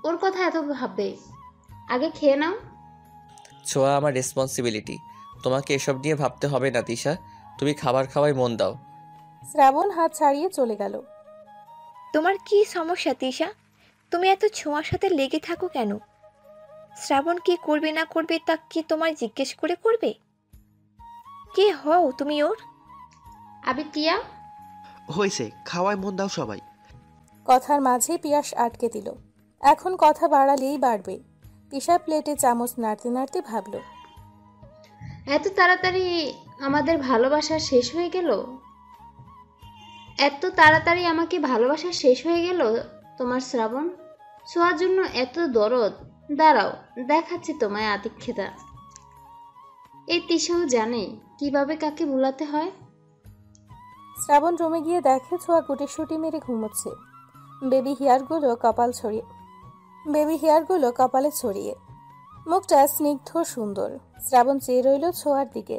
Speaker 8: ওর কথা এত ভাববে? আগে খেয়ে নাও।
Speaker 1: ছোঁয়া আমার রেসপন্সিবিলিটি, তোমাকে এসব নিয়ে ভাবতে হবে না তিশা। তুমি খাবার খাওয়ায় মন দাও।
Speaker 3: শ্রাবণ হাত ছাড়িয়ে চলে গেল।
Speaker 10: তোমার কি সমস্যা তিশা? তুমি এত ছোঁয়ার সাথে লেগে থাকো কেন? শ্রাবণ কি করবে না করবে তা কি তোমার জিজ্ঞেস করে করবে? কে হও তুমি ওর?
Speaker 8: আবে টিয়া,
Speaker 6: হয়েছে, খাওয়ায় মন দাও সবাই।
Speaker 3: কথার মাঝে পিয়াস আটকে দিল। এখন কথা বাড়ালেই বাড়বে। তিশা প্লেটে চামচ নাড়তে নাড়তে ভাবল,
Speaker 8: এত তাড়াতাড়ি আমাদের ভালোবাসা শেষ হয়ে গেল? এত তাড়াতাড়ি আমাকে ভালোবাসা শেষ হয়ে গেল তোমার শ্রাবণ? ছোঁয়ার জন্য এত দরদ? দাঁড়াও, দেখাচ্ছি তোমায় আতিক্ষেতা। এই তিশাও জানে কিভাবে কাকে ভুলাতে হয়।
Speaker 3: শ্রাবণ রুমে গিয়ে দেখে ছোঁয়া গুটিসুটি মেরে ঘুমোচ্ছে, বেবি হেয়ারগুলো কপালে ছড়িয়ে, মুখটা স্নিগ্ধ সুন্দর। শ্রাবণ চেয়ে রইল ছোঁয়ার দিকে।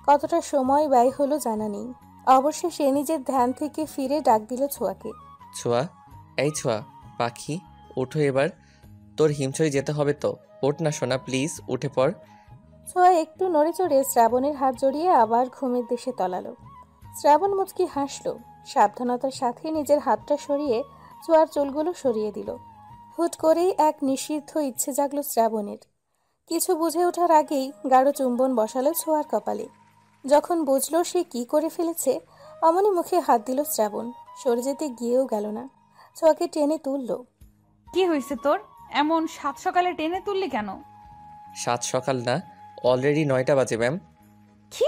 Speaker 3: কতটা সময় ব্যয় হলো জানা নেই। অবশেষে নিজের ধ্যান থেকে ফিরে ডাক দিল ছোঁয়াকে।
Speaker 1: ছোঁয়া, এই ছোঁয়া পাখি, ওঠো এবার। তোর হিমছড়ি যেতে হবে তো, ওঠ না সোনা, প্লিজ উঠে পড়।
Speaker 3: ছোঁয়া একটু নড়ে চড়ে শ্রাবণের হাত জড়িয়ে আবার ঘুমের দেশে তলালো। শ্রাবণ মুচকি হাসল, সাবধানতার সাথে নিজের হাতটা সরিয়ে ছোঁয়ার চুলগুলো সরিয়ে দিল। হুট করেই এক নিষিদ্ধ ইচ্ছে জাগলো শ্রাবণের। কিছু বুঝে ওঠার আগেই গাঢ় চুম্বন বসালো ছোঁয়ার কপালে। যখন বুঝলো সে কি করে ফেলেছে, অমনি মুখে হাত দিল শ্রাবণ। সরে যেতে গিয়েও গেল না, ছোঁয়াকে টেনে তুলল।
Speaker 2: কি হয়েছে তোর? এমন সাত সকালে টেনে তুললি কেন?
Speaker 1: সাত সকাল না, অলরেডি 9টা বাজে ম্যাম।
Speaker 2: কি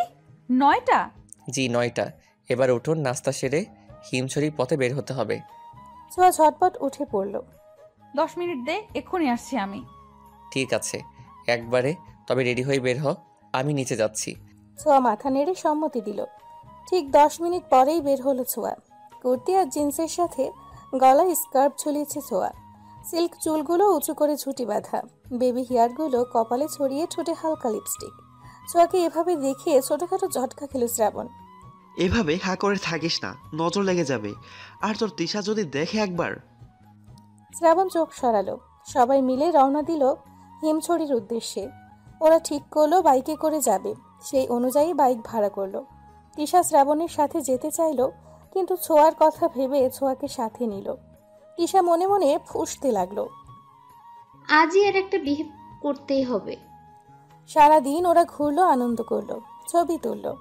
Speaker 2: 9টা?
Speaker 1: জি 9টা। এবার উঠুন, নাস্তা সেরে হিমছড়ি পথে বের হতে হবে।
Speaker 3: ছোঁয়া ঝটপট উঠে পড়ল।
Speaker 2: 10 মিনিট দে, এক্ষুনি আসছি আমি।
Speaker 1: ঠিক আছে, একবারে। তবে রেডি হয়ে বের হ, আমি নিচে যাচ্ছি।
Speaker 3: ছোঁয়া মাথা নেড়ে সম্মতি দিল। ঠিক 10 মিনিট পরেই বের হলো ছোঁয়া। কুর্তি আর জিন্সের সাথে গলায় স্কার্ফ ঝুলিয়েছে ছোঁয়া। সিল্ক চুলগুলো উঁচু করে ঝুঁটি বাঁধা, বেবি হেয়ারগুলো কপালে ছড়িয়ে, ঠোঁটে হালকা লিপস্টিক। ছোঁয়াকে এভাবে দেখে ছোটখাটো ঝটকা খেল শ্রাবণ।
Speaker 6: এভাবে হা করে থাকিস না, নজর লেগে যাবে। আর তোর তিশা যদি দেখে একবার।
Speaker 3: শ্রাবণ চোখ সরালো। সবাই মিলে রওনা দিল হিমছড়ির উদ্দেশ্যে। ওরা ঠিক করলো বাইকে করে যাবে, সেই অনুযায়ী বাইক ভাড়া করলো। তিশা শ্রাবণের সাথে যেতে চাইলো, কিন্তু ছোঁয়ার কথা ভেবে ছোঁয়াকে সাথে নিল। তিশা মনে মনে ফুঁসতে লাগলো,
Speaker 8: আজই এর একটা বিয়ে করতেই হবে।
Speaker 3: সারাদিন ওরা ঘুরলো, আনন্দ করলো, ছবি তুললো।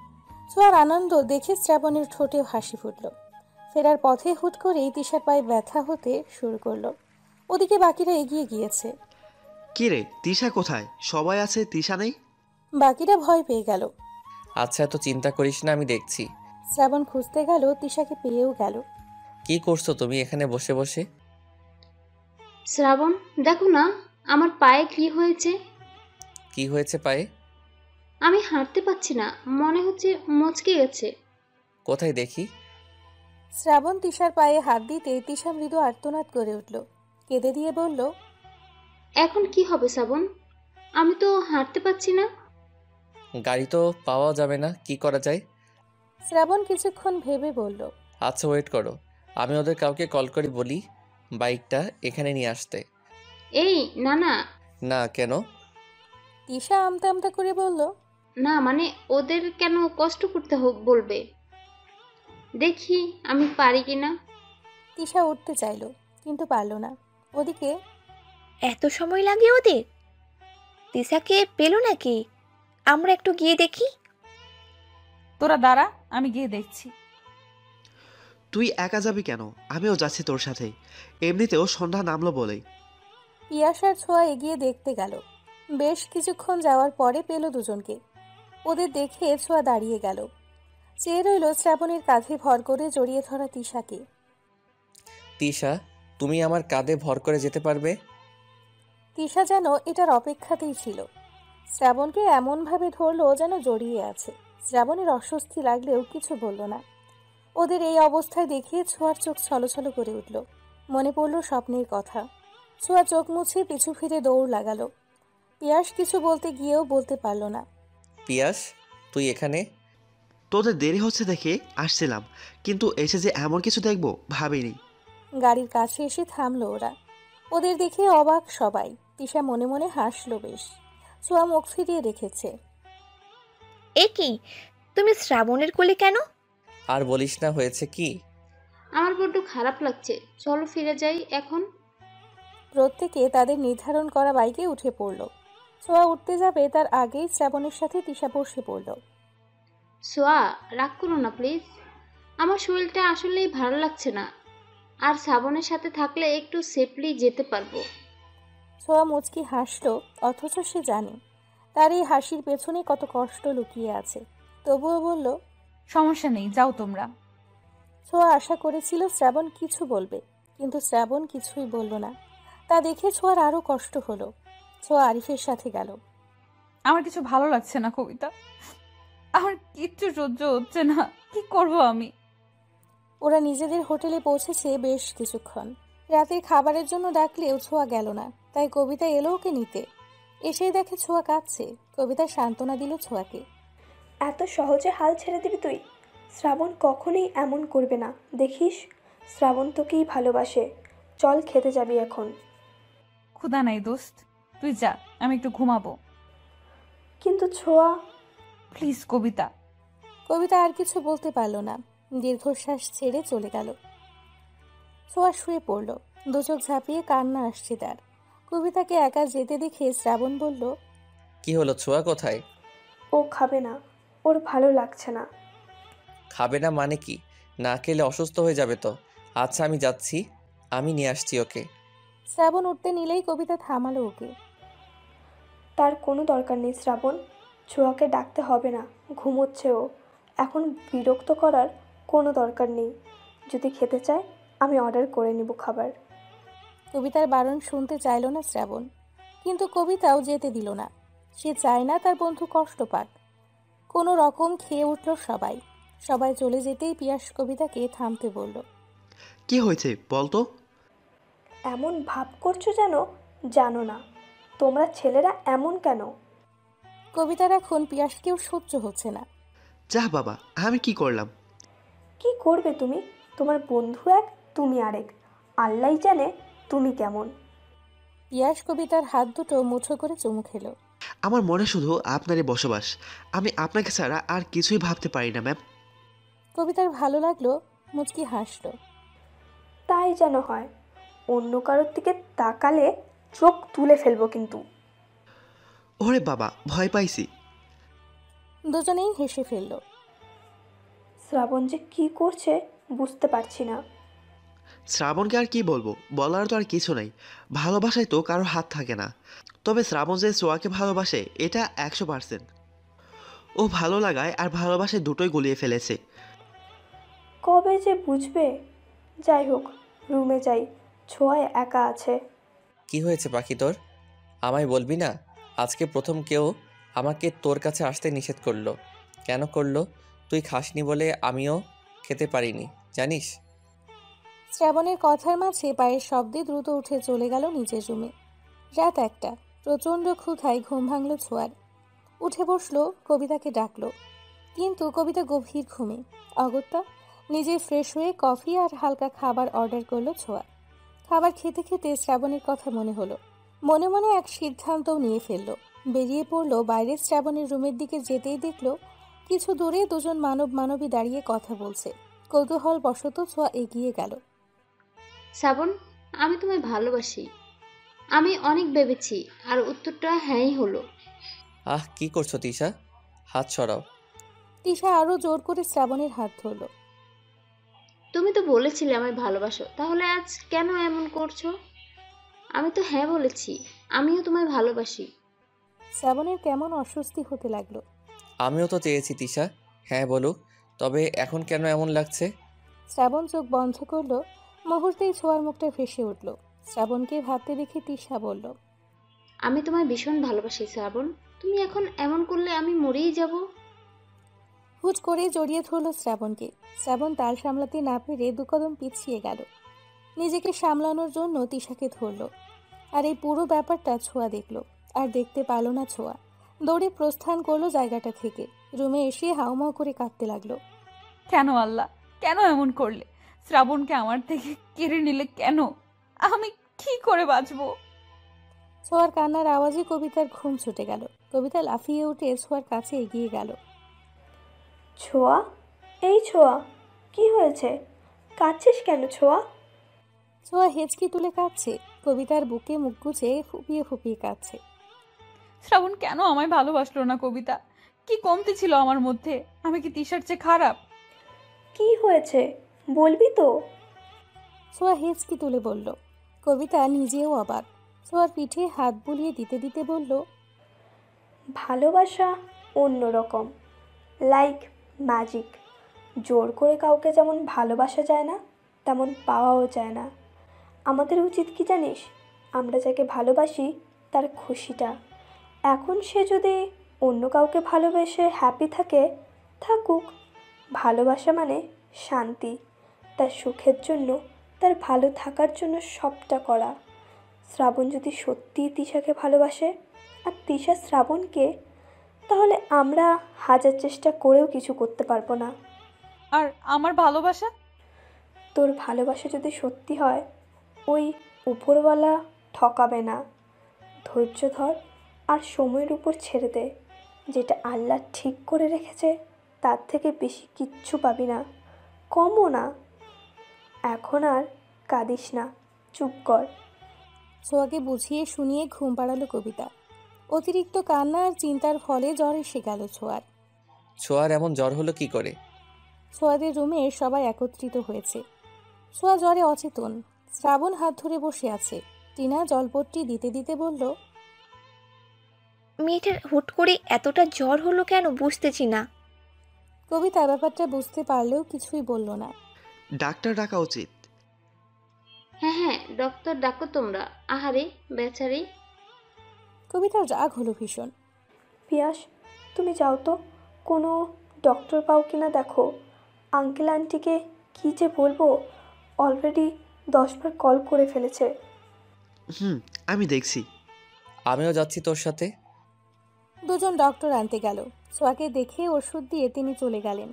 Speaker 3: ছোঁয়ার আনন্দ দেখে শ্রাবণের ঠোঁটেও হাসি ফুটল। ফেরার পথে হুট করেই তিশার পায়ে ব্যথা হতে শুরু করলো। ওদিকে বাকিরা এগিয়ে গিয়েছে।
Speaker 6: কি রে, তিশা কোথায়? সবাই আছে, তিশা নেই।
Speaker 3: বাকিরা ভয় পেয়ে গেল।
Speaker 1: আচ্ছা, এত চিন্তা করিস না, আমি দেখছি।
Speaker 3: শ্রাবণ খুঁজতে গেল, তিশাকে পেয়েও গেল।
Speaker 1: কি করছো তুমি এখানে বসে বসে?
Speaker 8: শ্রাবণ, দেখো না আমার পায়ে কি হয়েছে।
Speaker 1: কি হয়েছে পায়ে?
Speaker 8: আমি হাঁটতে পারছি না, মনে হচ্ছে মচকে গেছে।
Speaker 1: কোথায় দেখি?
Speaker 3: শ্রাবণ তিশার পায়ে হাত দিতে তিশা মৃদু আর্তনাদ করে উঠল, কেঁদে দিয়ে বলল,
Speaker 8: এখন কি হবে শ্রাবণ? আমি তো হাঁটতে পারছি না।
Speaker 1: গাড়ি তো পাওয়া যাবে না, কি করা যায়?
Speaker 3: শ্রাবণ কিছুক্ষণ ভেবে বলল,
Speaker 1: আচ্ছা ওয়েট করো, আমি ওদের কাউকে কল করে বলি বাইকটা এখানে নিয়ে আসতে।
Speaker 8: এই না না
Speaker 1: না, কেন?
Speaker 3: তিশা আমতা আমতা করে বলল,
Speaker 8: না মানে ওদের কেন কষ্ট করতে বলবে, দেখি আমি পারি কিনা।
Speaker 3: তিশা উঠতে চাইল, কিন্তু পারল না। ওদিকে
Speaker 10: এত সময় লাগে ওদের? তিশাকে পেল নাকি? আমরা একটু গিয়ে দেখি।
Speaker 2: তোরা দাঁড়া, আমি গিয়ে দেখছি।
Speaker 6: তুই একা যাবি কেন? আমিও যাচ্ছি তোর সাথে, এমনিতেও সন্ধ্যা নামলো বলেই।
Speaker 3: পিয়াসার ছোঁয়া এগিয়ে দেখতে গেল। বেশ কিছুক্ষণ যাওয়ার পরে পেল দুজনকে। ওদের দেখে ছোঁয়া দাঁড়িয়ে গেল, চেয়ে রইল শ্রাবণের কাঁধে ভর করে জড়িয়ে ধরা তিশাকে।
Speaker 1: তিশা, তুমি আমার কাঁধে ভর করে যেতে পারবে?
Speaker 3: তিশা যেন এটার অপেক্ষাতেই ছিল। শ্রাবণকে এমনভাবে ধরলো যেন জড়িয়ে আছে। শ্রাবণের অস্বস্তি লাগলেও কিছু বলল না। ওদের এই অবস্থায় দেখে ছোঁয়ার চোখ ছলছল করে উঠল। মনে পড়ল স্বপ্নের কথা। ছোঁয়া চোখ মুছে পিছু ফিরে দৌড় লাগালো। পিয়াস কিছু বলতে গিয়েও বলতে পারল না।
Speaker 1: পিয়াস, তুই এখানে?
Speaker 6: তোদের দেরি হচ্ছে দেখে আসছিলাম, কিন্তু এসে যে এমন কিছু দেখবো ভাবিনি।
Speaker 3: গাড়ির কাছে এসে থামলো ওরা। ওদের দেখে অবাক সবাই। তিশা মনে মনে হাসলো বেশ। ছোঁয়া মুখ ফিরিয়ে রেখেছে।
Speaker 10: এ কি, তুমি শ্রাবণের কোলে কেন?
Speaker 1: আর বলিস না, হয়েছে কি?
Speaker 8: আমার বড্ড খারাপ লাগছে, চলো ফিরে যাই এখন।
Speaker 3: প্রত্যেকে তাদের নির্ধারণ করা বাইকে উঠে পড়ল। ছোঁয়া উঠতে যাবে তার আগেই শ্রাবণের সাথে তিশা বসে পড়ল।
Speaker 8: সোয়া, রাগ করো না প্লিজ, আমার শরীরটা আসলেই ভালো লাগছে না, আর শ্রাবণের সাথে থাকলে একটু সেফলি যেতে পারবো।
Speaker 3: ছোঁয়া মুচকি হাসলো, অথচ সে জানে তার এই হাসির পেছনে কত কষ্ট লুকিয়ে আছে। তবুও বলল,
Speaker 2: সমস্যা নেই, যাও তোমরা।
Speaker 3: ছোঁয়া আশা করেছিল শ্রাবণ কিছু বলবে, কিন্তু শ্রাবণ কিছুই বলল না। তা দেখে ছোঁয়ার আরো কষ্ট হলো। ছোঁয়া আরিফের সাথে গেল।
Speaker 2: আমার কিছু ভালো লাগছে না কবিতা, আমার কিচ্ছু সহ্য হচ্ছে না, কি করব আমি?
Speaker 3: ওরা নিজেদের হোটেলে পৌঁছেছে বেশ কিছুক্ষণ। রাতের খাবারের জন্য ডাকলেও ছোঁয়া গেল না, তাই কবিতা এলো ওকে নিতে। এসেই দেখে ছোঁয়া কাঁদছে। কবিতা সান্ত্বনা দিল ছোঁয়াকে।
Speaker 7: এত সহজে হাল ছেড়ে দিবি তুই? শ্রাবণ কখনোই এমন করবে না, দেখিস। শ্রাবণ তোকেই ভালোবাসে। চল খেতে যাবি এখন।
Speaker 2: ক্ষুধা নাই দোস্ত, তুই যা, আমি একটু ঘুমাবো।
Speaker 7: কিন্তু ছোঁয়া।
Speaker 2: প্লিজ কবিতা।
Speaker 3: কবিতা আর কিছু বলতে পারল না, দীর্ঘশ্বাস ছেড়ে চলে গেল। ছোঁয়া শুয়ে পড়ল। দুচোখ ঝাঁপিয়ে কান্না আসছে তার। কবিতাকে একা যেতে দেখে শ্রাবণ বলল,
Speaker 1: কি হলো, ছোঁয়া কোথায়?
Speaker 7: ও খাবে না, ওর ভালো লাগছে না।
Speaker 1: খাবে না মানে কি? না খেলে অসুস্থ হয়ে যাবে তো। আচ্ছা আমি যাচ্ছি, আমি নিয়ে আসছি ওকে।
Speaker 3: শ্রাবণ উঠতে নিলেই কবিতা থামালো ওকে।
Speaker 7: তার কোনো দরকার নেই শ্রাবণ, ছোঁয়াকে ডাকতে হবে না, ঘুমোচ্ছে ও। এখন বিরক্ত করার কোনো দরকার নেই। যদি খেতে চায় আমি অর্ডার করে নিব খাবার।
Speaker 3: কবিতার বারণ শুনতে চাইল না শ্রাবণ, কিন্তু কবিতাও যেতে দিল না। সে চায় না তার বন্ধু কষ্ট পাক। কোনো রকম খেয়ে উঠল সবাই। সবাই চলে যেতেই পিয়াস কবিতাকে থামতে বলল।
Speaker 6: কি হয়েছে বলতো?
Speaker 7: এমন ভাব করছো যেন জানো না। তোমরা ছেলেরা এমন কেন?
Speaker 3: কবিতার এখন পিয়াসকেও সহ্য হচ্ছে না।
Speaker 6: যা বাবা, আমি কি করলাম?
Speaker 7: কি করবে তুমি? তোমার বন্ধু এক, তুমি আরেক। আল্লাহ জানে তুমি কেমন।
Speaker 3: পিয়াস কবিতার হাত দুটো মুঠো করে চুমু খেলো।
Speaker 6: আমার মনে শুধু আপনারই বসবাস। আমি আপনাকে ছাড়া আর কিছুই ভাবতে পারি না ম্যাম।
Speaker 3: কবিতার ভালো লাগলো, মুচকি হাসলো।
Speaker 7: তাই যেন হয়। অন্য কারোর দিকে তাকালে চোখ তুলে ফেলবো কিন্তু।
Speaker 6: ওরে বাবা, ভয় পাইছি।
Speaker 3: দুজনেই হেসে ফেলল।
Speaker 7: শ্রাবণ যে কি করছে বুঝতে পারছি না।
Speaker 6: শ্রাবণকে আর কি বলবো, বলার তো আর কিছু নাই। ভালোবাসায় তো কারোর হাত থাকে না। তবে শ্রাবণ যে সোয়াকে ভালোবাসে এটা 100%। ও ভালো লাগায় আর ভালোবাসায় দুটোই গুলিয়ে ফেলেছে।
Speaker 7: কবে যে বুঝবে? যাই হোক, রুমে যাই, ছোঁয়ায় একা আছে।
Speaker 1: কি হয়েছে পাখি তোর? আমায় বলবি না? আজকে প্রথম কেউ আমাকে তোর কাছে আসতে নিষেধ করলো। কেন করলো? তুই খাসনি বলে আমিও খেতে পারিনি, জানিস?
Speaker 3: শ্রাবণের কথার মাঝে পায়ের শব্দে দ্রুত উঠে চলে গেল নিজের রুমে। রাত 1টা। প্রচণ্ড ক্ষুধায় ঘুম ভাঙল ছোঁয়ার। উঠে বসলো, কবিতাকে ডাকলো, কিন্তু কবিতা গভীর ঘুমে। অগত্যা নিজে ফ্রেশ হয়ে কফি আর হালকা খাবার অর্ডার করলো ছোঁয়া। খাবার খেতে খেতে শ্রাবণের কথা মনে হলো। মনে মনে এক সিদ্ধান্তও নিয়ে ফেললো। বেরিয়ে পড়লো বাইরে। শ্রাবণের রুমের দিকে যেতেই দেখলো কিছু দূরে দুজন মানবী দাঁড়িয়ে কথা বলছে। কৌতূহল বশত ছোঁয়া এগিয়ে গেল।
Speaker 8: শ্রাবণ, আমি তোমায় ভালোবাসি। আমি অনেক ভেবেছি, আর উত্তরটা হ্যাঁই হলো।
Speaker 1: আহ, কি করছো তিশা? হাত সরাও।
Speaker 3: তিশা আরো জোর করে শ্রাবণের হাত ধরল।
Speaker 8: তুমি তো বলেছিলে আমায় ভালোবাসো, তাহলে আজ কেন এমন করছো? আমি তো হ্যাঁ বলেছি, আমিও তোমায় ভালোবাসি।
Speaker 3: শ্রাবণের কেমন অস্বস্তি হতে লাগলো।
Speaker 1: আমিও তো চেয়েছি তিশা হ্যাঁ বলুক, তবে এখন কেন এমন লাগছে?
Speaker 3: শ্রাবণ চোখ বন্ধ করলো। মুহূর্তেই ছোঁয়ার মুখটা ভেসে উঠল। শ্রাবণকে ভাবতে দেখে তিশা বলল,
Speaker 8: আমি তোমায় ভীষণ ভালোবাসি শ্রাবণ। তুমি এখন এমন করলে আমি মরেই যাব।
Speaker 3: হুট করে জড়িয়ে ধরল শ্রাবণকে। শ্রাবণ তাল সামলাতে না পেরে 2 কদম পিছিয়ে গেল। নিজেকে সামলানোর জন্য তিশাকে ধরল। আর এই পুরো ব্যাপারটা ছোঁয়া দেখলো। আর দেখতে পেল না ছোঁয়া। দৌড়ে প্রস্থান করলো জায়গাটা থেকে। রুমে এসে হাউমাউ করে কাঁদতে লাগলো।
Speaker 2: কেন আল্লাহ, কেন এমন করলে? শ্রাবণকে আমার থেকে কেড়ে নিলে কেন? আমি কি করে বাঁচবো?
Speaker 3: ছোঁয়ার কান্নার আওয়াজে কবিতার ঘুম ছুটে গেল। কবিতা লাফিয়ে উঠে ছোঁয়ার কাছে এগিয়ে গেল।
Speaker 7: ছোঁয়া, এই ছোঁয়া, কি হয়েছে? কাঁদছিস কেন ছোঁয়া?
Speaker 3: ছোঁয়া হেঁচকি তুলে কাঁদছে। কবিতার বুকে মুখ গুজে ফুপিয়ে ফুপিয়ে কাঁদছে।
Speaker 2: শ্রাবণ কেন আমায় ভালোবাসলো না কবিতা? কি কমতি ছিল আমার মধ্যে? আমি কি তিশার চেয়ে খারাপ?
Speaker 7: কি হয়েছে বলবি তো?
Speaker 3: ছোঁয়া হেঁচকি তুলে বলল। কবিতা নিজেও অবাক। ছোঁয়ার পিঠে হাত বুলিয়ে দিতে দিতে বলল,
Speaker 7: ভালোবাসা অন্যরকম। Like magic. জোর করে কাউকে যেমন ভালোবাসা যায় না, তেমন পাওয়াও যায় না। আমাদের উচিত কি জানিস, আমরা যাকে ভালোবাসি তার খুশিটা। এখন সে যদি অন্য কাউকে ভালোবেসে হ্যাপি থাকে, থাকুক। ভালোবাসা মানে শান্তি, তার সুখের জন্য, তার ভালো থাকার জন্য সবটা করা। শ্রাবণ যদি সত্যিই তিশাকে ভালোবাসে আর তিশা শ্রাবণকে, তাহলে আমরা হাজার চেষ্টা করেও কিছু করতে পারবো না।
Speaker 2: আর আমার ভালোবাসা?
Speaker 7: তোর ভালোবাসা যদি সত্যি হয়, ওই উপরওয়ালা ঠকাবে না। ধৈর্য ধর আর সময়ের উপর ছেড়ে দে। যেটা আল্লাহ ঠিক করে রেখেছে তার থেকে বেশি কিচ্ছু পাবি না, কমও না। এখন আর কাঁদিস না, চুপ কর।
Speaker 3: ছোঁয়াকে বুঝিয়ে শুনিয়ে ঘুম পাড়ালো কবিতা। অতিরিক্ত কান্না আর চিন্তার ফলে জ্বর এসে গেল ছোঁয়ার।
Speaker 1: ছোঁয়ার এমন জ্বর হলো কি করে?
Speaker 3: ছোঁয়াদের রুমে সবাই একত্রিত হয়েছে। ছোঁয়া জ্বরে অচেতন। শ্রাবণ হাত ধরে বসে আছে। টিনা জলপট্টি দিতে দিতে বলল,
Speaker 10: মেয়েটার হুট করে এতটা জ্বর হলো কেন বুঝতেছি না।
Speaker 3: কবিতা ব্যাপারটা বুঝতে পারলেও কিছুই বলল না।
Speaker 6: ডাক্তার ডাকা উচিত।
Speaker 8: হ্যাঁ হ্যাঁ, ডক্টর ডাকো তোমরা। আহারে বেচারি।
Speaker 3: কবিতার রাগ হলো ভীষণ।
Speaker 7: পিয়াস, তুমি যাও তো, কোনো ডক্টর পাও কিনা দেখো। আঙ্কেল আন্টিকে কী যে বলবো, অলরেডি 10 বার কল করে ফেলেছে।
Speaker 6: আমি দেখছি।
Speaker 1: আমিও যাচ্ছি তোর সাথে।
Speaker 3: দুজন ডক্টর আনতে গেল। ছোঁয়াকে দেখে ওষুধ দিয়ে তিনি চলে গেলেন।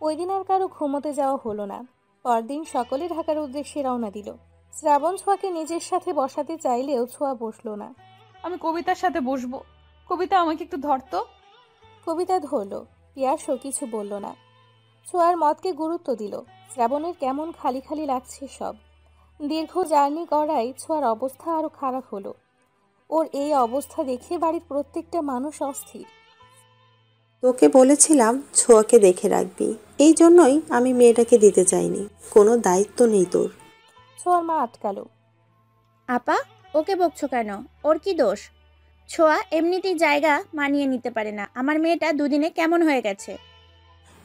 Speaker 3: ওই দিন আর কারো ঘুমোতে যাওয়া হলো না। পরদিন সকলে ঢাকার উদ্দেশ্যে রওনা দিল। শ্রাবণ ছোঁয়াকে নিজের সাথে বসাতে চাইলেও ছোঁয়া বসলো না।
Speaker 2: আমি কবিতার সাথে বসবো। কবিতা, আমাকে একটু ধরতো।
Speaker 3: কবিতা ধরল। পিয়াসও কিছু বলল না। ছোঁয়ার মতকে গুরুত্ব দিল। শ্রাবণের কেমন খালি খালি লাগছে সব। দীর্ঘ জার্নি করায় ছোঁয়ার অবস্থা আরো খারাপ হলো। ওর এই অবস্থা দেখে বাড়ির প্রত্যেকটা মানুষ অস্থির।
Speaker 5: তোকে বলেছিলাম ছোঁয়াকে দেখে রাখবি, এই জন্যই আমি মেয়েটাকে দিতে চাইনি। কোনো দায়িত্ব নেই তোর।
Speaker 3: ছোঁয়ার মা আটকালো।
Speaker 4: আপা, ওকে বকছো কেন? ওর কি দোষ? ছোঁয়া এমনিতেই জায়গা মানিয়ে নিতে পারে না। আমার মেয়েটা দুদিনে কেমন হয়ে গেছে।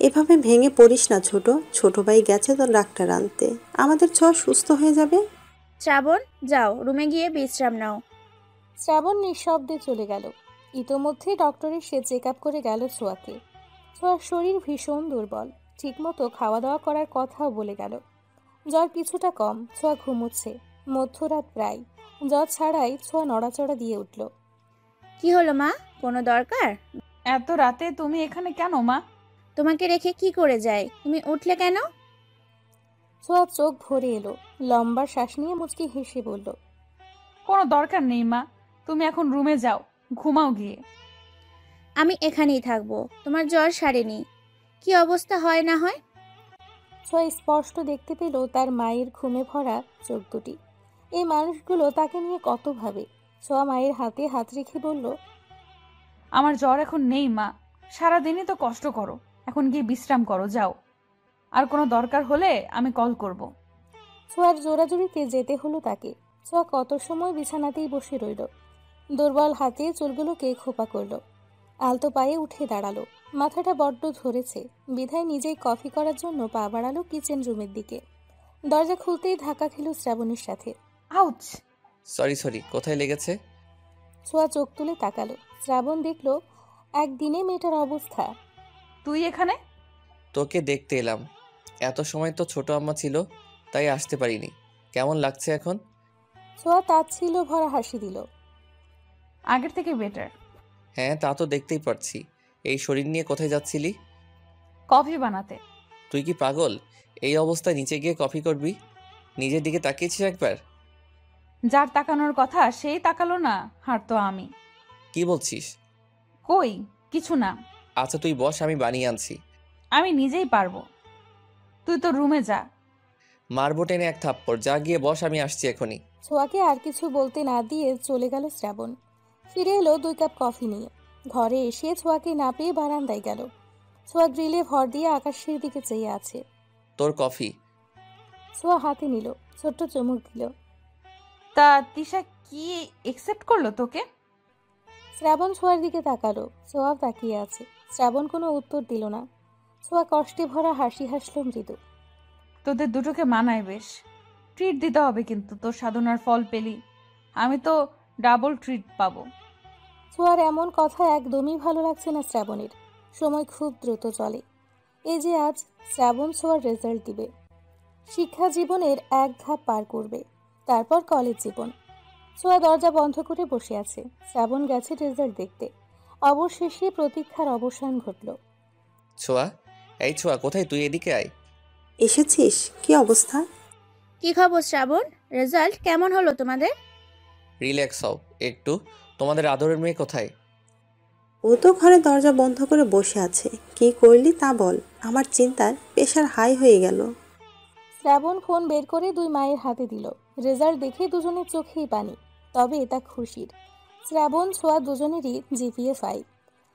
Speaker 5: এভাবে ভেঙে পড়িস না ছোট। ছোট ভাই গেছে তো ডাক্তার আনতে, আমাদের ছোঁয়া সুস্থ হয়ে যাবে।
Speaker 4: শ্রাবণ, যাও রুমে গিয়ে বিশ্রাম নাও।
Speaker 3: শ্রাবণ নিঃশব্দে চলে গেল। ইতোমধ্যে ডক্টর এসে চেক আপ করে গেল ছোঁয়াকে। ছোঁয়ার শরীর ভীষণ দুর্বল। ঠিকমতো খাওয়া দাওয়া করার কথাও বলে গেল। জ্বর কিছুটা কম, ছোঁয়া ঘুমোচ্ছে। মধ্যরাত প্রায়। জ্বর ছাড়াই ছোঁয়া নড়াচড়া দিয়ে উঠল।
Speaker 4: কি হলো মা, কোনো দরকার?
Speaker 2: এত রাতে তুমি এখানে কেন মা?
Speaker 4: তোমাকে রেখে কি করে যায়? তুমি উঠলে কেন?
Speaker 3: ছোঁয়া চোখ ভরে এলো। লম্বা শ্বাস নিয়ে মুচকি হেসে বলল,
Speaker 2: কোনো দরকার নেই মা, তুমি এখন রুমে যাও, ঘুমাও গিয়ে।
Speaker 4: আমি এখানেই থাকবো। তোমার জ্বর সারেনি, কি অবস্থা হয় না হয়।
Speaker 3: ছোঁয়া স্পষ্ট দেখতে পেল তার মায়ের ঘুমে ভরা চোখ দুটি। এই মানুষগুলো তাকে নিয়ে কত ভাবে। ছোঁয়া মায়ের হাতে হাত রেখে বলল,
Speaker 2: আমার জ্বর এখন নেই মা, সারাদিনই তো কষ্ট করো, এখন গিয়ে বিশ্রাম করো, যাও। আর কোনো দরকার হলে আমি কল করব।
Speaker 3: ছোঁয়ার জোরাজুরিতে যেতে হলো তাকে। ছোঁয়া কত সময় বিছানাতেই বসে রইল। দুর্বল হাতে চুলগুলোকে খোপা করল। আলতো পায়ে উঠে দাঁড়ালো। মাথাটা বড্ড ধরেছে, বিধায় নিজেই কফি করার জন্য পা বাড়ালো কিচেন রুমের দিকে। দরজা খুলতেই ধাক্কা খেল শ্রাবণীর সাথে।
Speaker 2: আউচ!
Speaker 1: সরি, কোথায় লেগেছে?
Speaker 3: ছোঁয়া চোখ তুলে তাকালো। শ্রাবণ দেখলো একদিনে মেয়েটার অবস্থা।
Speaker 2: তুই এখানে?
Speaker 1: তোকে দেখতে এলাম। এত সময় তো ছোট আম্মা ছিল, তাই আসতে পারিনি। কেমন লাগছে এখন?
Speaker 3: ছোঁয়া তাচ্ছিল্য ভরা হাসি দিল।
Speaker 2: আগের থেকে বেটার।
Speaker 1: হ্যাঁ, তা তো দেখতেই পারছি। এই শরীর নিয়ে কোথায় যাচ্ছিলি?
Speaker 2: কফি বানাতে।
Speaker 1: তুই কি পাগল? এই অবস্থায় নিচে গিয়ে কফি করবি? নিজের দিকে তাকিয়েছিস একবার?
Speaker 2: যার তাকানোর কথা সেই তাকালো না, আর তো আমি।
Speaker 1: কি বলছিস?
Speaker 2: কই কিছু না।
Speaker 1: আচ্ছা তুই বস, আমি বানিয়ে আনছি।
Speaker 2: আমি নিজেই পারবো, তুই তো রুমে যা।
Speaker 1: মারবো টেনে এক থাপ্পড়। যা গিয়ে বস, আমি আসছি এখনই।
Speaker 3: ছোঁয়াকে আর কিছু বলতে না দিয়ে চলে গেল শ্রাবণ। ফিরে এলো 2 কাপ কফি নিয়ে। ঘরে এসে ছোঁয়াকে না পেয়ে বারান্দায় গেল। ছোঁয়া গ্রিলে ভর দিয়ে আকাশের দিকে চেয়ে আছে।
Speaker 1: তোর কফি।
Speaker 3: ছোঁয়া হাতে নিল, ছোট্ট চুমুক দিল।
Speaker 2: তা তিশা কি একসেপ্ট করলো তোকে?
Speaker 3: শ্রাবণ ছোঁয়ার দিকে তাকালো। ছোঁয়াও তাকিয়ে আছে। শ্রাবণ কোনো উত্তর দিল না। ছোঁয়া কষ্টে ভরা হাসি হাসল মৃদু।
Speaker 2: তোদের দুটোকে মানায় বেশ। ট্রিট দিতে হবে কিন্তু, তোর সাধনার ফল পেলি। আমি তো ডাবল ট্রিট পাবো।
Speaker 3: ছোঁয়ার এমন কথা একদমই ভালো লাগছে না শ্রাবণের। সময় খুব দ্রুত চলে। এই যে আজ শ্রাবণ ছোঁয়ার রেজাল্ট দিবে, শিক্ষা জীবনের এক ধাপ পার করবে, তারপর কলেজ জীবন। ছোঁয়া দরজা বন্ধ করে বসে আছে। শ্রাবণ গেছে রেজাল্ট দেখতে। অবশেষে প্রতীক্ষার অবসান ঘটল।
Speaker 1: ছোঁয়া, এই ছোঁয়া, কোথায় তুই? এদিকে আয়।
Speaker 5: এসেছিস? কি অবস্থা?
Speaker 4: কি খবর শ্রাবণ? রেজাল্ট কেমন হলো তোমাদের?
Speaker 1: রিল্যাক্স হও একটু। তোমাদের আদরের মেয়ে কোথায়?
Speaker 5: ও তো ঘরে দরজা বন্ধ করে বসে আছে। কি করলি তা বল, আমার চিন্তার প্রেশার হাই হয়ে গেল।
Speaker 3: শ্রাবণ ফোন বের করে দুই মায়ের হাতে দিল। রেজাল্ট দেখে দুজনের চোখেই পানি, তবে এটা খুশির। শ্রাবণ ছোঁয়া দুজনেরই জিপিএ 5।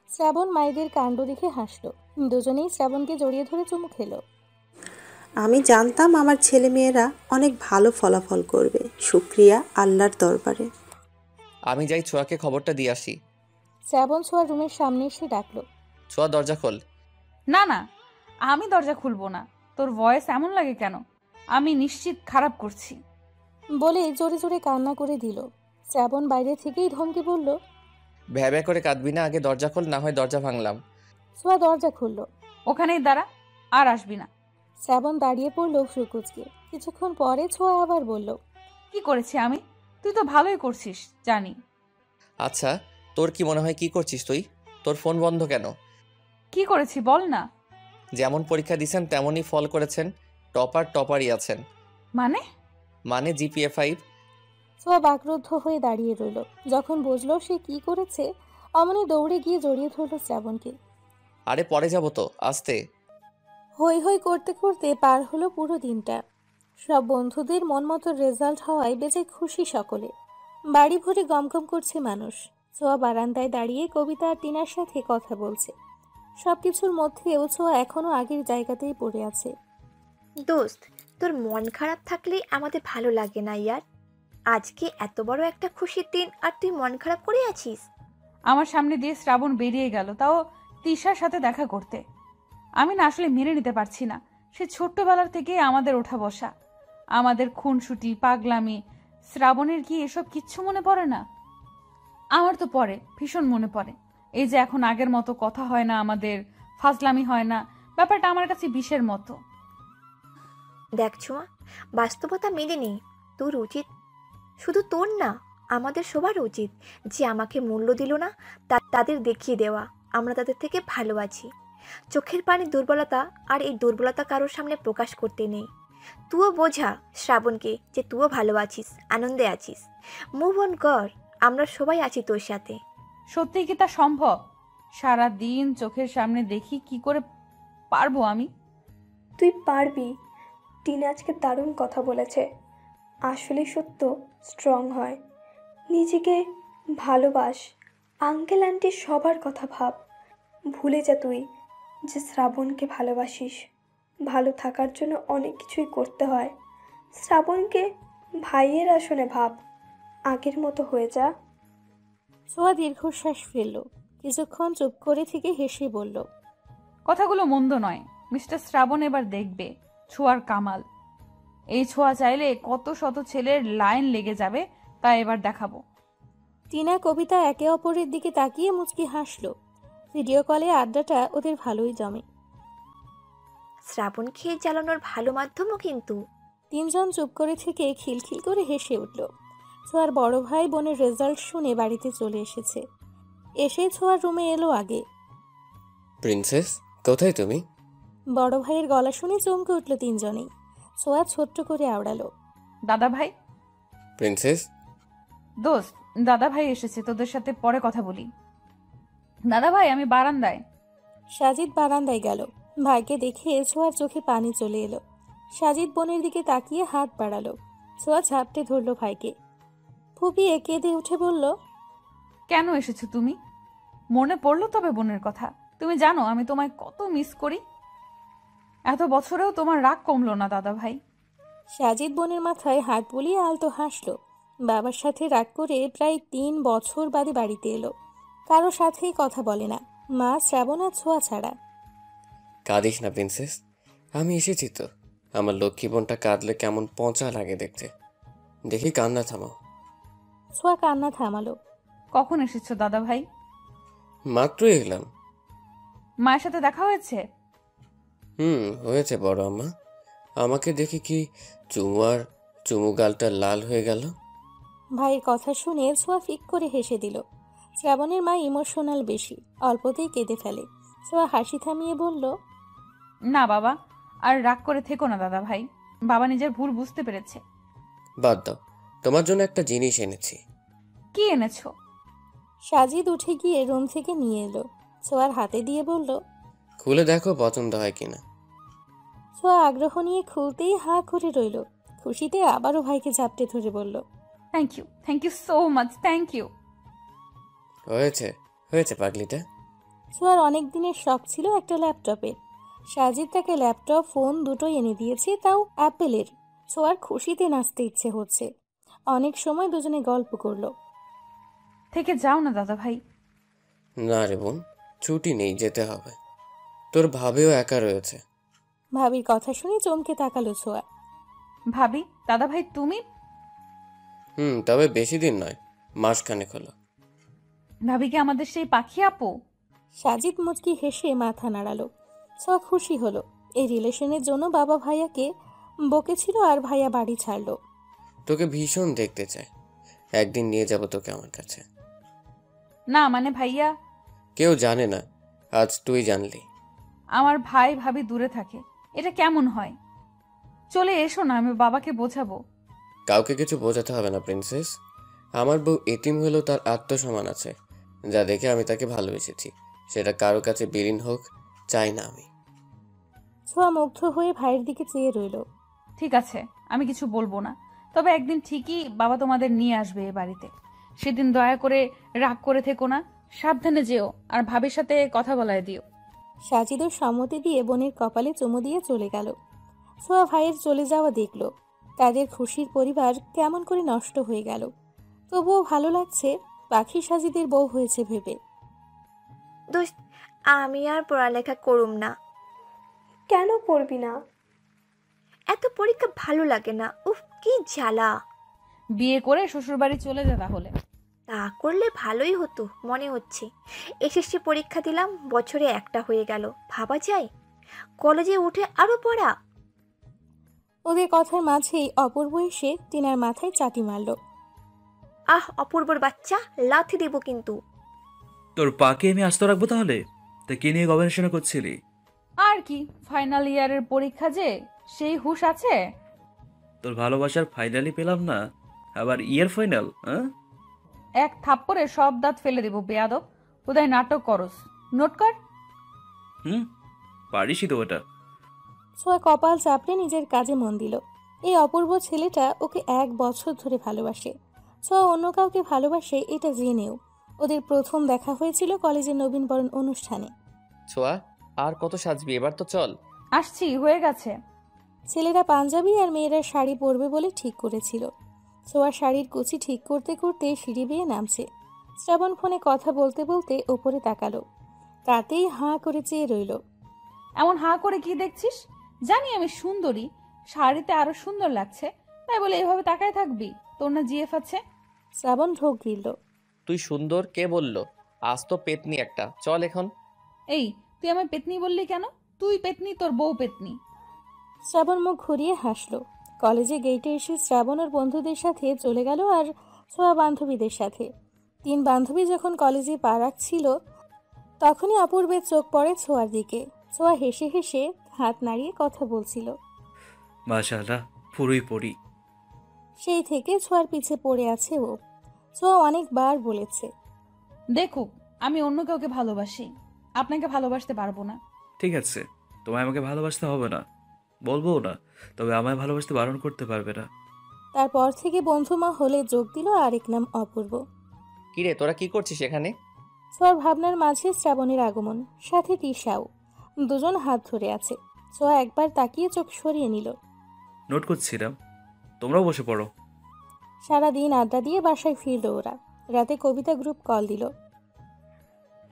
Speaker 3: শ্রাবণ মায়েদের কাণ্ড দেখে হাসল। দুজনেই শ্রাবণকে জড়িয়ে ধরে চুমু খেলো।
Speaker 5: আমি জানতাম আমার ছেলে মেয়েরা অনেক ভালো ফলাফল করবে, শুক্রিয়া আল্লাহর দরবারে।
Speaker 1: আমি যাই ছোঁয়াকে খবরটা দিয়ে আসি।
Speaker 3: শ্রাবণ ছোঁয়ার রুমের সামনে এসে ডাকলো।
Speaker 1: ছোঁয়া, দরজা খোল।
Speaker 2: না না, আমি দরজা খুলবো না। তোর ভয়েস এমন লাগে কেন? আমি নিশ্চিত খারাপ করছি।
Speaker 3: বলে জোরে জোরে কান্না করে দিল। শ্রাবণ বাইরে থেকেই ধমকে বলল,
Speaker 1: ভ্যা ভ্যা করে কাঁদবি না, আগে দরজা খোল, না হয় দরজা ভাঙলাম।
Speaker 3: ছোঁয়া দরজা খুলল।
Speaker 2: ওখানেই দাঁড়া, আর আসবি না।
Speaker 3: শ্রাবণ দাঁড়িয়ে পড়ল ফ্রুকুচকে। কিছুক্ষণ পরে ছোঁয়া আবার বলল,
Speaker 2: কি করেছি আমি? তুই তো ভালোই করছিস জানি।
Speaker 1: আচ্ছা, তোর কি মনে হয় কি করছিস তুই? তোর ফোন বন্ধ কেন?
Speaker 2: কি করেছি বল না।
Speaker 1: যেমন পরীক্ষা দিয়েছেন তেমনই ফল করেছেন। টপারই আছেন।
Speaker 2: মানে
Speaker 1: জিপিএ 5।
Speaker 3: ছোঁয়া বাকরুদ্ধ হয়ে দাঁড়িয়ে রইল। যখন বুঝলো সে কি করেছে, অমনি দৌড়ে গিয়ে জড়িয়ে ধরল শ্রাবণকে।
Speaker 1: আরে পরে যাব তো, আস্তে।
Speaker 3: হই হই করতে করতে পার হলো পুরো দিনটা। সব বন্ধুদের মন মতো রেজাল্ট হওয়ায় বেজে খুশি সকলে। বাড়ি ভরে গমগম করছে মানুষ। ছোঁয়া বারান্দায় দাঁড়িয়ে কবিতা আর টিনার সাথে কথা বলছে। সবকিছুর মধ্যেও ছোঁয়া এখনো আগের জায়গাতেই পড়ে আছে।
Speaker 10: দোস্ত, তোর মন খারাপ থাকলেই আমাদের ভালো লাগে না ইয়ার। আজকে এত বড় একটা খুশির দিন আর তুই মন খারাপ করে আছিস।
Speaker 2: আমার সামনে দিয়ে শ্রাবণ বেরিয়ে গেল, তাও তিশার সাথে দেখা করতে। আমি না আসলে মেনে নিতে পারছি না। সে ছোট্টবেলার থেকে আমাদের ওঠা বসা, আমাদের খুনসুটি, পাগলামি। শ্রাবণের কি এসব কিচ্ছু মনে পড়ে না? আমার তো পড়ে, ভীষণ মনে পড়ে। এই যে এখন আগের মতো কথা হয় না আমাদের, ফাজলামি হয় না, ব্যাপারটা আমার কাছে বিষের মতো।
Speaker 10: দেখ ছোঁয়া, বাস্তবতা মেনে নে। তোর উচিত, শুধু তোর না, আমাদের সবার উচিত যে আমাকে মূল্য দিল না তাদের দেখিয়ে দেওয়া আমরা তাদের থেকে ভালো আছি। চোখের পানি দুর্বলতা, আর এই দুর্বলতা কারোর সামনে প্রকাশ করতে নেই। তুইও বোঝা শ্রাবণকে যে তুইও ভালো আছিস, আনন্দে আছিস। মুভ অন কর, আমরা সবাই আছি তোর সাথে।
Speaker 2: সত্যি কি তা সম্ভব? সারা দিন চোখের সামনে দেখি, কি করে পারবো আমি?
Speaker 7: তুই পারবি। টিনা আজকে দারুণ কথা বলেছে। আসলে সত্য স্ট্রং হয়। নিজেকে ভালোবাস। আঙ্কেল আন্টি সবার কথা ভাব। ভুলে যা তুই যে শ্রাবণকে ভালোবাসিস। ভালো থাকার জন্য অনেক কিছুই করতে হয়। শ্রাবণকে ভাইয়ের আসনে ভাব। আগের মতো হয়ে যা।
Speaker 3: ছোঁয়া দীর্ঘশ্বাস ফেলল। কিছুক্ষণ চুপ করে থেকে হেসে বলল,
Speaker 2: কথাগুলো মন্দ নয়। মিস্টার শ্রাবণ এবার দেখবে ছোঁয়ার কামাল। এই ছোঁয়া চাইলে কত শত ছেলের লাইন লেগে যাবে, তা এবার দেখাবো।
Speaker 3: টিনা কবিতা একে অপরের দিকে তাকিয়ে মুচকি হাসল। ভিডিও কলে আড্ডাটা ওদের ভালোই জমে।
Speaker 10: শ্রাবণ খেয়ে জ্বালানোর ভালো মাধ্যমও কিন্তু।
Speaker 3: তিনজন চুপ করে থেকে খিলখিল করে হেসে উঠল। ছোঁয়ার বড় ভাই বোনের রেজাল্ট শুনে বাড়িতে চলে এসেছে। এসে ছোঁয়ার রুমে এলো আগে।
Speaker 1: প্রিন্সেস, কোথায় তুমি?
Speaker 3: বড় ভাইয়ের গলা শুনে চমকে উঠল তিনজনেই। ছোঁয়া ছোট্ট করে আওড়ালো,
Speaker 2: দাদা ভাই।
Speaker 1: প্রিন্সেস?
Speaker 2: দোস্ত, দাদা ভাই এসেছে, তোদের সাথে পরে কথা বলি। দাদা ভাই, আমি বারান্দায়।
Speaker 3: সাজিদ বারান্দায় গেল। ভাইকে দেখে ছোঁয়ার চোখে পানি চলে এলো। সাজিদ বোনের দিকে তাকিয়ে হাত বাড়ালো। ছোঁয়া ঝাপটে ধরল ভাইকে। ফুপিয়ে কেঁদে উঠে বলল,
Speaker 2: কেন এসেছো তুমি? মনে পড়লো তবে বোনের কথা? তুমি জানো আমি তোমায় কত মিস করি। এত বছরেও তোমার রাগ কমলো না দাদা ভাই।
Speaker 3: সাজিদ বোনের মাথায় হাত বুলিয়ে আলতো হাসল। বাবার সাথে রাগ করে প্রায় 3 বছর বাদে বাড়িতে এলো। কারো সাথেই কথা বলে না। মা, শ্রাবণ আর ছোঁয়া ছাড়া।
Speaker 13: কাঁদিস না প্রিন্সেস, আমি এসেছি তো। আমার লক্ষ্মী বোনটা কাঁদলে কেমন পচা লাগে দেখতে। দেখি কান্না থামাও।
Speaker 3: ছোঁয়া কান্না থামালো।
Speaker 2: কখন এসেছো দাদা ভাই?
Speaker 13: মাত্রই এলাম।
Speaker 2: মায়ের সাথে দেখা হয়েছে?
Speaker 13: হয়েছে বড় আম্মা। আমাকে দেখে কি চুমু গালটা লাল হয়ে গেল।
Speaker 3: ভাইয়ের কথা শুনে ছোঁয়া ফিক করে হেসে দিল। শ্রাবণের মা ইমোশনাল বেশি, অল্পতেই কেঁদে ফেলে। ছোঁয়া হাসি থামিয়ে বলল,
Speaker 2: না বাবা, আর রাগ করে থেকো না দাদা ভাই। বাবা নিজের ভুল বুঝতে পেরেছে।
Speaker 13: বাদ দাও, তোমার জন্য একটা জিনিস এনেছি।
Speaker 2: কি এনেছো?
Speaker 3: সাজিদ উঠে গিয়ে রুম থেকে নিয়ে এলো। ছোঁয়ার হাতে দিয়ে বলল,
Speaker 13: খুলে দেখো পছন্দ হয় কিনা।
Speaker 3: ছোঁয়া আগ্রহ নিয়ে খুলতেই হাঁ করে রইল। খুশিতে আবারও ভাইকে ঝাপটে ধরে বলল,
Speaker 2: thank you so much, thank you.
Speaker 13: হয়েছে পাগলিটা।
Speaker 3: ছোঁয়ার অনেক দিনের শখ ছিল একটা ল্যাপটপের। সাজিদ তাকে ল্যাপটপ, ফোন দুটোই এনে দিয়েছে, তাও অ্যাপেলের। ছোঁয়ার খুশিতে নাচতে ইচ্ছে হচ্ছে। অনেক সময় দুজনে গল্প করলো।
Speaker 2: থেকে যাও না দাদা ভাই।
Speaker 13: না রে বোন, ছুটি নেই, যেতে হবে। তোর ভাবেও একা রয়েছে।
Speaker 3: ভাবির কথা শুনে চমকে তাকালো ছোঁয়া।
Speaker 2: ভাবি? দাদা ভাই তুমি?
Speaker 13: তবে বেশি দিন নয়, মাসখানেক হলো।
Speaker 2: ভাবি কি আমাদের সেই পাখি আপু?
Speaker 3: সাজিদ মুচকি হেসে মাথা নাড়ালো। ছোঁয়া খুশি হলো। এই রিলেশনের জন্য বাবা ভাইয়াকে বকেছিল আর ভাইয়া বাড়ি ছাড়লো।
Speaker 13: তোকে ভীষণ দেখতে চায়, একদিন নিয়ে যাব তোকে আমার কাছে।
Speaker 2: না মানে ভাইয়া।
Speaker 13: কেউ জানে না, আজ তুই জানলি।
Speaker 2: আমার ভাই ভাবি দূরে থাকে, এটা কেমন হয়? চলে এসো না, আমি বাবাকে বোঝাবো।
Speaker 13: কাউকে কিছু বোঝাতে হবে না প্রিন্সেস। আমার বউ এতিম হলেও তার আত্মসম্মান আছে, যা দেখে আমি তাকে ভালোবেসেছি। সেটা কারো কাছে বিলীন হোক চাই না আমি।
Speaker 3: ছোঁয়া মুগ্ধ হয়ে ভাইয়ের দিকে চেয়ে রইল।
Speaker 2: ঠিক আছে, আমি কিছু বলবো না, তবে একদিন ঠিকই বাবা তোমাদের নিয়ে আসবে এ বাড়িতে। সেদিন দয়া করে রাগ করে থেকো না, সাবধানে যেও, আর ভাবির সাথে কথা বলায় দিও।
Speaker 3: সাজিদও সম্মতি দিয়ে বোনের কপালে চুমু দিয়ে চলে গেল। ছোঁয়া ভাইয়ের চলে যাওয়া দেখল। তাদের খুশির পরিবার কেমন করে নষ্ট হয়ে গেল। তবুও ভালো লাগছে, পাখি সাজিদের বউ হয়েছে ভেবে।
Speaker 10: দোস্ত, আমি আর পড়ালেখা করুম না।
Speaker 7: কেন পড়বি না?
Speaker 10: এত পরীক্ষা ভালো লাগে না, উফ কি জ্বালা।
Speaker 2: বিয়ে করে শ্বশুরবাড়ি চলে যা তাহলে।
Speaker 10: তা করলে ভালোই হতো মনে হচ্ছে। এসএসসি পরীক্ষা দিলাম, বছরে একটা হয়ে গেল। ভাবা যায়, কলেজে উঠে আরো পড়া।
Speaker 3: ওদের কথার মাঝেই অপূর্ব এসে টিনার মাথায় চাটি মারল।
Speaker 10: অপূর্বর বাচ্চা, লাথি দেব কিন্তু।
Speaker 14: তোর পাকে আমি আস্ত রাখবো তাহলে? তা কি নিয়ে গবেষণা করছিলি?
Speaker 2: আর কি, ফাইনাল ইয়ারের পরীক্ষা যে, সেই হুঁশ আছে?
Speaker 14: তোর ভালোবাসার ফাইনালি পেলাম না, আবার ইয়ার ফাইনাল?
Speaker 2: এক থাপ্পড়ে সব দাঁত ফেলে দেব বেয়াদব। কোথায় নাটক করস, নোট কর।
Speaker 14: পারিসই তো ওটা।
Speaker 3: ছোঁয়া কপাল চাপড়ে নিজের কাজে মন দিল। এই অপূর্ব ছেলেটা ওকে 1 বছর ধরে ভালোবাসে। ছোঁয়া অন্য কাউকে ভালোবাসে এটা জেনেও। ওদের প্রথম দেখা হয়েছিল কলেজের নবীনবরণ অনুষ্ঠানে।
Speaker 1: ছোঁয়া, আর কত সাজবি, এবার তো চল।
Speaker 2: আসছি, হয়ে গেছে।
Speaker 3: ছেলেরা পাঞ্জাবি আর মেয়েরা শাড়ি পরবে বলে ঠিক করেছিল। ছোঁয়া শাড়ির কুচি ঠিক করতে করতে সিঁড়ি বেয়ে নামছে। শ্রাবণ ফোনে কথা বলতে বলতে ওপরে তাকালো। তাতেই হাঁ করে চেয়ে রইল।
Speaker 2: এমন হাঁ করে কি দেখছিস? জানি আমি সুন্দরী, শাড়িতে আরো সুন্দর লাগছে, তাই বলে এভাবে তাকায় থাকবি? তোর না জিএফ আছে?
Speaker 3: শ্রাবণ ঢোক গিলল।
Speaker 1: তুই সুন্দর কে বললো? আজ তো পেতনি একটা, চল এখন।
Speaker 2: এই, তুই আমায় পেতনি বললি কেন? তুই পেতনি, তোর বউ পেতনি।
Speaker 3: শ্রাবণ মুখ ঘুরিয়ে হাসলো। কলেজে গেটে এসে শ্রাবণ ওর বন্ধুদের সাথে চলে গেল, আর ছোঁয়া বান্ধবীদের সাথে। 3 বান্ধবী যখন কলেজে পা রাখছিল, তখনই অপূর্বের চোখ পড়ে ছোঁয়ার দিকে। ছোঁয়া হেসে হেসে হাত নাড়িয়ে কথা বলছিল।
Speaker 14: মাশাআল্লাহ, পুরোই পড়ি।
Speaker 3: সেই থেকে ছোঁয়ার পিছে পড়ে আছে ও। ছোঁয়া অনেকবার বলেছে,
Speaker 2: দেখুক আমি অন্য কাউকে ভালোবাসি, আপনাকে ভালোবাসতে পারবো না।
Speaker 14: ঠিক আছে, তোমায় আমাকে ভালোবাসতে হবে না, বলবো না, তবে আমায় ভালোবাসতে বারণ করতে পারবে না।
Speaker 3: তারপর থেকে বন্ধুমা হলে যোগ দিল আরেক নাম অপূর্ব।
Speaker 1: কিরে, তোরা কি করছিস এখানে?
Speaker 3: ছোঁয়ার ভাবনার মাঝে শ্রাবণের আগমন, সাথে তিশাও। দুজন হাত ধরে আছে। ছোঁয়া একবার তাকিয়ে চোখ সরিয়ে নিল।
Speaker 14: নোট করছিলাম, তোমরাও বসে পড়ো।
Speaker 3: সারাদিন আড্ডা দিয়ে বাসায় ফিরল ওরা। রাতে কবিতা গ্রুপ কল দিল।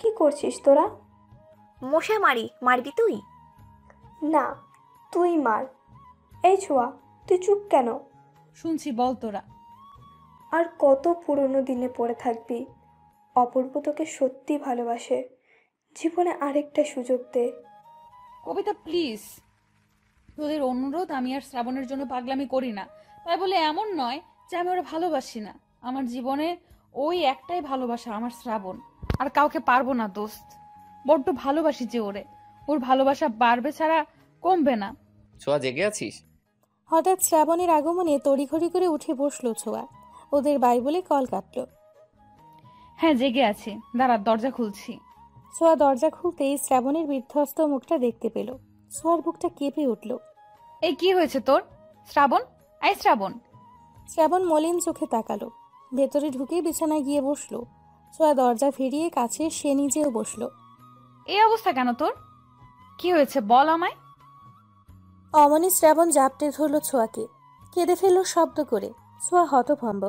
Speaker 7: কি করছিস তোরা?
Speaker 10: মশা মারবি তুই?
Speaker 7: না, তুই মার। এই ছোঁয়া, তুই চুপ কেন?
Speaker 2: শুনছি, বল তোরা।
Speaker 7: আর কত পুরনো দিনে পড়ে থাকবি? অপূর্ব তোকে সত্যি ভালোবাসে। জীবনে আরেকটা সুযোগ দে।
Speaker 2: কবিতা প্লিজ, তোদের অনুরোধ, আমি আর শ্রাবণের জন্য পাগলামি করি না। তাই বলে এমন নয় যে আমি ওরা ভালোবাসি না। আমার জীবনে ওই একটাই ভালোবাসা, আমার শ্রাবণ। আর কাউকে পারবো না দোস্ত। বড্ড ভালোবাসি যে ওরে। ওর ভালোবাসা বাড়বে ছাড়া কমবে না।
Speaker 1: ছোঁয়া, জেগে আছিস?
Speaker 3: হঠাৎ শ্রাবণের আগমনে তড়িঘড়ি করে উঠে বসলো ছোঁয়া। ওদের বাই বলে কল কাটলো।
Speaker 2: হ্যাঁ, জেগে আছি, দাঁড়া, দরজা খুলছি।
Speaker 3: ছোঁয়া দরজা খুলতেই শ্রাবণের বিধ্বস্ত মুখটা দেখতে পেল। ছোঁয়ার বুকটা কেঁপে উঠল।
Speaker 2: এই কি হয়েছে তোর? শ্রাবণ, এই শ্রাবণ।
Speaker 3: শ্রাবণ মলিন চোখে তাকালো। ভেতরে ঢুকেই বিছানায় গিয়ে বসলো। ছোঁয়া দরজা ফিরিয়ে কাছে সে নিজেও বসলো।
Speaker 2: এই অবস্থা কেন তোর? কি হয়েছে বল আমায়।
Speaker 3: অমনি শ্রাবণ জাপটে ধরল ছোঁয়াকে। কেঁদে ফেলল শব্দ করে। ছোঁয়া হতভম্ব।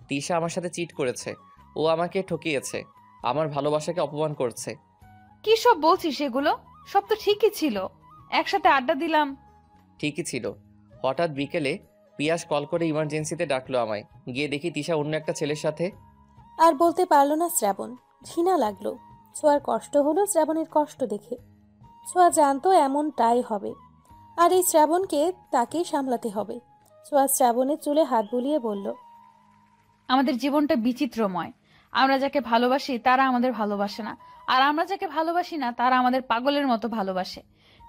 Speaker 1: তিশা আমার সাথে চিট করেছে। ও আমাকে ঠকিয়েছে, আমার ভালোবাসাকে অপমান করছে।
Speaker 2: কি সব বলছিস এগুলো? সব তো ঠিকই ছিল, একসাথে আড্ডা দিলাম।
Speaker 1: ঠিকই ছিল। হঠাৎ বিকেলে পিয়াস কল করে ইমার্জেন্সিতে ডাকলো আমায়। গিয়ে দেখি তিশা অন্য একটা ছেলের সাথে।
Speaker 3: আর বলতে পারল না শ্রাবণ। ঘৃণা লাগলো। ছোঁয়ার কষ্ট হলো শ্রাবণের কষ্ট দেখে। ছোঁয়া জানতো এমনটাই হবে, আর এই শ্রাবণকে তাকেই সামলাতে হবে। ছোঁয়া শ্রাবণের চুলে হাত বুলিয়ে বলল,
Speaker 2: আমাদের জীবনটা বিচিত্রময়। আমরা যাকে ভালোবাসি তারা আমাদের ভালোবাসে না, আর আমরা যাকে ভালোবাসি না তারা আমাদের পাগলের মতো ভালোবাসে।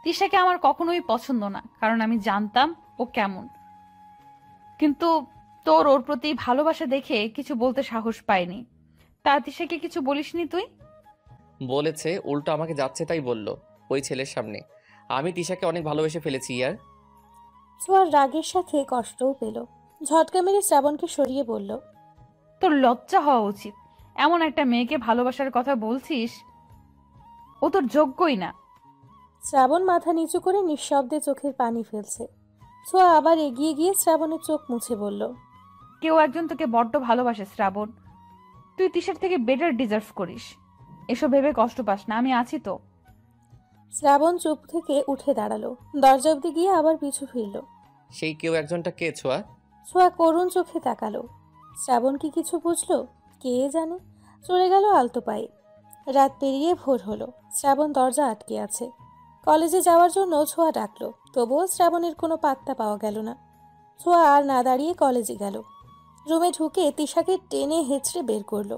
Speaker 2: তিশাকে আমার কখনোই পছন্দ না, কারণ আমি জানতাম ও কেমন। কিন্তু তোর ওর প্রতি ভালোবাসা দেখে কিছু বলতে সাহস পাইনি। তা তিশাকে কিছু বলিসনি তুই?
Speaker 1: বলেছে, উল্টো আমাকে যাচ্ছে তাই বলল ওই ছেলের সামনে। আমি তিশাকে অনেক ভালোবেসে ফেলেছি ইয়ার।
Speaker 3: ছোঁয়ার রাগের সাথে কষ্টও পেল। ঝটকা মেরে শ্রাবণকে সরিয়ে বলল,
Speaker 2: তোর লজ্জা হওয়া উচিত। এমন একটা মেয়েকে ভালোবাসার কথা বলছিস, ও তোর যোগ্যই না।
Speaker 3: শ্রাবণ মাথা নিচু করে নিঃশব্দে চোখের পানি ফেলছে। ছোঁয়া আবার এগিয়ে গিয়ে শ্রাবণের চোখ মুছে বলল,
Speaker 2: কেউ একজন তোকে বড্ড ভালোবাসে শ্রাবণ। তুই তিশার থেকে বেটার ডিজার্ভ করিস। এসব ভেবে কষ্ট পাস না, আমি আছি তো।
Speaker 3: শ্রাবণ চুপ থেকে উঠে দাঁড়ালো। দরজা অব্দি গিয়ে আবার পিছু ফিরল।
Speaker 1: সেই কেউ একজনটা কে ছোঁয়া?
Speaker 3: ছোঁয়া করুণ চোখে তাকালো। শ্রাবণ কি কিছু বুঝলো? কে জানে। চলে গেল আলতো পায়ে। রাত পেরিয়ে ভোর হলো। শ্রাবণ দরজা আটকে আছে। কলেজে যাওয়ার জন্য ছোঁয়া ডাকলো, তবুও শ্রাবণের কোনো পাত্তা পাওয়া গেল না। ছোঁয়া আর না দাঁড়িয়ে কলেজে গেল। রুমে ঢুকে তিশাকে টেনে হেঁচড়ে বের করলো।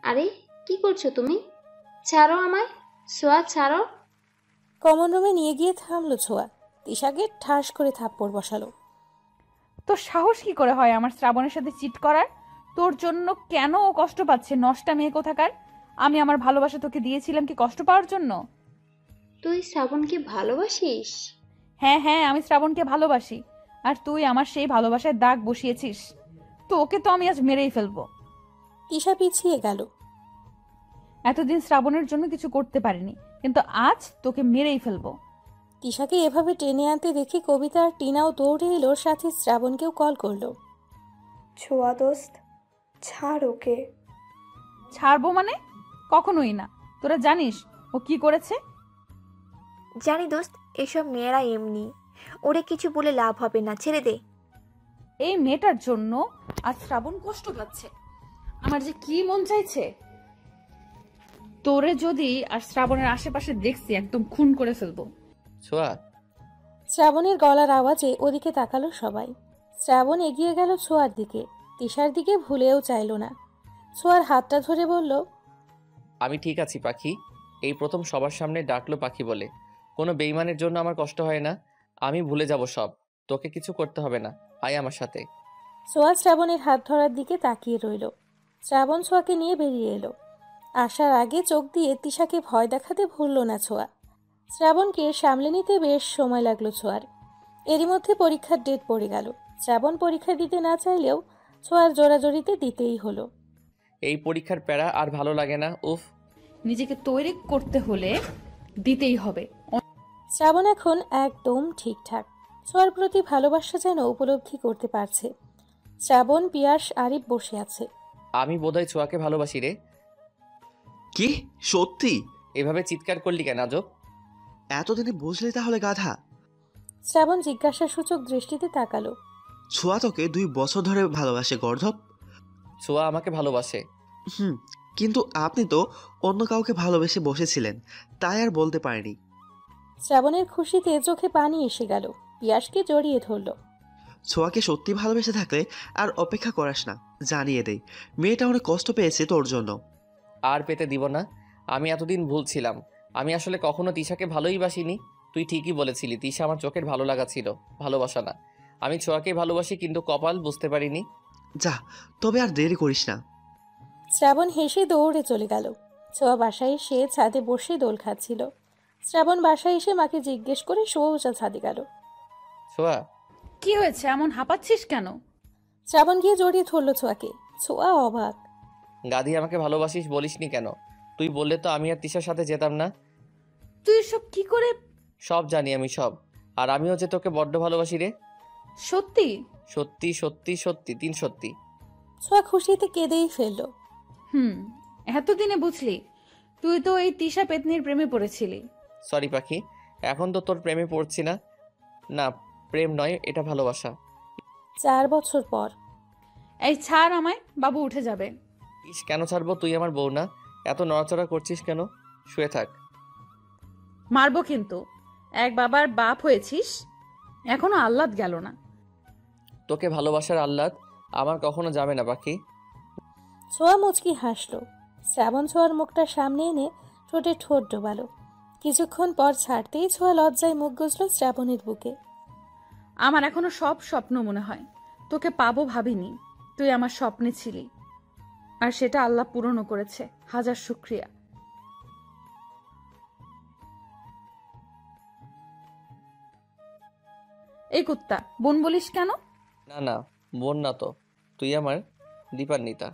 Speaker 8: আরে কি করছো তুমি? ছাড়ো আমায়, সোয়া ছাড়ো।
Speaker 3: কমন রুমে নিয়ে গিয়ে থামলো ছোঁয়া। তিশাকে ঠাস করে থাপ্পড় বসালো।
Speaker 2: তোর সাহস কি করে হয় আমার শ্রাবণের সাথে চিট করার? তোর জন্য কেন ও কষ্ট পাচ্ছে, নষ্টা মেয়ে কোথাকার? আমি আমার ভালোবাসা তোকে দিয়েছিলাম কি কষ্ট পাওয়ার জন্য?
Speaker 8: তুই শ্রাবণকে ভালোবাসিস?
Speaker 2: হ্যাঁ হ্যাঁ, আমি শ্রাবণকে ভালোবাসি। আর তুই আমার সেই ভালোবাসায় দাগ বসিয়েছিস। তো ওকে তো আমি আজ মেরেই ফেলবো।
Speaker 3: তিশা পিছিয়ে গেল।
Speaker 2: এতদিন শ্রাবণের জন্য কিছু করতে পারিনি, কিন্তু আজ তোকে মেরেই ফেলবো।
Speaker 3: তিশাকে এভাবে টেনে আনতে দেখে কবিতা আর টিনাও দৌড়ে এলো, সাথে শ্রাবণকেও কল করলো।
Speaker 7: ছোঁয়া দোস্ত, ছাড় ওকে।
Speaker 2: ছাড়বো মানে? কখনোই না। তোরা জানিস ও কি করেছে?
Speaker 10: জানি দোস্ত, এসব মেয়েরা এমনি। ওরে কিছু বলে লাভ হবে না, ছেড়ে দে।
Speaker 2: এই মেয়েটার জন্য আজ শ্রাবণ কষ্ট পাচ্ছে। আমার যে কি মন চাইছে, তোরে যদি আর শ্রাবণের আশেপাশে দেখছি একদম খুন করে ফেলবো।
Speaker 1: ছোঁয়া,
Speaker 3: শ্রাবণের গলার আওয়াজে ওদিকে তাকালো সবাই। শ্রাবণ এগিয়ে গেল ছোঁয়ার দিকে। তিশার দিকে ভুলেও চাইল না। ছোঁয়ার হাতটা ধরে বলল,
Speaker 1: আমি ঠিক আছি পাখি। এই প্রথম সবার সামনে ডাকলো পাখি বলে। কোনো বেইমানের জন্য আমার কষ্ট হয় না। আমি ভুলে যাব সব। তোকে কিছু করতে হবে না, আয় আমার সাথে।
Speaker 3: ছোঁয়া শ্রাবণের হাত ধরার দিকে তাকিয়ে রইল। শ্রাবণ ছোঁয়াকে নিয়ে বেরিয়ে এলো। আসার আগে চোখ দিয়ে তিশাকে ভয় দেখাতে ভুলল না ছোঁয়া। শ্রাবণকে সামলে নিতে বেশ সময় লাগলো ছোঁয়ার। এরই মধ্যে পরীক্ষার ডেট পড়ে গেল। শ্রাবণ পরীক্ষা দিতে না চাইলেও ছোঁয়ার জোরাজোরিতে দিতেই হলো।
Speaker 1: এই পরীক্ষার প্যারা আর ভালো লাগে না, উফ।
Speaker 2: নিজেকে তৈরি করতে হলে দিতেই হবে।
Speaker 3: শ্রাবণ এখন একদম ঠিকঠাক। ছোঁয়ার প্রতি ভালোবাসা যেন উপলব্ধি করতে পারছে। শ্রাবণ, পিয়াস, আরিফ বসে আছে।
Speaker 1: আমি বোধহয় ছোঁয়াকে ভালোবাসি রে।
Speaker 6: কি সত্যি?
Speaker 1: এভাবে চিৎকার করলি কেন আজব?
Speaker 6: এতদিনে বুঝলি তাহলে গাধা?
Speaker 3: শ্রাবণ জিজ্ঞাসাসূচক দৃষ্টিতে তাকালো।
Speaker 6: ছোঁয়া তোকে 2 বছর ধরে ভালোবাসে গর্ধব।
Speaker 1: ছোঁয়া আমাকে ভালোবাসে।
Speaker 6: কিন্তু আপনি তো অন্য কাউকে ভালোবেসে বসেছিলেন, তাই আর বলতে পারেনি।
Speaker 3: শ্রাবণের খুশিতে চোখে পানি এসে গেল। পিয়াসকে জড়িয়ে ধরল।
Speaker 6: ছোঁয়াকে সত্যি ভালোবেসে থাকলে আর অপেক্ষা করাস না, জানিয়ে দেই মেয়েটা অনেক কষ্ট পেয়েছে তোর জন্য।
Speaker 1: আর পেতে দিব না। আমি এতদিন ভুল ছিলাম। আমি আসলে কখনো তিশাকে ভালোই বাসিনি। তুই ঠিকই বলেছিলি, তিশা আমার চোখের ভালো লাগা ছিল, ভালোবাসা না। আমি ছোঁয়াকে ভালোবাসি, কিন্তু কপাল বুঝতে পারিনি।
Speaker 6: যা, তবে আর দেরি করিস না।
Speaker 3: শ্রাবণ হেসে দৌড়ে চলে গেল। ছোঁয়া বাসায় এসে ছাদে বসে দোল খাচ্ছিল। শ্রাবণ বাসায় এসে মাকে জিজ্ঞেস করে সোজা ছাদে গেল।
Speaker 1: ছোঁয়া,
Speaker 2: কি হয়েছে, এমন হাঁপাচ্ছিস কেন?
Speaker 3: শ্রাবণ গিয়ে জড়িয়ে ধরল ছোঁয়াকে। ছোঁয়া অবাক।
Speaker 1: গাধি, আমাকে ভালোবাসিস বলিসনি কেন? তুই বললে তো আমি আর তিশার সাথে যেতাম না।
Speaker 2: তুই সব কি করে?
Speaker 1: সব জানি আমি, সব। আর আমিও যে তোকে বড্ড ভালোবাসি রে।
Speaker 2: সত্যি?
Speaker 1: সত্যি সত্যি সত্যি, 3 সত্যি।
Speaker 3: ছোঁয়া খুশিতে কেঁদেই ফেলল।
Speaker 2: এতদিনে বুঝলি? তুই তো এই তিশা পেতনির প্রেমে পড়েছিলি।
Speaker 1: সরি পাখি, এখন তো তোর প্রেমে পড়ছি না। না, প্রেম নয়, এটা ভালোবাসা।
Speaker 3: 4 বছর পর।
Speaker 2: এই ছাড় আমায়, বাবু উঠে যাবে।
Speaker 1: ইস, কেন ছাড়বো? তুই আমার বউ না? এত নড়াচড়া করছিস কেন? শুয়ে থাক।
Speaker 2: মারবো কিন্তু। এক বাবার বাপ হয়েছিস, এখনো আহ্লাদ গেল না।
Speaker 1: তোকে ভালোবাসার আহ্লাদ আমার কখনো যাবে না পাখি।
Speaker 3: ছোঁয়া মুচকি হাসলো। শ্রাবণ ছোঁয়ার মুখটা সামনে এনে ঠোঁটে ঠোঁট ডোবালো। কিছুক্ষণ পর ছাড়তেই ছোঁয়া লজ্জায় মুখ গুজল শ্রাবণের বুকে।
Speaker 2: আমার এখনো সব স্বপ্ন মনে হয়। তোকে পাবো ভাবিনি। তুই আমার স্বপ্নে ছিলি, আর সেটা আল্লাহ পূরণও করেছে। হাজার শুকরিয়া। এই কুত্তা, বোন বলিস কেন?
Speaker 1: না না, বোন না তো, তুই আমার দীপান্বিতা।